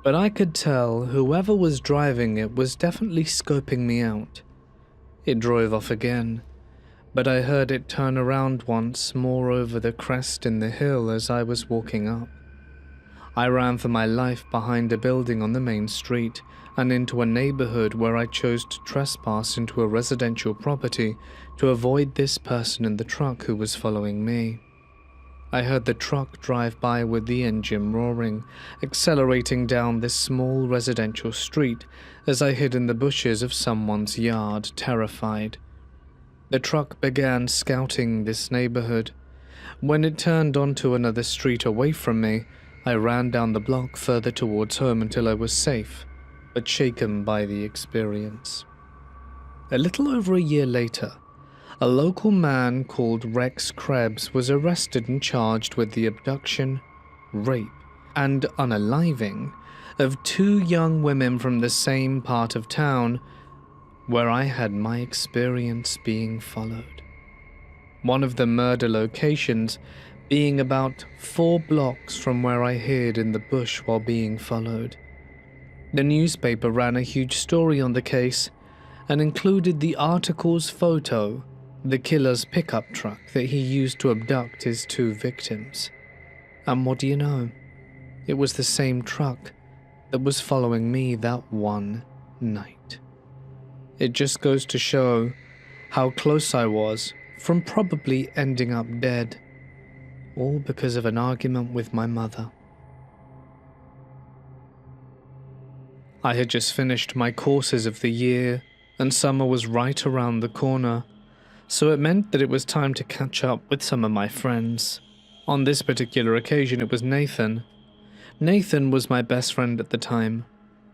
but I could tell whoever was driving it was definitely scoping me out. It drove off again, but I heard it turn around once more over the crest in the hill as I was walking up. I ran for my life behind a building on the main street and into a neighborhood where I chose to trespass into a residential property to avoid this person in the truck who was following me. I heard the truck drive by with the engine roaring, accelerating down this small residential street as I hid in the bushes of someone's yard, terrified. The truck began scouting this neighborhood. When it turned onto another street away from me, I ran down the block further towards home until I was safe, but shaken by the experience. A little over a year later, a local man called Rex Krebs was arrested and charged with the abduction, rape, and unaliving of 2 young women from the same part of town where I had my experience being followed. One of the murder locations being about 4 blocks from where I hid in the bush while being followed. The newspaper ran a huge story on the case and included the article's photo, the killer's pickup truck that he used to abduct his 2 victims. And what do you know? It was the same truck that was following me that one night. It just goes to show how close I was from probably ending up dead, all because of an argument with my mother. I had just finished my courses of the year, and summer was right around the corner, so it meant that it was time to catch up with some of my friends. On this particular occasion, it was Nathan. Nathan was my best friend at the time,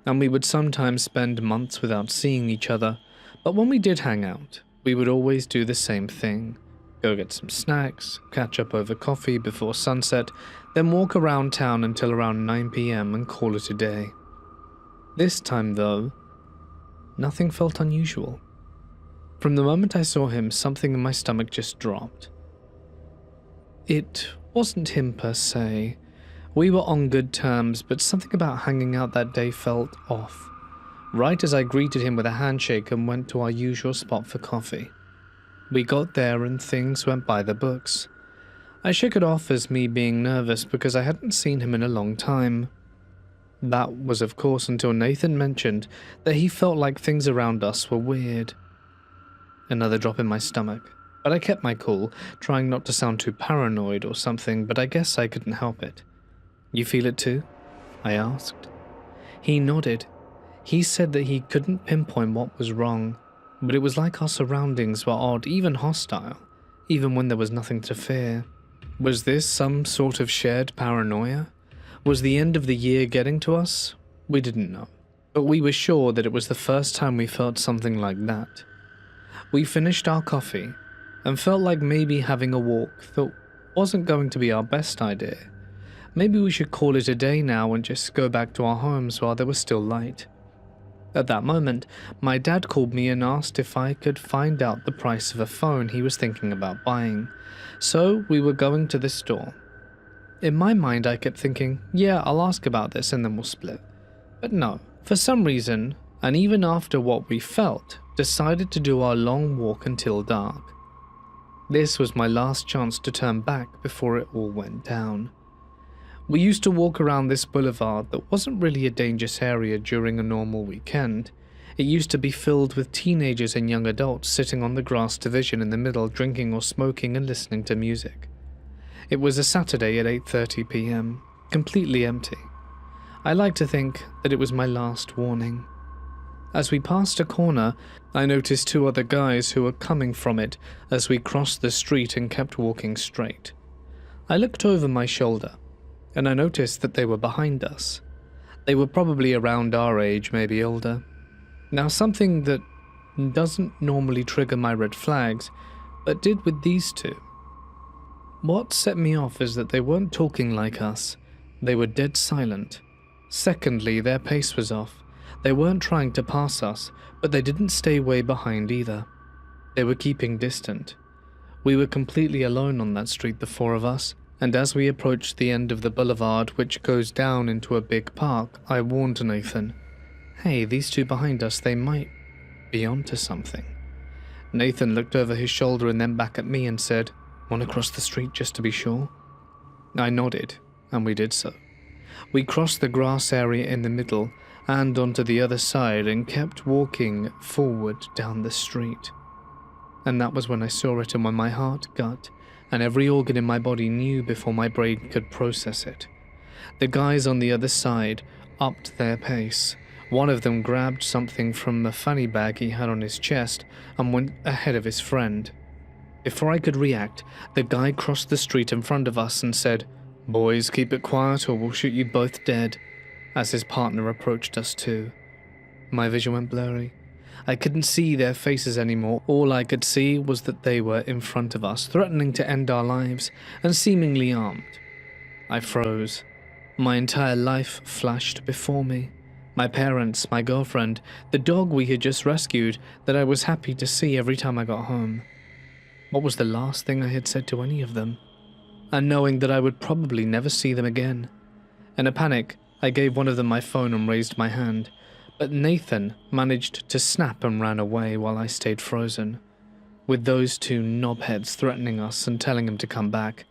and we would sometimes spend months without seeing each other, but when we did hang out, we would always do the same thing. Go get some snacks, catch up over coffee before sunset, then walk around town until around 9 p.m. and call it a day. This time, though, nothing felt unusual. From the moment I saw him, something in my stomach just dropped. It wasn't him per se. We were on good terms, but something about hanging out that day felt off. Right as I greeted him with a handshake and went to our usual spot for coffee. We got there and things went by the books. I shook it off as me being nervous because I hadn't seen him in a long time. That was of course until Nathan mentioned that he felt like things around us were weird. Another drop in my stomach, but I kept my cool, trying not to sound too paranoid or something, but I guess I couldn't help it. "You feel it too?" I asked. He nodded. He said that he couldn't pinpoint what was wrong, but it was like our surroundings were odd, even hostile, even when there was nothing to fear. Was this some sort of shared paranoia? Was the end of the year getting to us? We didn't know, but we were sure that it was the first time we felt something like that. We finished our coffee and felt like maybe having a walk that wasn't going to be our best idea. Maybe we should call it a day now and just go back to our homes while there was still light. At that moment, my dad called me and asked if I could find out the price of a phone he was thinking about buying. So we were going to the store. In my mind, I kept thinking, yeah, I'll ask about this and then we'll split. But no, for some reason, and even after what we felt, decided to do our long walk until dark. This was my last chance to turn back before it all went down. We used to walk around this boulevard that wasn't really a dangerous area during a normal weekend. It used to be filled with teenagers and young adults sitting on the grass division in the middle, drinking or smoking and listening to music. It was a Saturday at 8:30 p.m., completely empty. I like to think that it was my last warning. As we passed a corner, I noticed 2 other guys who were coming from it as we crossed the street and kept walking straight. I looked over my shoulder, and I noticed that they were behind us. They were probably around our age, maybe older. Now, something that doesn't normally trigger my red flags, but did with these 2. What set me off is that they weren't talking like us. They were dead silent. Secondly, their pace was off. They weren't trying to pass us, but they didn't stay way behind either. They were keeping distant. We were completely alone on that street, the 4 of us, and as we approached the end of the boulevard which goes down into a big park, I warned Nathan, "Hey, these two behind us, they might be onto something." Nathan looked over his shoulder and then back at me and said, "Want to cross the street just to be sure?" I nodded, and we did so. We crossed the grass area in the middle and onto the other side and kept walking forward down the street. And that was when I saw it and when my heart, gut, and every organ in my body knew before my brain could process it. The guys on the other side upped their pace. One of them grabbed something from the fanny bag he had on his chest and went ahead of his friend. Before I could react, the guy crossed the street in front of us and said, "Boys, keep it quiet or we'll shoot you both dead," as his partner approached us too. My vision went blurry. I couldn't see their faces anymore. All I could see was that they were in front of us, threatening to end our lives, and seemingly armed. I froze. My entire life flashed before me. My parents, my girlfriend, the dog we had just rescued that I was happy to see every time I got home. What was the last thing I had said to any of them? And knowing that I would probably never see them again. In a panic, I gave one of them my phone and raised my hand, but Nathan managed to snap and ran away while I stayed frozen, with those two knobheads threatening us and telling him to come back.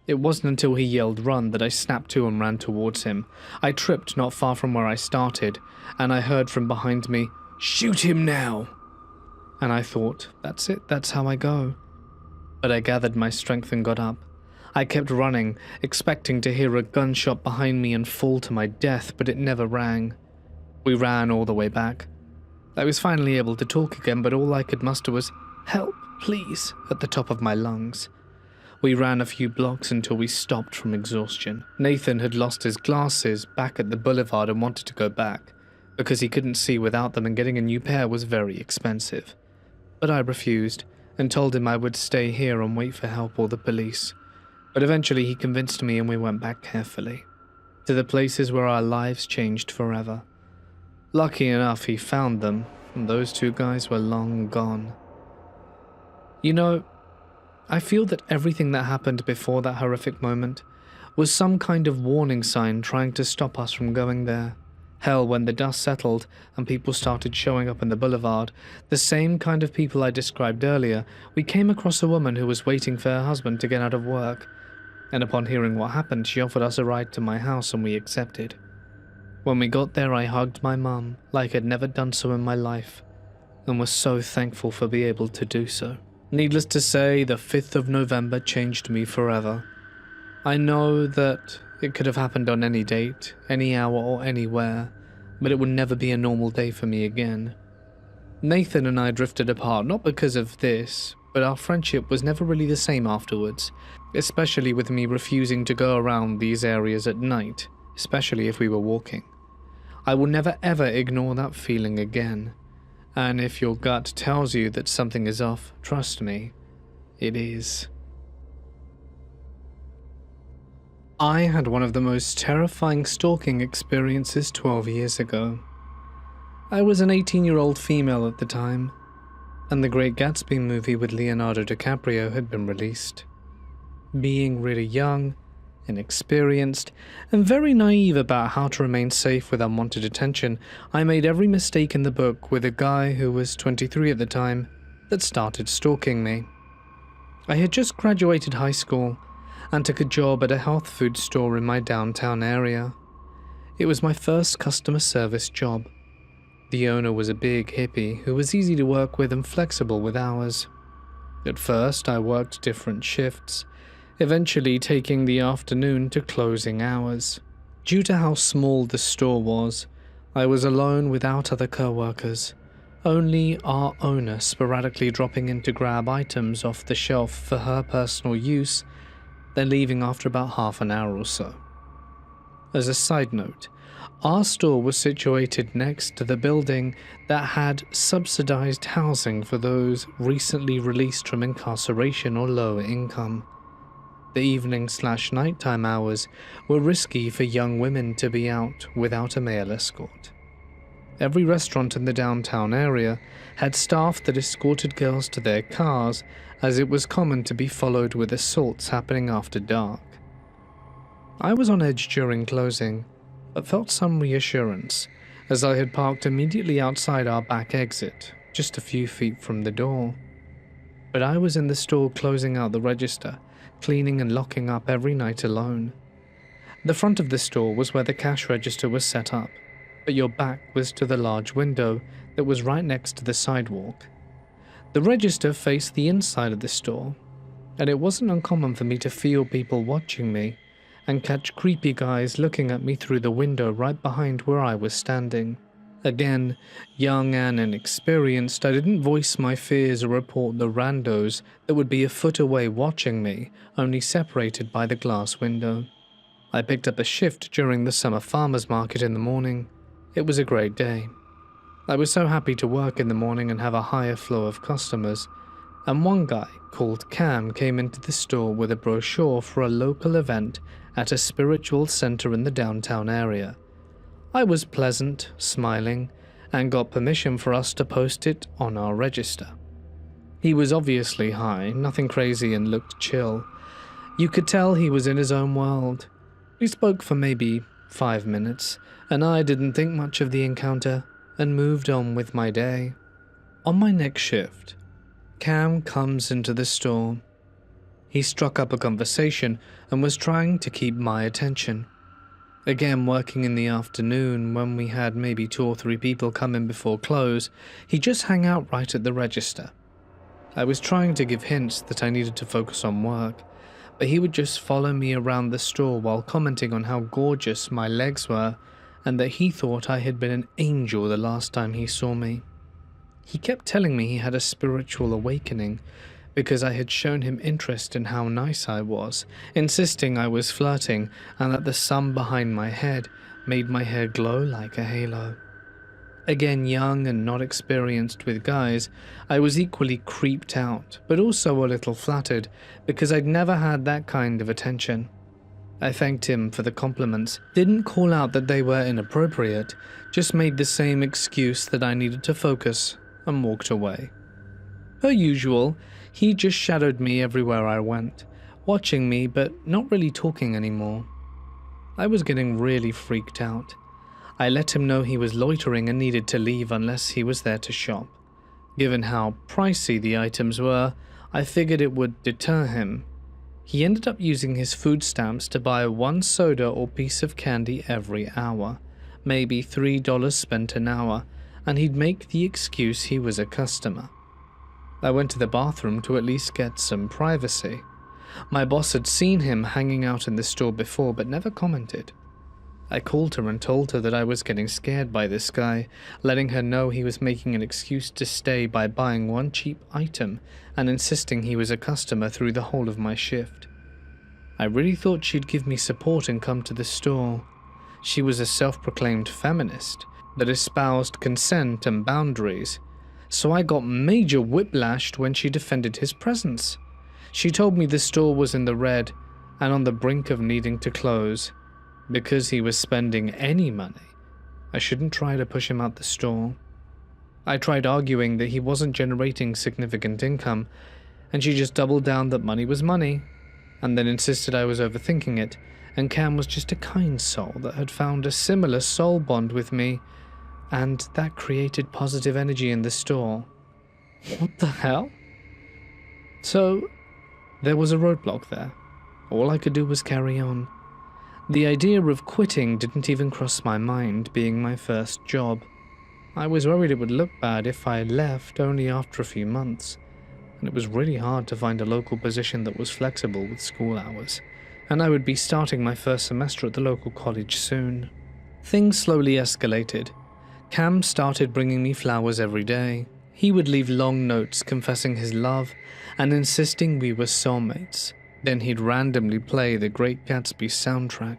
It wasn't until he yelled "run" that I snapped to and ran towards him. I tripped not far from where I started, and I heard from behind me, "Shoot him now!" And I thought, that's it, that's how I go. But I gathered my strength and got up. I kept running, expecting to hear a gunshot behind me and fall to my death, but it never rang. We ran all the way back. I was finally able to talk again, but all I could muster was, "Help, please," at the top of my lungs. We ran a few blocks until we stopped from exhaustion. Nathan had lost his glasses back at the boulevard and wanted to go back, because he couldn't see without them and getting a new pair was very expensive. But I refused, and told him I would stay here and wait for help or the police. But eventually he convinced me and we went back carefully, to the places where our lives changed forever. Lucky enough he found them, and those two guys were long gone. You know, I feel that everything that happened before that horrific moment was some kind of warning sign trying to stop us from going there. Hell, when the dust settled and people started showing up in the boulevard, the same kind of people I described earlier, we came across a woman who was waiting for her husband to get out of work, and upon hearing what happened, she offered us a ride to my house and we accepted. When we got there, I hugged my mum like I'd never done so in my life, and was so thankful for being able to do so. Needless to say, the 5th of November changed me forever. I know that it could have happened on any date, any hour or anywhere, but it would never be a normal day for me again. Nathan and I drifted apart, not because of this, but our friendship was never really the same afterwards, especially with me refusing to go around these areas at night, especially if we were walking. I will never ever ignore that feeling again, and if your gut tells you that something is off, trust me, it is. I had one of the most terrifying stalking experiences 12 years ago. I was an 18-year-old female at the time, and The Great Gatsby movie with Leonardo DiCaprio had been released. Being really young, inexperienced, and very naive about how to remain safe with unwanted attention, I made every mistake in the book with a guy who was 23 at the time that started stalking me. I had just graduated high school and took a job at a health food store in my downtown area. It was my first customer service job. The owner was a big hippie who was easy to work with and flexible with hours. At first, I worked different shifts, eventually taking the afternoon to closing hours. Due to how small the store was, I was alone without other co-workers, only our owner sporadically dropping in to grab items off the shelf for her personal use, then leaving after about half an hour or so. As a side note, our store was situated next to the building that had subsidized housing for those recently released from incarceration or lower income. The evening/nighttime hours were risky for young women to be out without a male escort. Every restaurant in the downtown area had staff that escorted girls to their cars, as it was common to be followed with assaults happening after dark. I was on edge during closing, but felt some reassurance as I had parked immediately outside our back exit, just a few feet from the door. But I was in the store closing out the register, cleaning and locking up every night alone. The front of the store was where the cash register was set up, but your back was to the large window that was right next to the sidewalk. The register faced the inside of the store, and it wasn't uncommon for me to feel people watching me and catch creepy guys looking at me through the window right behind where I was standing. Again, young and inexperienced, I didn't voice my fears or report the randos that would be a foot away watching me, only separated by the glass window. I picked up a shift during the summer farmers market in the morning. It was a great day. I was so happy to work in the morning and have a higher flow of customers, and one guy called Cam came into the store with a brochure for a local event at a spiritual center in the downtown area. I was pleasant, smiling, and got permission for us to post it on our register. He was obviously high, nothing crazy, and looked chill. You could tell he was in his own world. We spoke for maybe 5 minutes, and I didn't think much of the encounter and moved on with my day. On my next shift, Cam comes into the store. He struck up a conversation and was trying to keep my attention. Again, working in the afternoon when we had maybe 2 or 3 people come in before close, he just hung out right at the register. I was trying to give hints that I needed to focus on work, but he would just follow me around the store while commenting on how gorgeous my legs were and that he thought I had been an angel the last time he saw me. He kept telling me he had a spiritual awakening because I had shown him interest in how nice I was, insisting I was flirting and that the sun behind my head made my hair glow like a halo. Again, young and not experienced with guys, I was equally creeped out, but also a little flattered because I'd never had that kind of attention. I thanked him for the compliments, didn't call out that they were inappropriate, just made the same excuse that I needed to focus, and walked away. Per usual, he just shadowed me everywhere I went, watching me but not really talking anymore. I was getting really freaked out. I let him know he was loitering and needed to leave unless he was there to shop. Given how pricey the items were, I figured it would deter him. He ended up using his food stamps to buy 1 soda or piece of candy every hour, maybe $3 spent an hour, and he'd make the excuse he was a customer. I went to the bathroom to at least get some privacy. My boss had seen him hanging out in the store before but never commented. I called her and told her that I was getting scared by this guy, letting her know he was making an excuse to stay by buying 1 cheap item and insisting he was a customer through the whole of my shift. I really thought she'd give me support and come to the store. She was a self-proclaimed feminist that espoused consent and boundaries, so I got major whiplashed when she defended his presence. She told me the store was in the red and on the brink of needing to close. Because he was spending any money, I shouldn't try to push him out the store. I tried arguing that he wasn't generating significant income, and she just doubled down that money was money, and then insisted I was overthinking it, and Cam was just a kind soul that had found a similar soul bond with me, and that created positive energy in the store. What the hell? So, there was a roadblock there. All I could do was carry on. The idea of quitting didn't even cross my mind, being my first job. I was worried it would look bad if I left only after a few months, and it was really hard to find a local position that was flexible with school hours, and I would be starting my first semester at the local college soon. Things slowly escalated. Cam started bringing me flowers every day. He would leave long notes confessing his love and insisting we were soulmates. Then he'd randomly play the Great Gatsby soundtrack.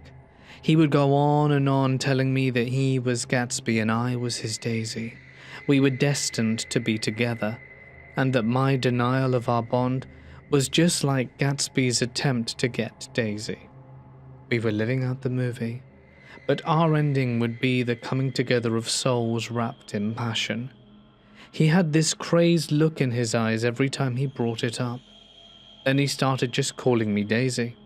He would go on and on telling me that he was Gatsby and I was his Daisy. We were destined to be together, and that my denial of our bond was just like Gatsby's attempt to get Daisy. We were living out the movie, but our ending would be the coming together of souls wrapped in passion. He had this crazed look in his eyes every time he brought it up. Then he started just calling me Daisy.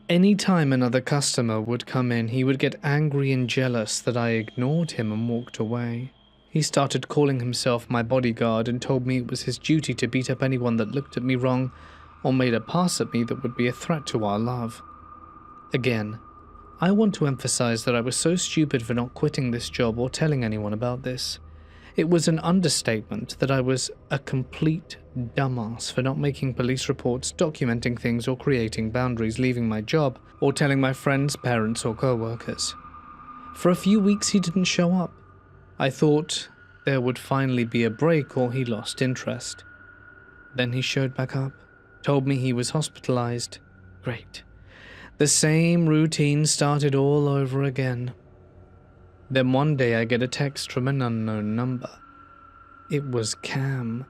Any time another customer would come in, he would get angry and jealous that I ignored him and walked away. He started calling himself my bodyguard and told me it was his duty to beat up anyone that looked at me wrong or made a pass at me that would be a threat to our love. Again, I want to emphasize that I was so stupid for not quitting this job or telling anyone about this. It was an understatement that I was a complete dumbass for not making police reports, documenting things, or creating boundaries, leaving my job, or telling my friends, parents, or co-workers. For a few weeks he didn't show up. I thought there would finally be a break or he lost interest. Then he showed back up, told me he was hospitalized. Great. The same routine started all over again. Then one day I get a text from an unknown number. It was Cam.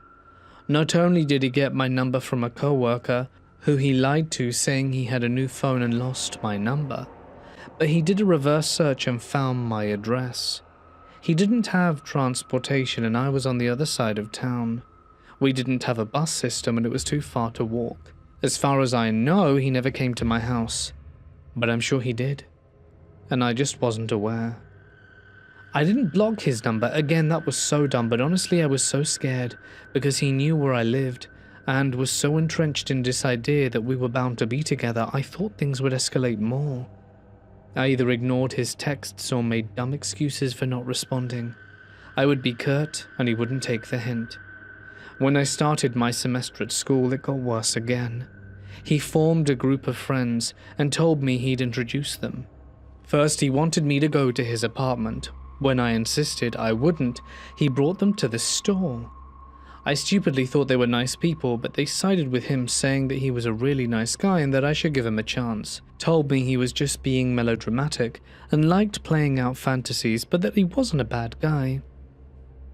Not only did he get my number from a co-worker who he lied to saying he had a new phone and lost my number, but he did a reverse search and found my address. He didn't have transportation and I was on the other side of town. We didn't have a bus system and it was too far to walk. As far as I know, he never came to my house, but I'm sure he did, and I just wasn't aware. I didn't block his number. Again, that was so dumb, but honestly I was so scared because he knew where I lived and was so entrenched in this idea that we were bound to be together. I thought things would escalate more. I either ignored his texts or made dumb excuses for not responding. I would be curt and he wouldn't take the hint. When I started my semester at school, it got worse again. He formed a group of friends and told me he'd introduce them. First, he wanted me to go to his apartment. When I insisted I wouldn't, he brought them to the store. I stupidly thought they were nice people, but they sided with him, saying that he was a really nice guy and that I should give him a chance. Told me he was just being melodramatic and liked playing out fantasies, but that he wasn't a bad guy.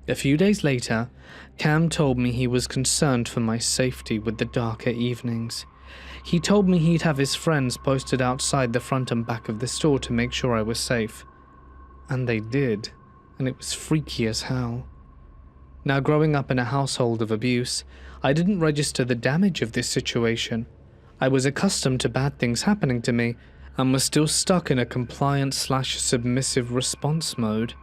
A few days later, Cam told me he was concerned for my safety with the darker evenings. He told me he'd have his friends posted outside the front and back of the store to make sure I was safe. And they did, and it was freaky as hell. Now, growing up in a household of abuse, I didn't register the damage of this situation. I was accustomed to bad things happening to me, and was still stuck in a compliant/submissive response mode.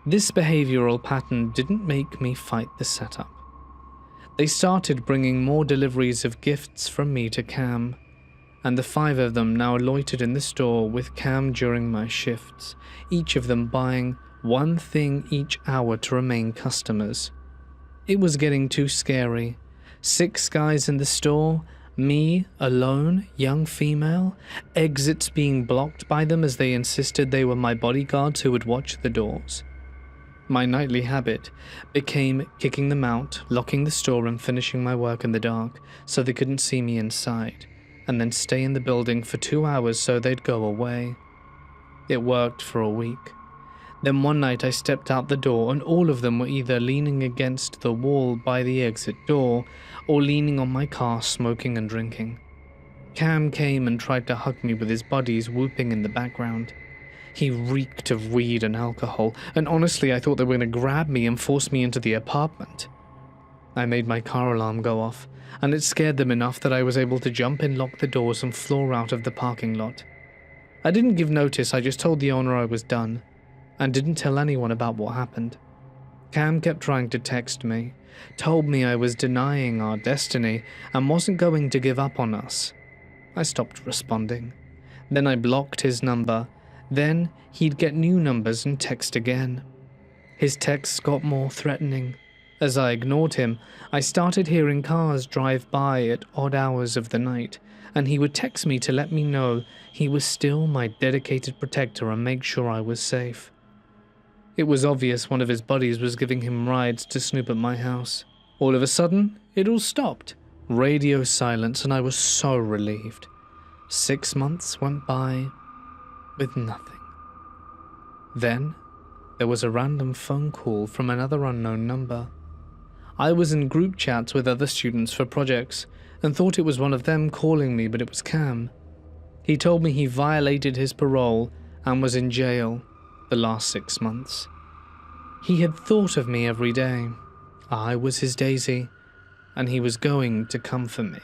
This behavioral pattern didn't make me fight the setup. They started bringing more deliveries of gifts from me to Cam, and the 5 of them now loitered in the store with Cam during my shifts, each of them buying one thing each hour to remain customers. It was getting too scary. 6 guys in the store, me, alone, young female, exits being blocked by them as they insisted they were my bodyguards who would watch the doors. My nightly habit became kicking them out, locking the store and finishing my work in the dark so they couldn't see me inside, and then stay in the building for 2 hours so they'd go away. It worked for a week. Then one night I stepped out the door and all of them were either leaning against the wall by the exit door or leaning on my car smoking and drinking. Cam came and tried to hug me with his buddies whooping in the background. He reeked of weed and alcohol, and honestly I thought they were going to grab me and force me into the apartment. I made my car alarm go off, and it scared them enough that I was able to jump in, lock the doors, and floor out of the parking lot. I didn't give notice, I just told the owner I was done, and didn't tell anyone about what happened. Cam kept trying to text me, told me I was denying our destiny and wasn't going to give up on us. I stopped responding. Then I blocked his number. Then he'd get new numbers and text again. His texts got more threatening. As I ignored him, I started hearing cars drive by at odd hours of the night, and he would text me to let me know he was still my dedicated protector and make sure I was safe. It was obvious one of his buddies was giving him rides to snoop at my house. All of a sudden, it all stopped. Radio silence, and I was so relieved. 6 months went by with nothing. Then, there was a random phone call from another unknown number. I was in group chats with other students for projects and thought it was one of them calling me, but it was Cam. He told me he violated his parole and was in jail the last 6 months. He had thought of me every day. I was his daisy, and he was going to come for me.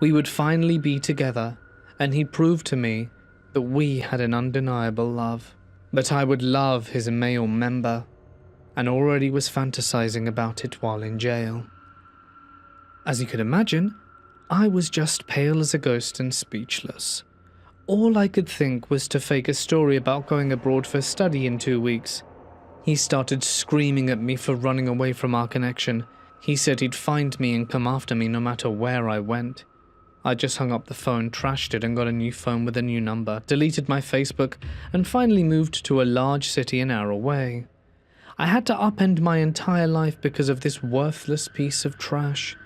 We would finally be together, and he proved to me that we had an undeniable love, that I would love his male member, and already was fantasizing about it while in jail. As you could imagine, I was just pale as a ghost and speechless. All I could think was to fake a story about going abroad for study in 2 weeks. He started screaming at me for running away from our connection. He said he'd find me and come after me no matter where I went. I just hung up the phone, trashed it, and got a new phone with a new number, deleted my Facebook, and finally moved to a large city an hour away. I had to upend my entire life because of this worthless piece of trash,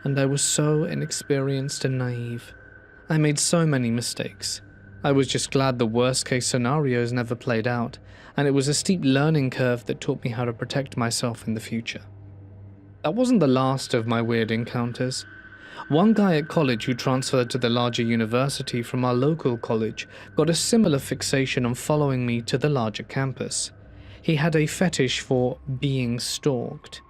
and I was so inexperienced and naive. I made so many mistakes. I was just glad the worst-case scenarios never played out, and it was a steep learning curve that taught me how to protect myself in the future. That wasn't the last of my weird encounters. One guy at college who transferred to the larger university from our local college got a similar fixation on following me to the larger campus. He had a fetish for being stalked.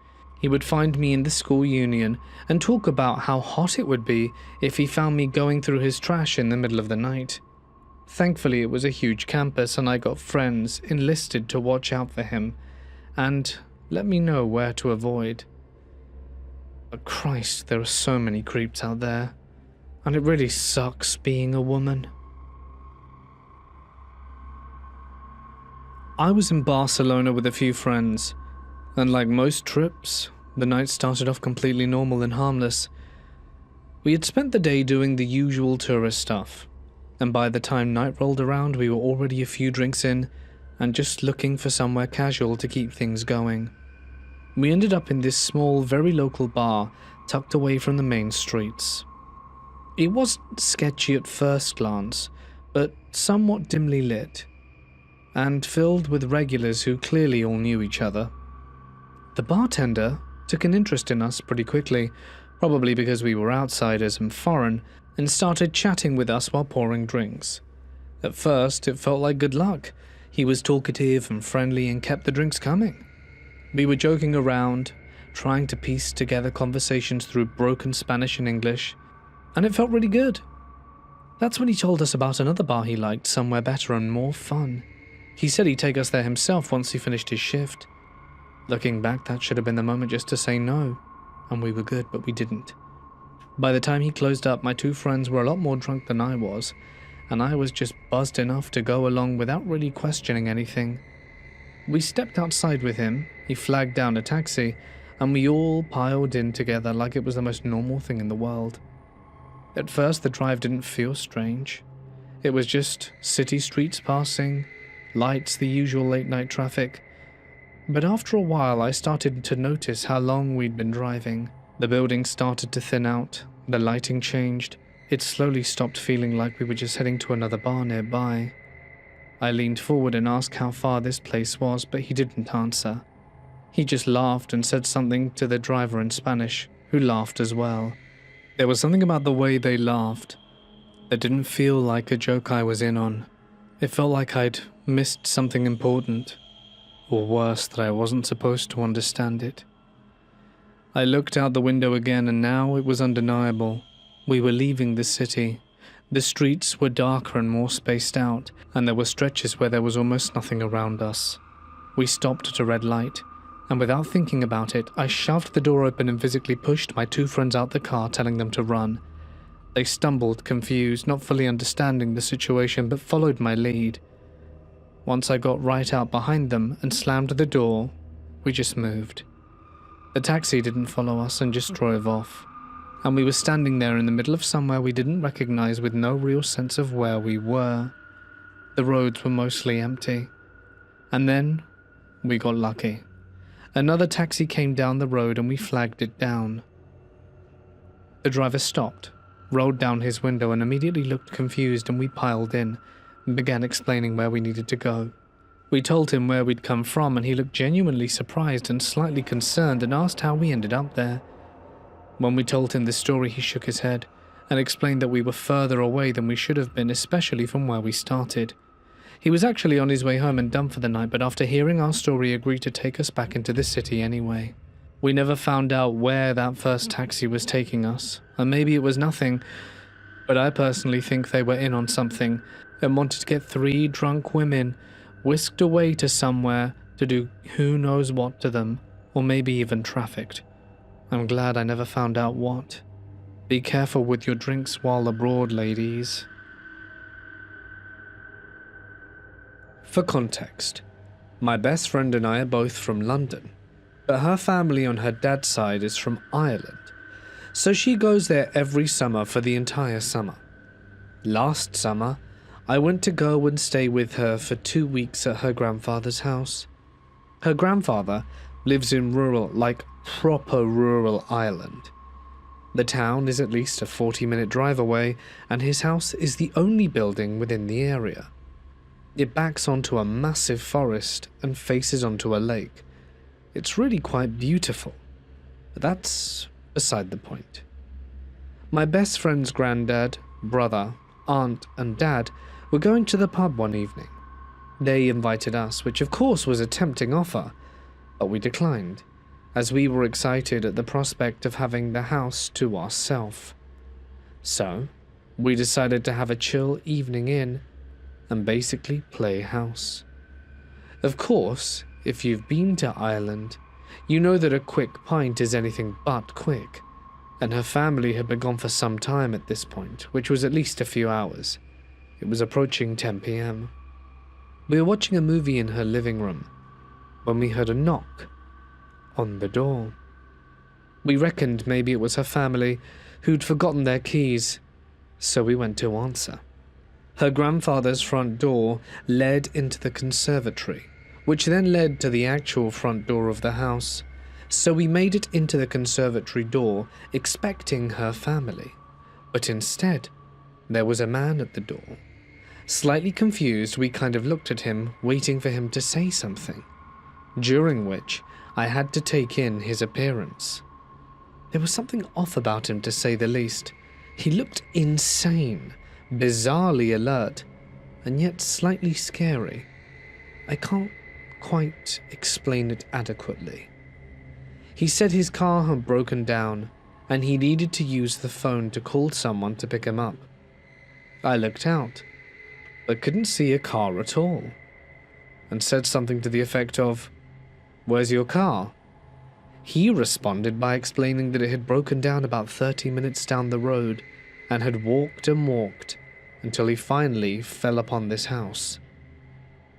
He would find me in the school union and talk about how hot it would be if he found me going through his trash in the middle of the night. Thankfully, it was a huge campus and I got friends enlisted to watch out for him and let me know where to avoid. But Christ, there are so many creeps out there, and it really sucks being a woman. I was in Barcelona with a few friends, and like most trips, the night started off completely normal and harmless. We had spent the day doing the usual tourist stuff, and by the time night rolled around we were already a few drinks in and just looking for somewhere casual to keep things going. We ended up in this small, very local bar tucked away from the main streets. It was sketchy at first glance, but somewhat dimly lit, and filled with regulars who clearly all knew each other. The bartender took an interest in us pretty quickly, probably because we were outsiders and foreign, and started chatting with us while pouring drinks. At first, it felt like good luck. He was talkative and friendly and kept the drinks coming. We were joking around, trying to piece together conversations through broken Spanish and English, and it felt really good. That's when he told us about another bar he liked, somewhere better and more fun. He said he'd take us there himself once he finished his shift. Looking back, that should have been the moment just to say no, and we were good, but we didn't. By the time he closed up, my two friends were a lot more drunk than I was, and I was just buzzed enough to go along without really questioning anything. We stepped outside with him, he flagged down a taxi, and we all piled in together like it was the most normal thing in the world. At first, the drive didn't feel strange. It was just city streets passing, lights, the usual late-night traffic. But after a while, I started to notice how long we'd been driving. The buildings started to thin out, the lighting changed. It slowly stopped feeling like we were just heading to another bar nearby. I leaned forward and asked how far this place was, but he didn't answer. He just laughed and said something to the driver in Spanish, who laughed as well. There was something about the way they laughed that didn't feel like a joke I was in on. It felt like I'd missed something important, or worse, that I wasn't supposed to understand it. I looked out the window again, and now it was undeniable. We were leaving the city. The streets were darker and more spaced out, and there were stretches where there was almost nothing around us. We stopped at a red light, and without thinking about it, I shoved the door open and physically pushed my two friends out the car, telling them to run. They stumbled, confused, not fully understanding the situation, but followed my lead. Once I got right out behind them and slammed the door, we just moved. The taxi didn't follow us and just drove off, and we were standing there in the middle of somewhere we didn't recognize with no real sense of where we were. The roads were mostly empty. And then we got lucky. Another taxi came down the road and we flagged it down. The driver stopped, rolled down his window and immediately looked confused, and we piled in and began explaining where we needed to go. We told him where we'd come from, and he looked genuinely surprised and slightly concerned and asked how we ended up there. When we told him the story, he shook his head and explained that we were further away than we should have been, especially from where we started. He was actually on his way home and done for the night, but after hearing our story, agreed to take us back into the city anyway. We never found out where that first taxi was taking us, and maybe it was nothing, But I personally think they were in on something and wanted to get 3 drunk women whisked away to somewhere to do who knows what to them, or maybe even trafficked. I'm glad I never found out what. Be careful with your drinks while abroad, ladies. For context, my best friend and I are both from London, but her family on her dad's side is from Ireland, so she goes there every summer for the entire summer. Last summer, I went to go and stay with her for 2 weeks at her grandfather's house. Her grandfather lives in rural, like proper rural Ireland. The town is at least a 40-minute drive away, and his house is the only building within the area. It backs onto a massive forest and faces onto a lake. It's really quite beautiful, but that's beside the point. My best friend's granddad, brother, aunt, and dad were going to the pub one evening. They invited us, which of course was a tempting offer, but we declined, as we were excited at the prospect of having the house to ourselves. So, we decided to have a chill evening in and basically play house. Of course, if you've been to Ireland, you know that a quick pint is anything but quick, and her family had been gone for some time at this point, which was at least a few hours. It was approaching 10 p.m. We were watching a movie in her living room when we heard a knock on the door. We reckoned maybe it was her family who'd forgotten their keys, so we went to answer. Her grandfather's front door led into the conservatory, which then led to the actual front door of the house, so we made it into the conservatory door expecting her family, but instead there was a man at the door. Slightly confused, we kind of looked at him, waiting for him to say something, during which I had to take in his appearance. There was something off about him, to say the least. He looked insane, bizarrely alert, and yet slightly scary. I can't quite explain it adequately. He said his car had broken down, and he needed to use the phone to call someone to pick him up. I looked out, but couldn't see a car at all, and said something to the effect of, "Where's your car?" He responded by explaining that it had broken down about 30 minutes down the road and had walked and walked until he finally fell upon this house.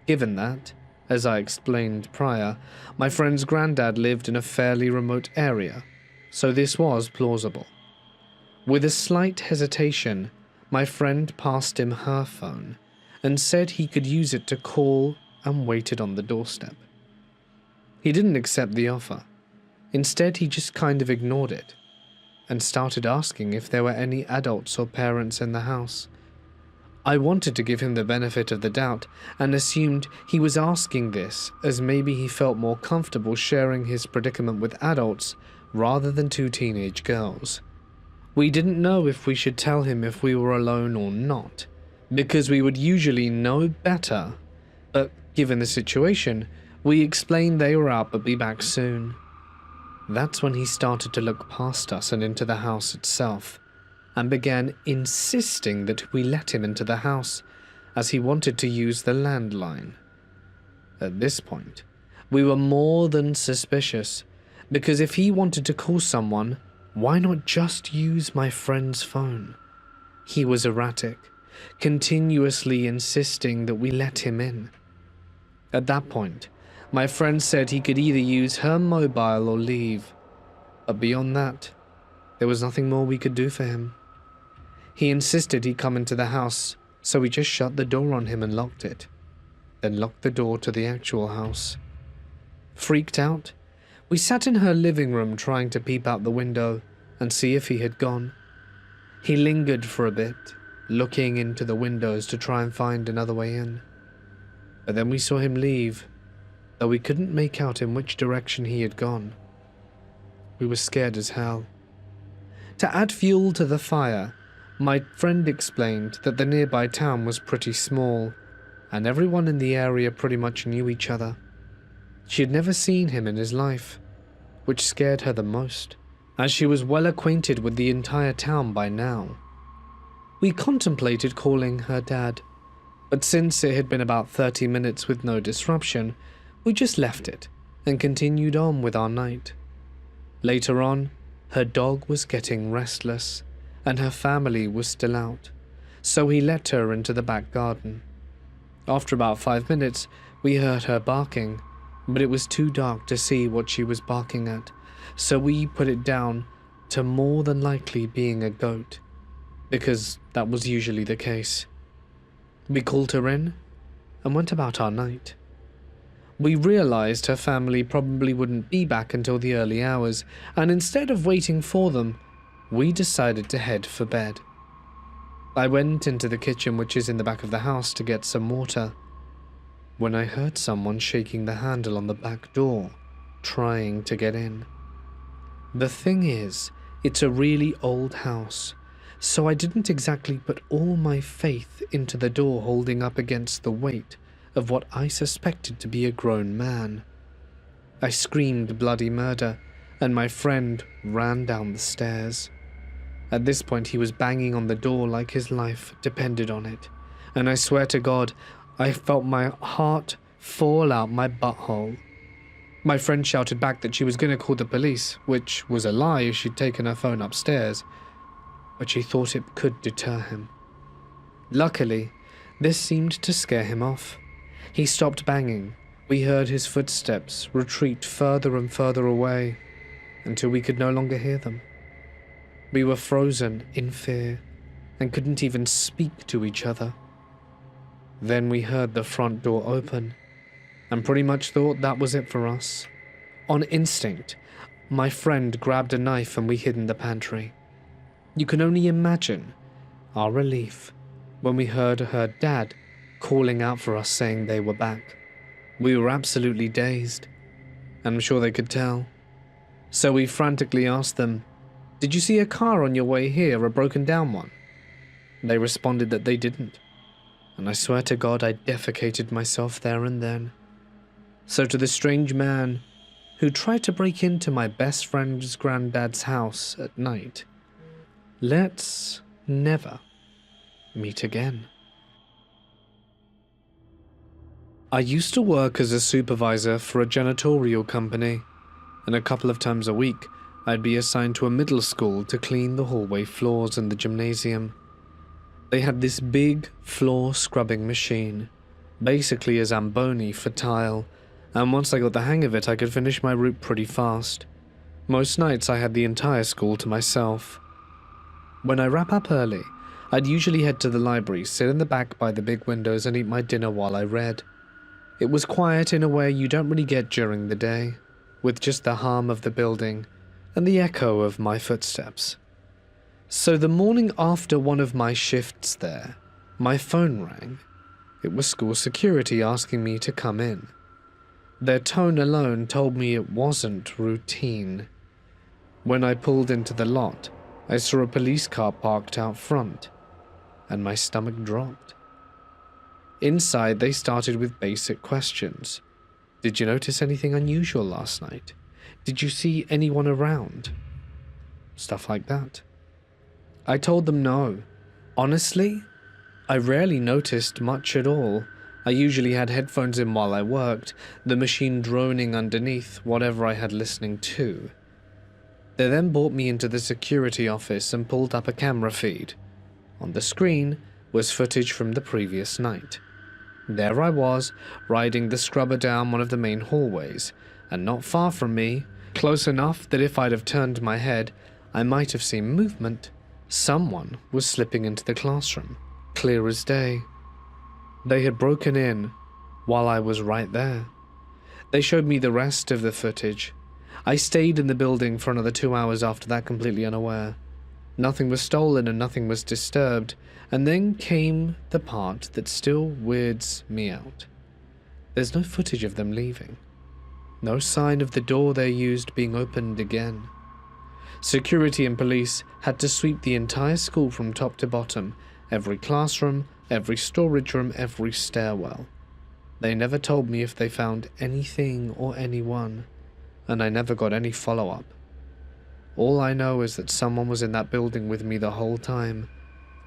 Given that, as I explained prior, my friend's granddad lived in a fairly remote area, so this was plausible. With a slight hesitation, my friend passed him her phone and said he could use it to call, and waited on the doorstep. He didn't accept the offer. Instead, he just kind of ignored it and started asking if there were any adults or parents in the house. I wanted to give him the benefit of the doubt and assumed he was asking this as maybe he felt more comfortable sharing his predicament with adults rather than 2 teenage girls. We didn't know if we should tell him if we were alone or not, because we would usually know better, but given the situation, we explained they were out but be back soon. That's when he started to look past us and into the house itself, and began insisting that we let him into the house, as he wanted to use the landline. At this point, we were more than suspicious, because if he wanted to call someone, why not just use my friend's phone? He was erratic, continuously insisting that we let him in. At that point, my friend said he could either use her mobile or leave, but beyond that, there was nothing more we could do for him. He insisted he come into the house, so we just shut the door on him and locked it, then locked the door to the actual house. Freaked out, we sat in her living room trying to peep out the window and see if he had gone. He lingered for a bit, looking into the windows to try and find another way in. But then we saw him leave, though we couldn't make out in which direction he had gone. We were scared as hell. To add fuel to the fire, my friend explained that the nearby town was pretty small, and everyone in the area pretty much knew each other. She had never seen him in his life, which scared her the most, as she was well acquainted with the entire town by now. We contemplated calling her dad, but since it had been about 30 minutes with no disruption, we just left it and continued on with our night. Later on, her dog was getting restless, and her family was still out, so he let her into the back garden. After about 5 minutes, we heard her barking, but it was too dark to see what she was barking at, so we put it down to more than likely being a goat, because that was usually the case. We called her in and went about our night. We realized her family probably wouldn't be back until the early hours, and instead of waiting for them, we decided to head for bed. I went into the kitchen, which is in the back of the house, to get some water, when I heard someone shaking the handle on the back door, trying to get in. The thing is, it's a really old house, so I didn't exactly put all my faith into the door holding up against the weight of what I suspected to be a grown man. I screamed bloody murder, and my friend ran down the stairs. At this point, he was banging on the door like his life depended on it, and I swear to God, I felt my heart fall out my butthole. My friend shouted back that she was going to call the police, which was a lie as she'd taken her phone upstairs, but she thought it could deter him. Luckily, this seemed to scare him off. He stopped banging. We heard his footsteps retreat further and further away until we could no longer hear them. We were frozen in fear and couldn't even speak to each other. Then we heard the front door open and pretty much thought that was it for us. On instinct, my friend grabbed a knife and we hid in the pantry. You can only imagine our relief when we heard her dad calling out for us saying they were back. We were absolutely dazed, and I'm sure they could tell. So we frantically asked them, "Did you see a car on your way here, a broken down one?" They responded that they didn't, and I swear to God I defecated myself there and then. So to the strange man who tried to break into my best friend's granddad's house at night, let's never meet again. I used to work as a supervisor for a janitorial company, and a couple of times a week I'd be assigned to a middle school to clean the hallway floors in the gymnasium. They had this big floor scrubbing machine, basically a Zamboni for tile, and once I got the hang of it I could finish my route pretty fast. Most nights I had the entire school to myself. When I wrap up early, I'd usually head to the library, sit in the back by the big windows and eat my dinner while I read. It was quiet in a way you don't really get during the day, with just the hum of the building and the echo of my footsteps. So the morning after one of my shifts there, my phone rang. It was school security asking me to come in. Their tone alone told me it wasn't routine. When I pulled into the lot, I saw a police car parked out front, and my stomach dropped. Inside, they started with basic questions. Did you notice anything unusual last night? Did you see anyone around? Stuff like that. I told them no. Honestly, I rarely noticed much at all. I usually had headphones in while I worked, the machine droning underneath whatever I had listening to. They then brought me into the security office and pulled up a camera feed. On the screen was footage from the previous night. There I was, riding the scrubber down one of the main hallways, and not far from me, close enough that if I'd have turned my head, I might have seen movement. Someone was slipping into the classroom, clear as day. They had broken in while I was right there. They showed me the rest of the footage. I stayed in the building for another 2 hours after that, completely unaware. Nothing was stolen and nothing was disturbed, and then came the part that still weirds me out. There's no footage of them leaving. No sign of the door they used being opened again. Security and police had to sweep the entire school from top to bottom, every classroom, every storage room, every stairwell. They never told me if they found anything or anyone, and I never got any follow-up. All I know is that someone was in that building with me the whole time,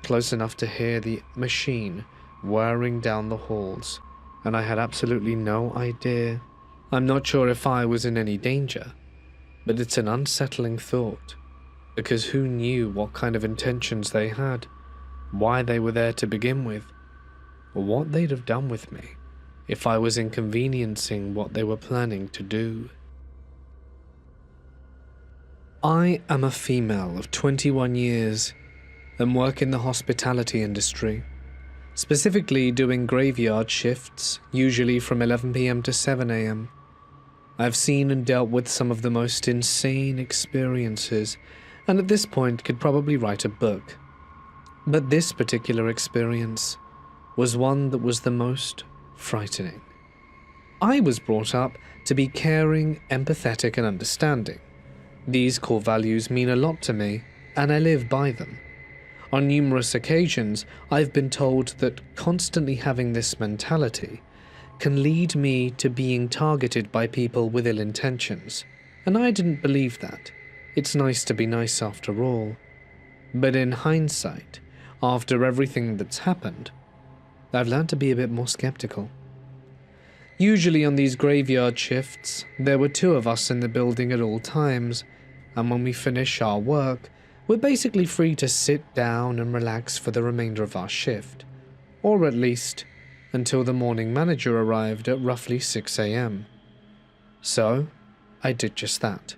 close enough to hear the machine whirring down the halls, and I had absolutely no idea. I'm not sure if I was in any danger, but it's an unsettling thought, because who knew what kind of intentions they had, why they were there to begin with, or what they'd have done with me if I was inconveniencing what they were planning to do. I am a female of 21 years and work in the hospitality industry, specifically doing graveyard shifts, usually from 11 p.m. to 7 a.m. I've seen and dealt with some of the most insane experiences, and at this point could probably write a book. But this particular experience was one that was the most frightening. I was brought up to be caring, empathetic, and understanding. These core values mean a lot to me, and I live by them. On numerous occasions, I've been told that constantly having this mentality can lead me to being targeted by people with ill intentions, and I didn't believe that. It's nice to be nice after all. But in hindsight, after everything that's happened, I've learned to be a bit more skeptical. Usually on these graveyard shifts, there were 2 of us in the building at all times, and when we finish our work, we're basically free to sit down and relax for the remainder of our shift, or at least until the morning manager arrived at roughly 6 a.m. So, I did just that.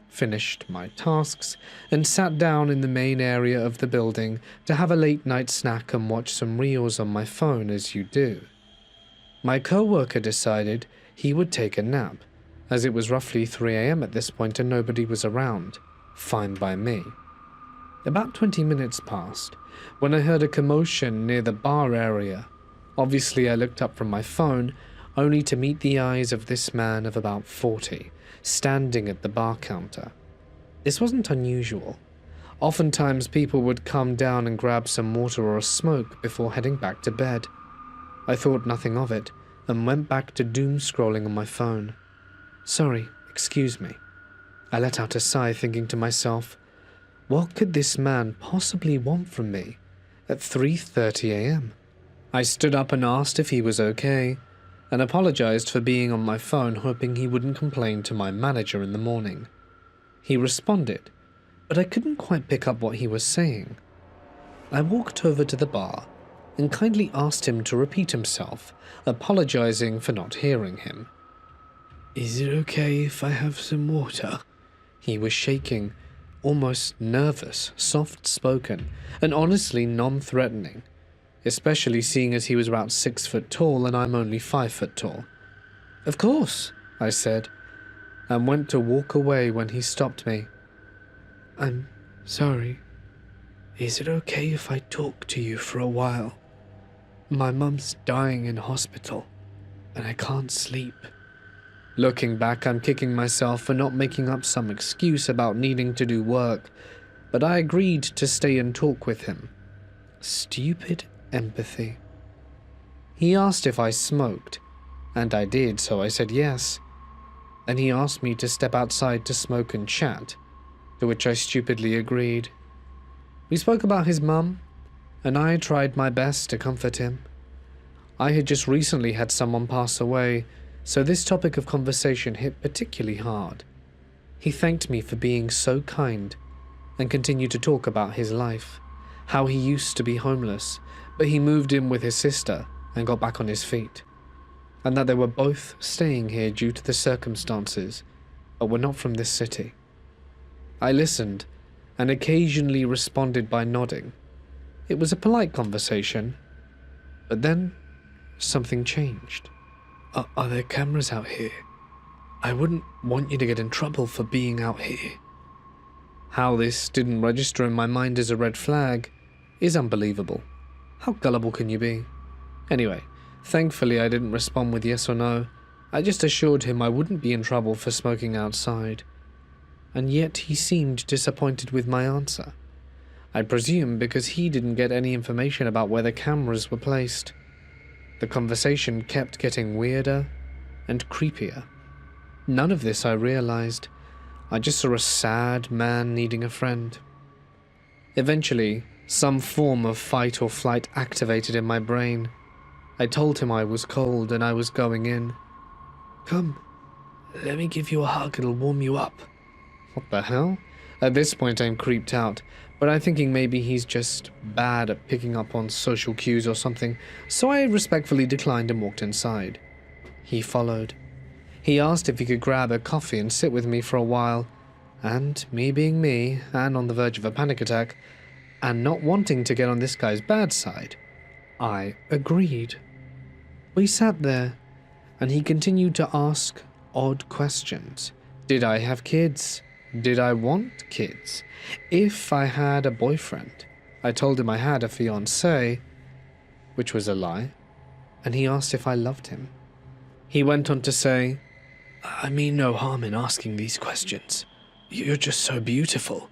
Finished my tasks and sat down in the main area of the building to have a late night snack and watch some reels on my phone, as you do. My co-worker decided he would take a nap, as it was roughly 3 a.m. at this point and nobody was around. Fine by me. About 20 minutes passed when I heard a commotion near the bar area. Obviously, I looked up from my phone, only to meet the eyes of this man of about 40, standing at the bar counter. This wasn't unusual. Oftentimes, people would come down and grab some water or a smoke before heading back to bed. I thought nothing of it, and went back to doom scrolling on my phone. Sorry, excuse me. I let out a sigh, thinking to myself, what could this man possibly want from me at 3:30 a.m.? I stood up and asked if he was okay, and apologized for being on my phone, hoping he wouldn't complain to my manager in the morning. He responded, but I couldn't quite pick up what he was saying. I walked over to the bar and kindly asked him to repeat himself, apologizing for not hearing him. Is it okay if I have some water? He was shaking, almost nervous, soft-spoken, and honestly non-threatening, especially seeing as he was about 6 foot tall and I'm only 5 foot tall. Of course, I said, and went to walk away when he stopped me. I'm sorry. Is it okay if I talk to you for a while? My mum's dying in hospital, and I can't sleep. Looking back, I'm kicking myself for not making up some excuse about needing to do work, but I agreed to stay and talk with him. Stupid empathy. He asked if I smoked, and I did, so I said yes. Then he asked me to step outside to smoke and chat, to which I stupidly agreed. We spoke about his mum, and I tried my best to comfort him. I had just recently had someone pass away, so this topic of conversation hit particularly hard. He thanked me for being so kind and continued to talk about his life, how he used to be homeless, but he moved in with his sister and got back on his feet, and that they were both staying here due to the circumstances, but were not from this city. I listened and occasionally responded by nodding. It was a polite conversation, but then something changed. Are there cameras out here? I wouldn't want you to get in trouble for being out here. How this didn't register in my mind as a red flag is unbelievable. How gullible can you be? Anyway, thankfully I didn't respond with yes or no. I just assured him I wouldn't be in trouble for smoking outside. And yet he seemed disappointed with my answer. I presume because he didn't get any information about where the cameras were placed. The conversation kept getting weirder and creepier. None of this I realized. I just saw a sad man needing a friend. Eventually, Some form of fight or flight activated in my brain. I told him I was cold and I was going in. Come, let me give you a hug, it'll warm you up. What the hell? At this point I'm creeped out, but I'm thinking maybe he's just bad at picking up on social cues or something, so I respectfully declined and walked inside. He followed. He asked if he could grab a coffee and sit with me for a while, and me being me, and on the verge of a panic attack, and not wanting to get on this guy's bad side, I agreed. We sat there, and he continued to ask odd questions. Did I have kids? Did I want kids? If I had a boyfriend? I told him I had a fiancée, which was a lie, and he asked if I loved him. He went on to say, I mean no harm in asking these questions. You're just so beautiful.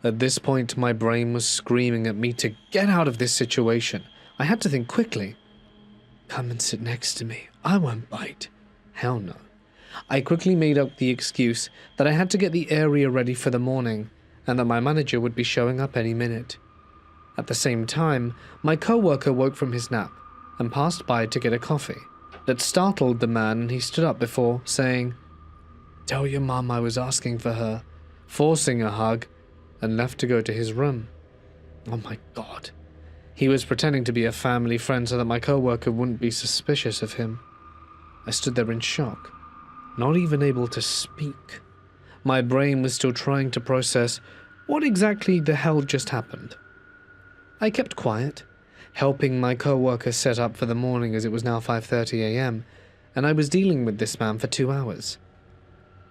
At this point, my brain was screaming at me to get out of this situation. I had to think quickly. Come and sit next to me. I won't bite. Hell no. I quickly made up the excuse that I had to get the area ready for the morning and that my manager would be showing up any minute. At the same time, my co-worker woke from his nap and passed by to get a coffee. That startled the man and he stood up before saying, Tell your mum I was asking for her, forcing a hug, and left to go to his room. Oh my God. He was pretending to be a family friend so that my co-worker wouldn't be suspicious of him. I stood there in shock, not even able to speak. My brain was still trying to process what exactly the hell just happened. I kept quiet, helping my co-worker set up for the morning as it was now 5:30 a.m., and I was dealing with this man for 2 hours.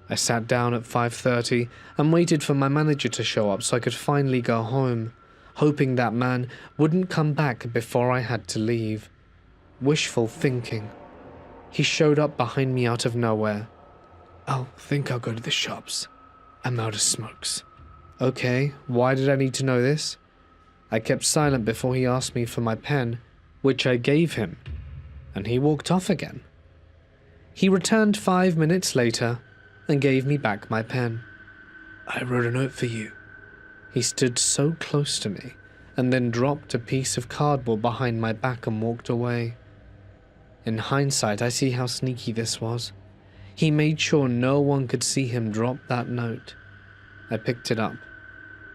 I sat down at 5:30 and waited for my manager to show up so I could finally go home, hoping that man wouldn't come back before I had to leave. Wishful thinking. He showed up behind me out of nowhere. Oh, think I'll go to the shops. I'm out of smokes. Okay, why did I need to know this? I kept silent before he asked me for my pen, which I gave him, and he walked off again. He returned 5 minutes later and gave me back my pen. I wrote a note for you. He stood so close to me and then dropped a piece of cardboard behind my back and walked away. In hindsight, I see how sneaky this was. He made sure no one could see him drop that note. I picked it up.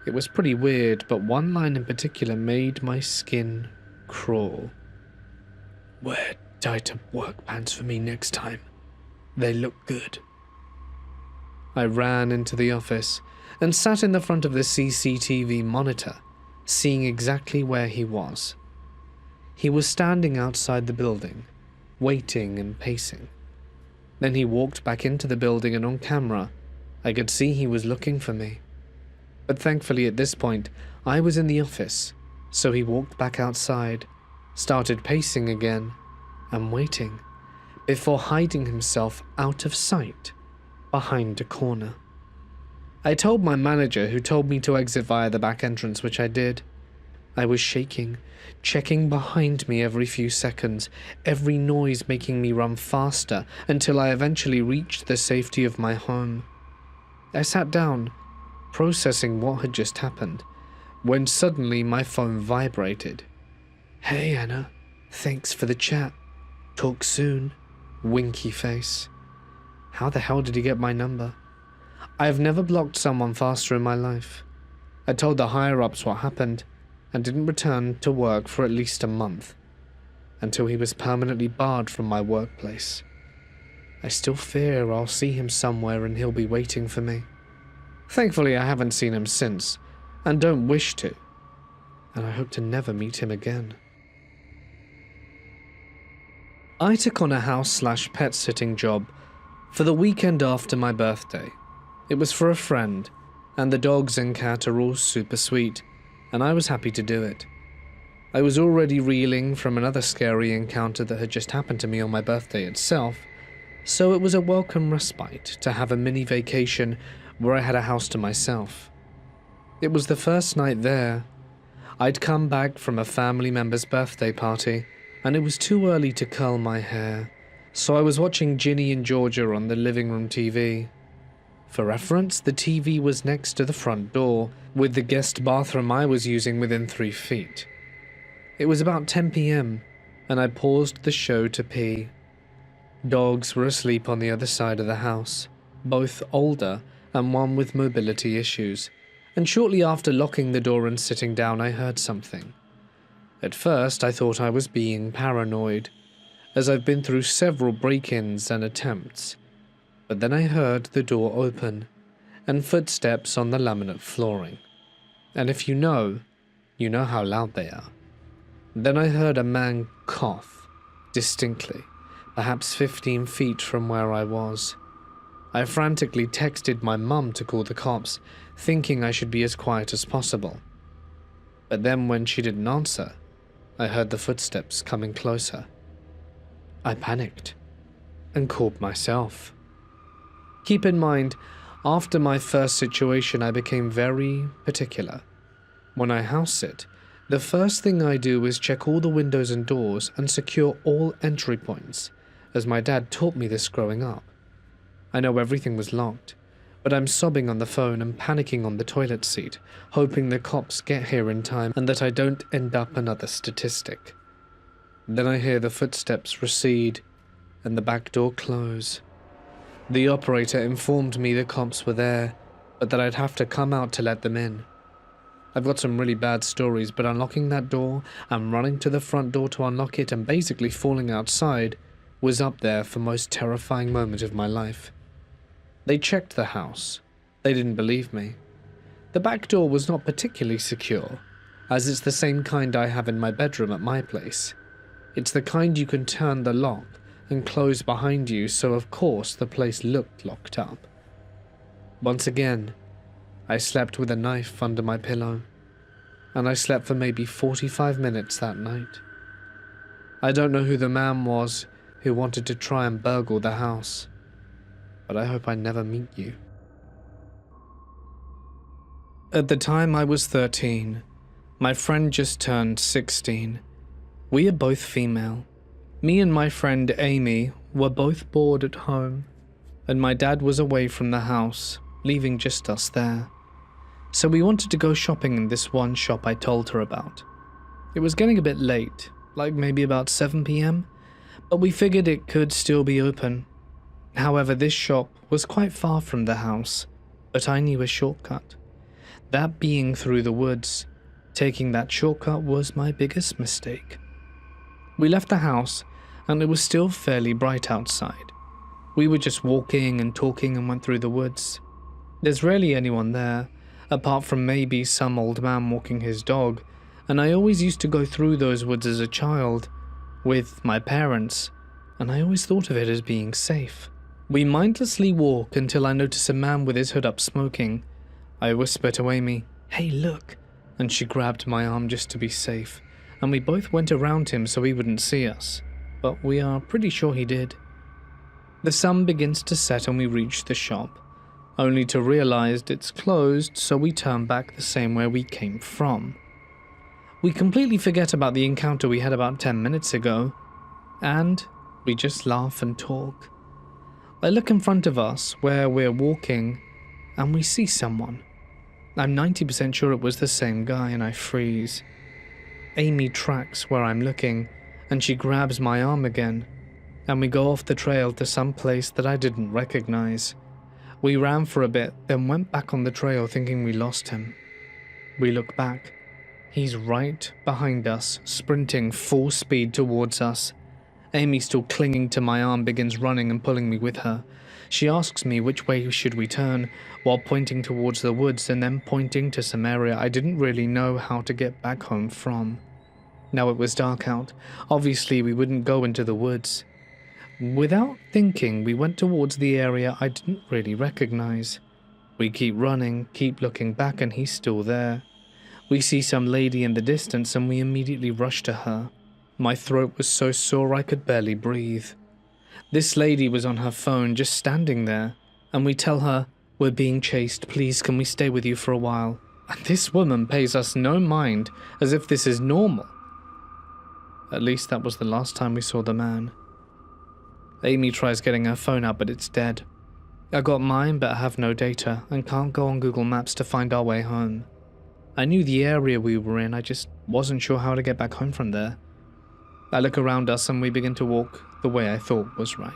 It was pretty weird, but one line in particular made my skin crawl. Wear tighter work pants for me next time. They look good. I ran into the office and sat in the front of the CCTV monitor, seeing exactly where he was. He was standing outside the building, waiting and pacing. Then he walked back into the building and on camera, I could see he was looking for me. But thankfully at this point, I was in the office, so he walked back outside, started pacing again, and waiting, before hiding himself out of sight behind a corner. I told my manager, who told me to exit via the back entrance, which I did. I was shaking, checking behind me every few seconds, every noise making me run faster until I eventually reached the safety of my home. I sat down, processing what had just happened, when suddenly my phone vibrated. Hey Anna, thanks for the chat. Talk soon. Winky face. How the hell did he get my number? I have never blocked someone faster in my life. I told the higher-ups what happened and didn't return to work for at least a month, until he was permanently barred from my workplace. I still fear I'll see him somewhere and he'll be waiting for me. Thankfully, I haven't seen him since, and don't wish to, and I hope to never meet him again. I took on a house/pet sitting job for the weekend after my birthday. It was for a friend, and the dogs and cat are all super sweet, and I was happy to do it. I was already reeling from another scary encounter that had just happened to me on my birthday itself, so it was a welcome respite to have a mini vacation where I had a house to myself. It was the first night there. I'd come back from a family member's birthday party, and it was too early to curl my hair, so I was watching Ginny and Georgia on the living room TV. For reference, the TV was next to the front door, with the guest bathroom I was using within 3 feet. It was about 10 p.m, and I paused the show to pee. Dogs were asleep on the other side of the house, both older and one with mobility issues, and shortly after locking the door and sitting down, I heard something. At first, I thought I was being paranoid, as I've been through several break-ins and attempts, but then I heard the door open and footsteps on the laminate flooring. And if you know how loud they are. Then I heard a man cough, distinctly, perhaps 15 feet from where I was. I frantically texted my mum to call the cops, thinking I should be as quiet as possible. But then when she didn't answer, I heard the footsteps coming closer. I panicked and called myself. Keep in mind, after my first situation, I became very particular. When I house sit, the first thing I do is check all the windows and doors and secure all entry points, as my dad taught me this growing up. I know everything was locked, but I'm sobbing on the phone and panicking on the toilet seat, hoping the cops get here in time and that I don't end up another statistic. Then I hear the footsteps recede and the back door close. The operator informed me the cops were there, but that I'd have to come out to let them in. I've got some really bad stories, but unlocking that door and running to the front door to unlock it and basically falling outside was up there for most terrifying moment of my life. They checked the house. They didn't believe me. The back door was not particularly secure, as it's the same kind I have in my bedroom at my place. It's the kind you can turn the lock and close behind you, so of course the place looked locked up. Once again, I slept with a knife under my pillow, and I slept for maybe 45 minutes that night. I don't know who the man was who wanted to try and burgle the house, but I hope I never meet you. At the time I was 13, my friend just turned 16. We are both female. Me and my friend Amy were both bored at home, and my dad was away from the house, leaving just us there. So we wanted to go shopping in this one shop I told her about. It was getting a bit late, like maybe about 7 p.m, but we figured it could still be open. However, this shop was quite far from the house, but I knew a shortcut. That being through the woods, taking that shortcut was my biggest mistake. We left the house, and it was still fairly bright outside. We were just walking and talking and went through the woods. There's rarely anyone there, apart from maybe some old man walking his dog, and I always used to go through those woods as a child with my parents, and I always thought of it as being safe. We mindlessly walk until I notice a man with his hood up smoking. I whisper to Amy, "Hey, look," and she grabbed my arm just to be safe, and we both went around him so he wouldn't see us, but we are pretty sure he did. The sun begins to set and we reach the shop, only to realize it's closed, so we turn back the same way we came from. We completely forget about the encounter we had about 10 minutes ago, and we just laugh and talk. I look in front of us where we're walking, and we see someone. I'm 90% sure it was the same guy, and I freeze. Amy tracks where I'm looking, and she grabs my arm again, and we go off the trail to some place that I didn't recognize. We ran for a bit, then went back on the trail thinking we lost him. We look back. He's right behind us, sprinting full speed towards us. Amy, still clinging to my arm, begins running and pulling me with her. She asks me which way should we turn, while pointing towards the woods and then pointing to some area I didn't really know how to get back home from. Now it was dark out. Obviously we wouldn't go into the woods. Without thinking, we went towards the area I didn't really recognize. We keep running, keep looking back, and he's still there. We see some lady in the distance and we immediately rush to her. My throat was so sore I could barely breathe. This lady was on her phone, just standing there, and we tell her, "We're being chased, please can we stay with you for a while?" And this woman pays us no mind, as if this is normal. At least that was the last time we saw the man. Amy tries getting her phone out, but it's dead. I got mine, but I have no data and can't go on Google Maps to find our way home. I knew the area we were in, I just wasn't sure how to get back home from there. I look around us and we begin to walk the way I thought was right.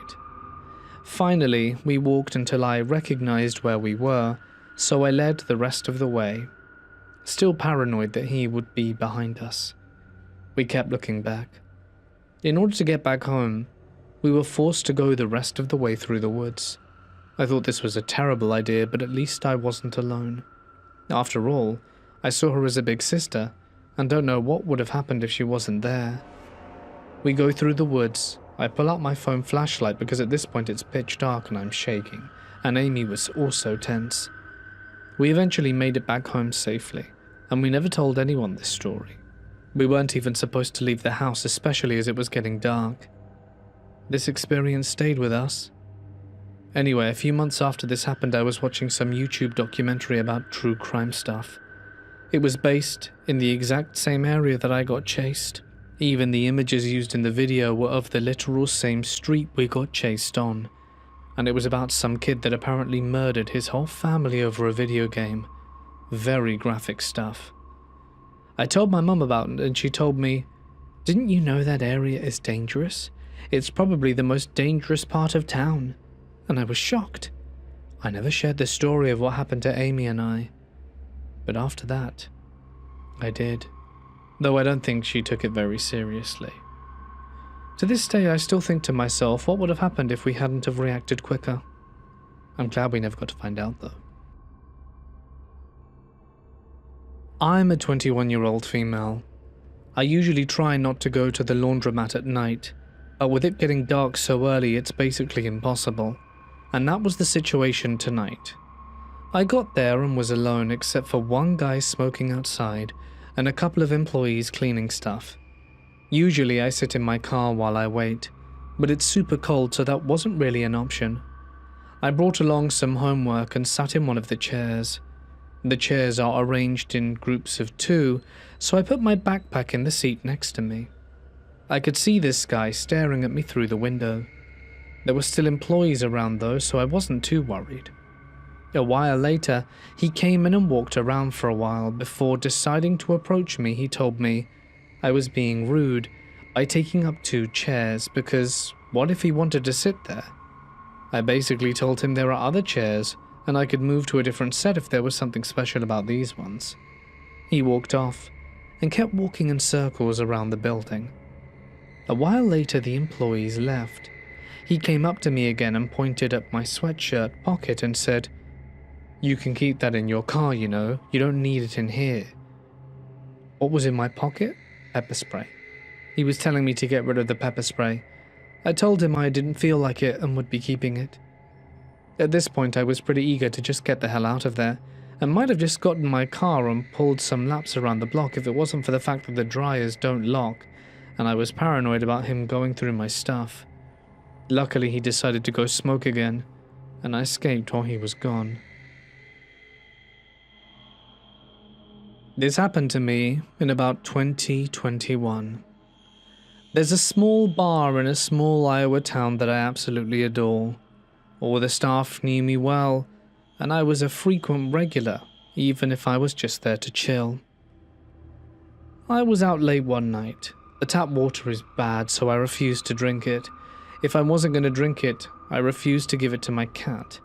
Finally, we walked until I recognized where we were, so I led the rest of the way, still paranoid that he would be behind us. We kept looking back. In order to get back home, we were forced to go the rest of the way through the woods. I thought this was a terrible idea, but at least I wasn't alone. After all, I saw her as a big sister, and don't know what would have happened if she wasn't there. We go through the woods. I pull out my phone flashlight because at this point it's pitch dark and I'm shaking, and Amy was also tense. We eventually made it back home safely, and we never told anyone this story. We weren't even supposed to leave the house, especially as it was getting dark. This experience stayed with us. Anyway, a few months after this happened, I was watching some YouTube documentary about true crime stuff. It was based in the exact same area that I got chased. Even the images used in the video were of the literal same street we got chased on. And it was about some kid that apparently murdered his whole family over a video game. Very graphic stuff. I told my mum about it and she told me, "Didn't you know that area is dangerous? It's probably the most dangerous part of town." And I was shocked. I never shared the story of what happened to Amy and I. But after that, I did. Though I don't think she took it very seriously. To this day, I still think to myself, what would have happened if we hadn't have reacted quicker? I'm glad we never got to find out, though. I'm a 21-year-old female. I usually try not to go to the laundromat at night, but with it getting dark so early, it's basically impossible. And that was the situation tonight. I got there and was alone except for one guy smoking outside and a couple of employees cleaning stuff. Usually I sit in my car while I wait, but it's super cold so that wasn't really an option. I brought along some homework and sat in one of the chairs. The chairs are arranged in groups of 2, so I put my backpack in the seat next to me. I could see this guy staring at me through the window. There were still employees around though, so I wasn't too worried. A while later, he came in and walked around for a while. Before deciding to approach me, he told me I was being rude by taking up 2 chairs because what if he wanted to sit there? I basically told him there are other chairs and I could move to a different set if there was something special about these ones. He walked off and kept walking in circles around the building. A while later, the employees left. He came up to me again and pointed at my sweatshirt pocket and said, "You can keep that in your car, you know. You don't need it in here." What was in my pocket? Pepper spray. He was telling me to get rid of the pepper spray. I told him I didn't feel like it and would be keeping it. At this point, I was pretty eager to just get the hell out of there, and might have just gotten my car and pulled some laps around the block if it wasn't for the fact that the dryers don't lock, and I was paranoid about him going through my stuff. Luckily, he decided to go smoke again, and I escaped while he was gone. This happened to me in about 2021. There's a small bar in a small Iowa town that I absolutely adore. All the staff knew me well, and I was a frequent regular, even if I was just there to chill. I was out late one night. The tap water is bad, so I refused to drink it. If I wasn't going to drink it, I refused to give it to my cat.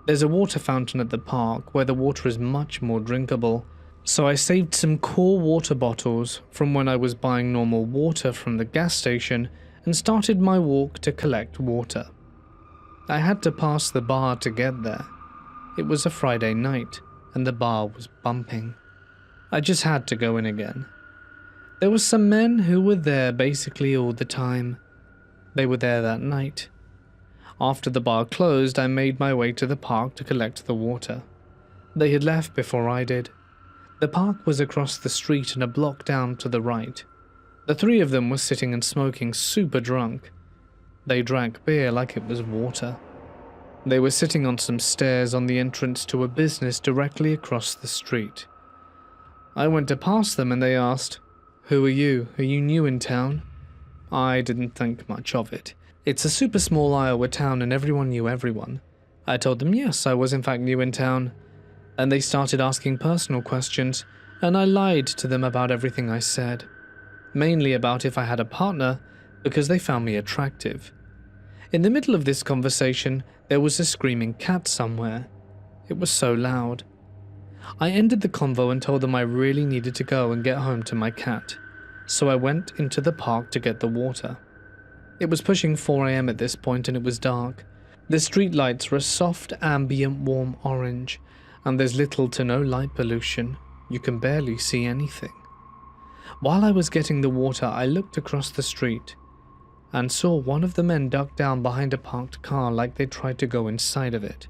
There's a water fountain at the park where the water is much more drinkable, so I saved some core water bottles from when I was buying normal water from the gas station and started my walk to collect water. I had to pass the bar to get there. It was a Friday night, and the bar was bumping. I just had to go in again. There were some men who were there basically all the time. They were there that night. After the bar closed, I made my way to the park to collect the water. They had left before I did. The park was across the street and a block down to the right. The 3 of them were sitting and smoking, super drunk. They drank beer like it was water. They were sitting on some stairs on the entrance to a business directly across the street. I went to pass them and they asked, "Who are you? Are you new in town?" I didn't think much of it. It's a super small Iowa town and everyone knew everyone. I told them yes, I was in fact new in town, and they started asking personal questions, and I lied to them about everything I said, mainly about if I had a partner, because they found me attractive. In the middle of this conversation, there was a screaming cat somewhere. It was so loud. I ended the convo and told them I really needed to go and get home to my cat, so I went into the park to get the water. It was pushing 4 AM at this point and it was dark. The street lights were a soft, ambient, warm orange, and there's little to no light pollution. You can barely see anything. While I was getting the water, I looked across the street and saw one of the men duck down behind a parked car like they tried to go inside of it.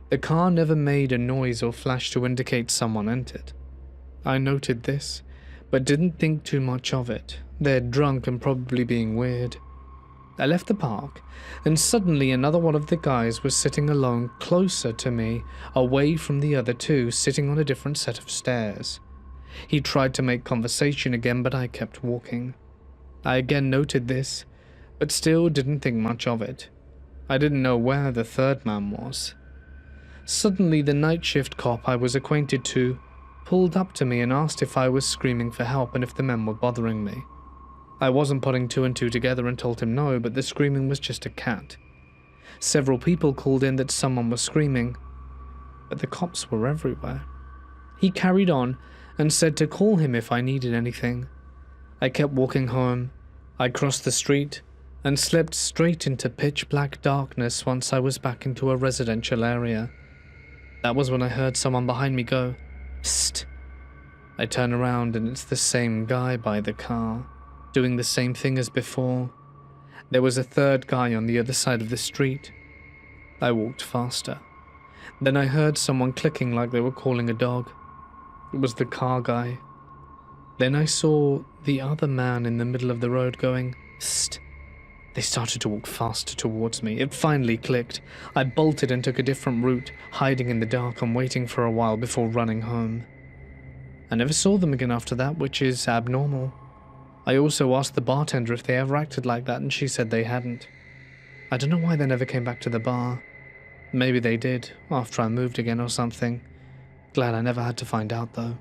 The car never made a noise or flash to indicate someone entered. I noted this, but didn't think too much of it. They're drunk and probably being weird. I left the park, and suddenly another one of the guys was sitting alone closer to me, away from the other two, sitting on a different set of stairs. He tried to make conversation again, but I kept walking. I again noted this, but still didn't think much of it. I didn't know where the third man was. Suddenly, the night shift cop I was acquainted to pulled up to me and asked if I was screaming for help and if the men were bothering me. I wasn't putting two and two together and told him no, but the screaming was just a cat. Several people called in that someone was screaming, but the cops were everywhere. He carried on and said to call him if I needed anything. I kept walking home. I crossed the street and slipped straight into pitch black darkness once I was back into a residential area. That was when I heard someone behind me go, "Psst." I turn around and it's the same guy by the car, doing the same thing as before. There was a third guy on the other side of the street. I walked faster. Then I heard someone clicking like they were calling a dog. It was the car guy. Then I saw the other man in the middle of the road going, "Psst." They started to walk faster towards me. It finally clicked. I bolted and took a different route, hiding in the dark and waiting for a while before running home. I never saw them again after that, which is abnormal. I also asked the bartender if they ever acted like that, and she said they hadn't. I don't know why they never came back to the bar. Maybe they did, after I moved again or something. Glad I never had to find out, though.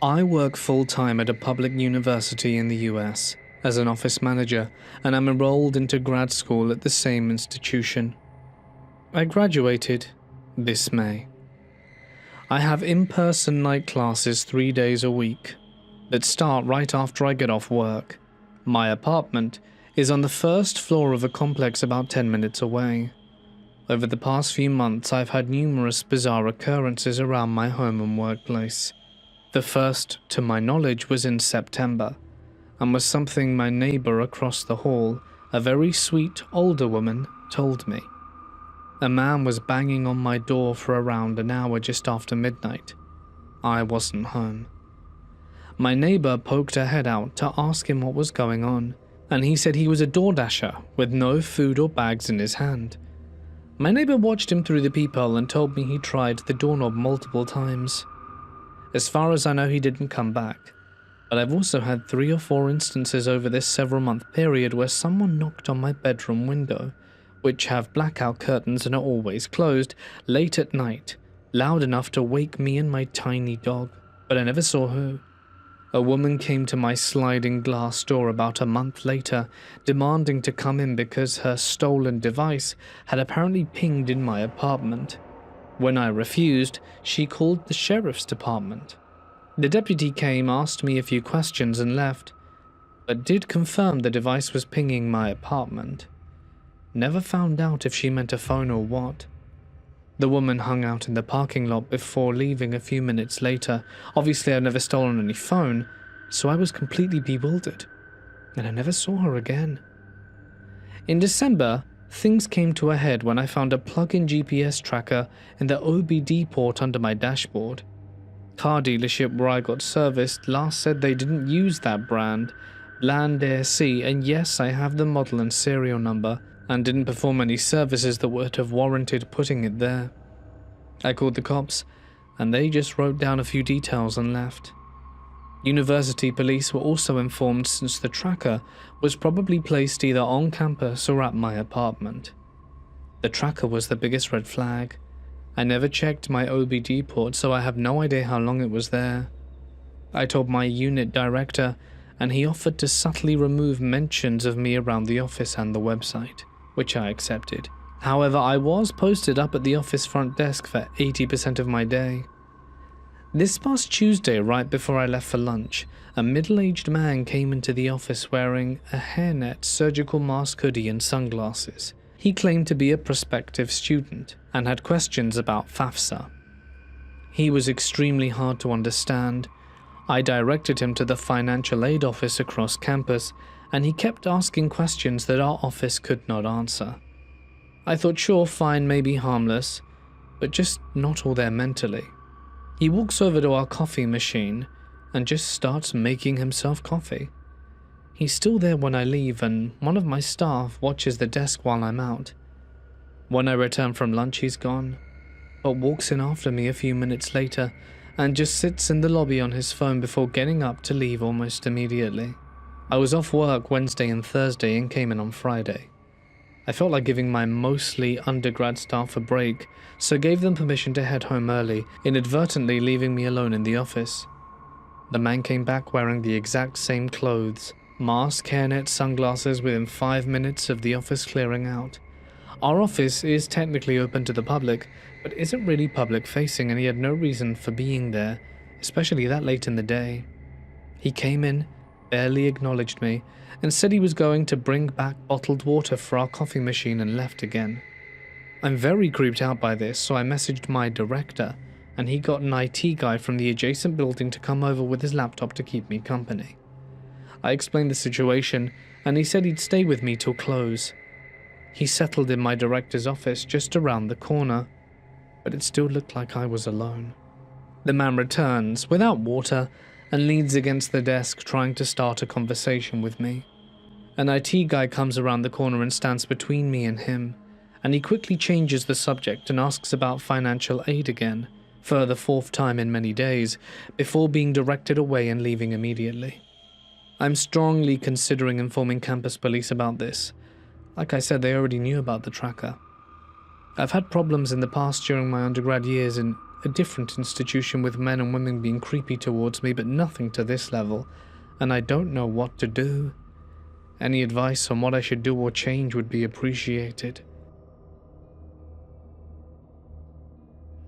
I work full-time at a public university in the US as an office manager, and I'm enrolled into grad school at the same institution. I graduated this May. I have in-person night classes 3 days a week that start right after I get off work. My apartment is on the first floor of a complex about 10 minutes away. Over the past few months, I've had numerous bizarre occurrences around my home and workplace. The first, to my knowledge, was in September, and was something my neighbor across the hall, a very sweet older woman, told me. A man was banging on my door for around an hour just after midnight. I wasn't home. My neighbor poked her head out to ask him what was going on, and he said he was a DoorDasher with no food or bags in his hand. My neighbor watched him through the peephole and told me he tried the doorknob multiple times. As far as I know, he didn't come back, but I've also had 3 or 4 instances over this several-month period where someone knocked on my bedroom window, which have blackout curtains and are always closed, late at night, loud enough to wake me and my tiny dog, but I never saw who. A woman came to my sliding glass door about a month later, demanding to come in because her stolen device had apparently pinged in my apartment. When I refused, she called the sheriff's department. The deputy came, asked me a few questions and left, but did confirm the device was pinging my apartment. Never found out if she meant a phone or what. The woman hung out in the parking lot before leaving a few minutes later. Obviously, I'd never stolen any phone, so I was completely bewildered, and I never saw her again. In December, things came to a head when I found a plug-in GPS tracker in the OBD port under my dashboard. Car dealership where I got serviced last said they didn't use that brand, Land Air C, and yes, I have the model and serial number, and didn't perform any services that would have warranted putting it there. I called the cops, and they just wrote down a few details and left. University police were also informed since the tracker was probably placed either on campus or at my apartment. The tracker was the biggest red flag. I never checked my OBD port, so I have no idea how long it was there. I told my unit director, and he offered to subtly remove mentions of me around the office and the website, which I accepted. However, I was posted up at the office front desk for 80% of my day. This past Tuesday, right before I left for lunch, a middle-aged man came into the office wearing a hairnet, surgical mask, hoodie and sunglasses. He claimed to be a prospective student and had questions about FAFSA. He was extremely hard to understand. I directed him to the financial aid office across campus, and he kept asking questions that our office could not answer. I thought, sure, fine, maybe harmless, but just not all there mentally. He walks over to our coffee machine and just starts making himself coffee. He's still there when I leave, and one of my staff watches the desk while I'm out. When I return from lunch, he's gone, but walks in after me a few minutes later and just sits in the lobby on his phone before getting up to leave almost immediately. I was off work Wednesday and Thursday and came in on Friday. I felt like giving my mostly undergrad staff a break, so gave them permission to head home early, inadvertently leaving me alone in the office. The man came back wearing the exact same clothes, mask, hairnet, sunglasses within 5 minutes of the office clearing out. Our office is technically open to the public, but isn't really public facing, and he had no reason for being there, especially that late in the day. He came in, barely acknowledged me, and said he was going to bring back bottled water for our coffee machine and left again. I'm very creeped out by this, so I messaged my director, and he got an IT guy from the adjacent building to come over with his laptop to keep me company. I explained the situation, and he said he'd stay with me till close. He settled in my director's office just around the corner, but it still looked like I was alone. The man returns, without water, and leans against the desk trying to start a conversation with me. An IT guy comes around the corner and stands between me and him, and he quickly changes the subject and asks about financial aid again, for the 4th time in many days, before being directed away and leaving immediately. I'm strongly considering informing campus police about this. Like I said, they already knew about the tracker. I've had problems in the past during my undergrad years in a different institution with men and women being creepy towards me, but nothing to this level, and I don't know what to do. Any advice on what I should do or change would be appreciated.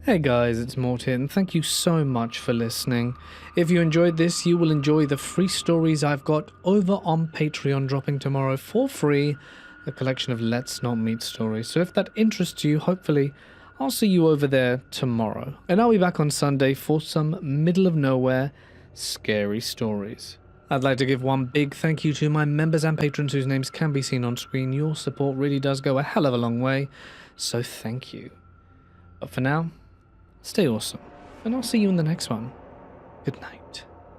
Hey guys, it's Morten. Thank you so much for listening. If you enjoyed this, you will enjoy the free stories I've got over on Patreon dropping tomorrow for free, a collection of Let's Not Meet stories. So if that interests you, hopefully I'll see you over there tomorrow. And I'll be back on Sunday for some middle of nowhere scary stories. I'd like to give one big thank you to my members and patrons whose names can be seen on screen. Your support really does go a hell of a long way, so thank you. But for now, stay awesome, and I'll see you in the next one. Good night.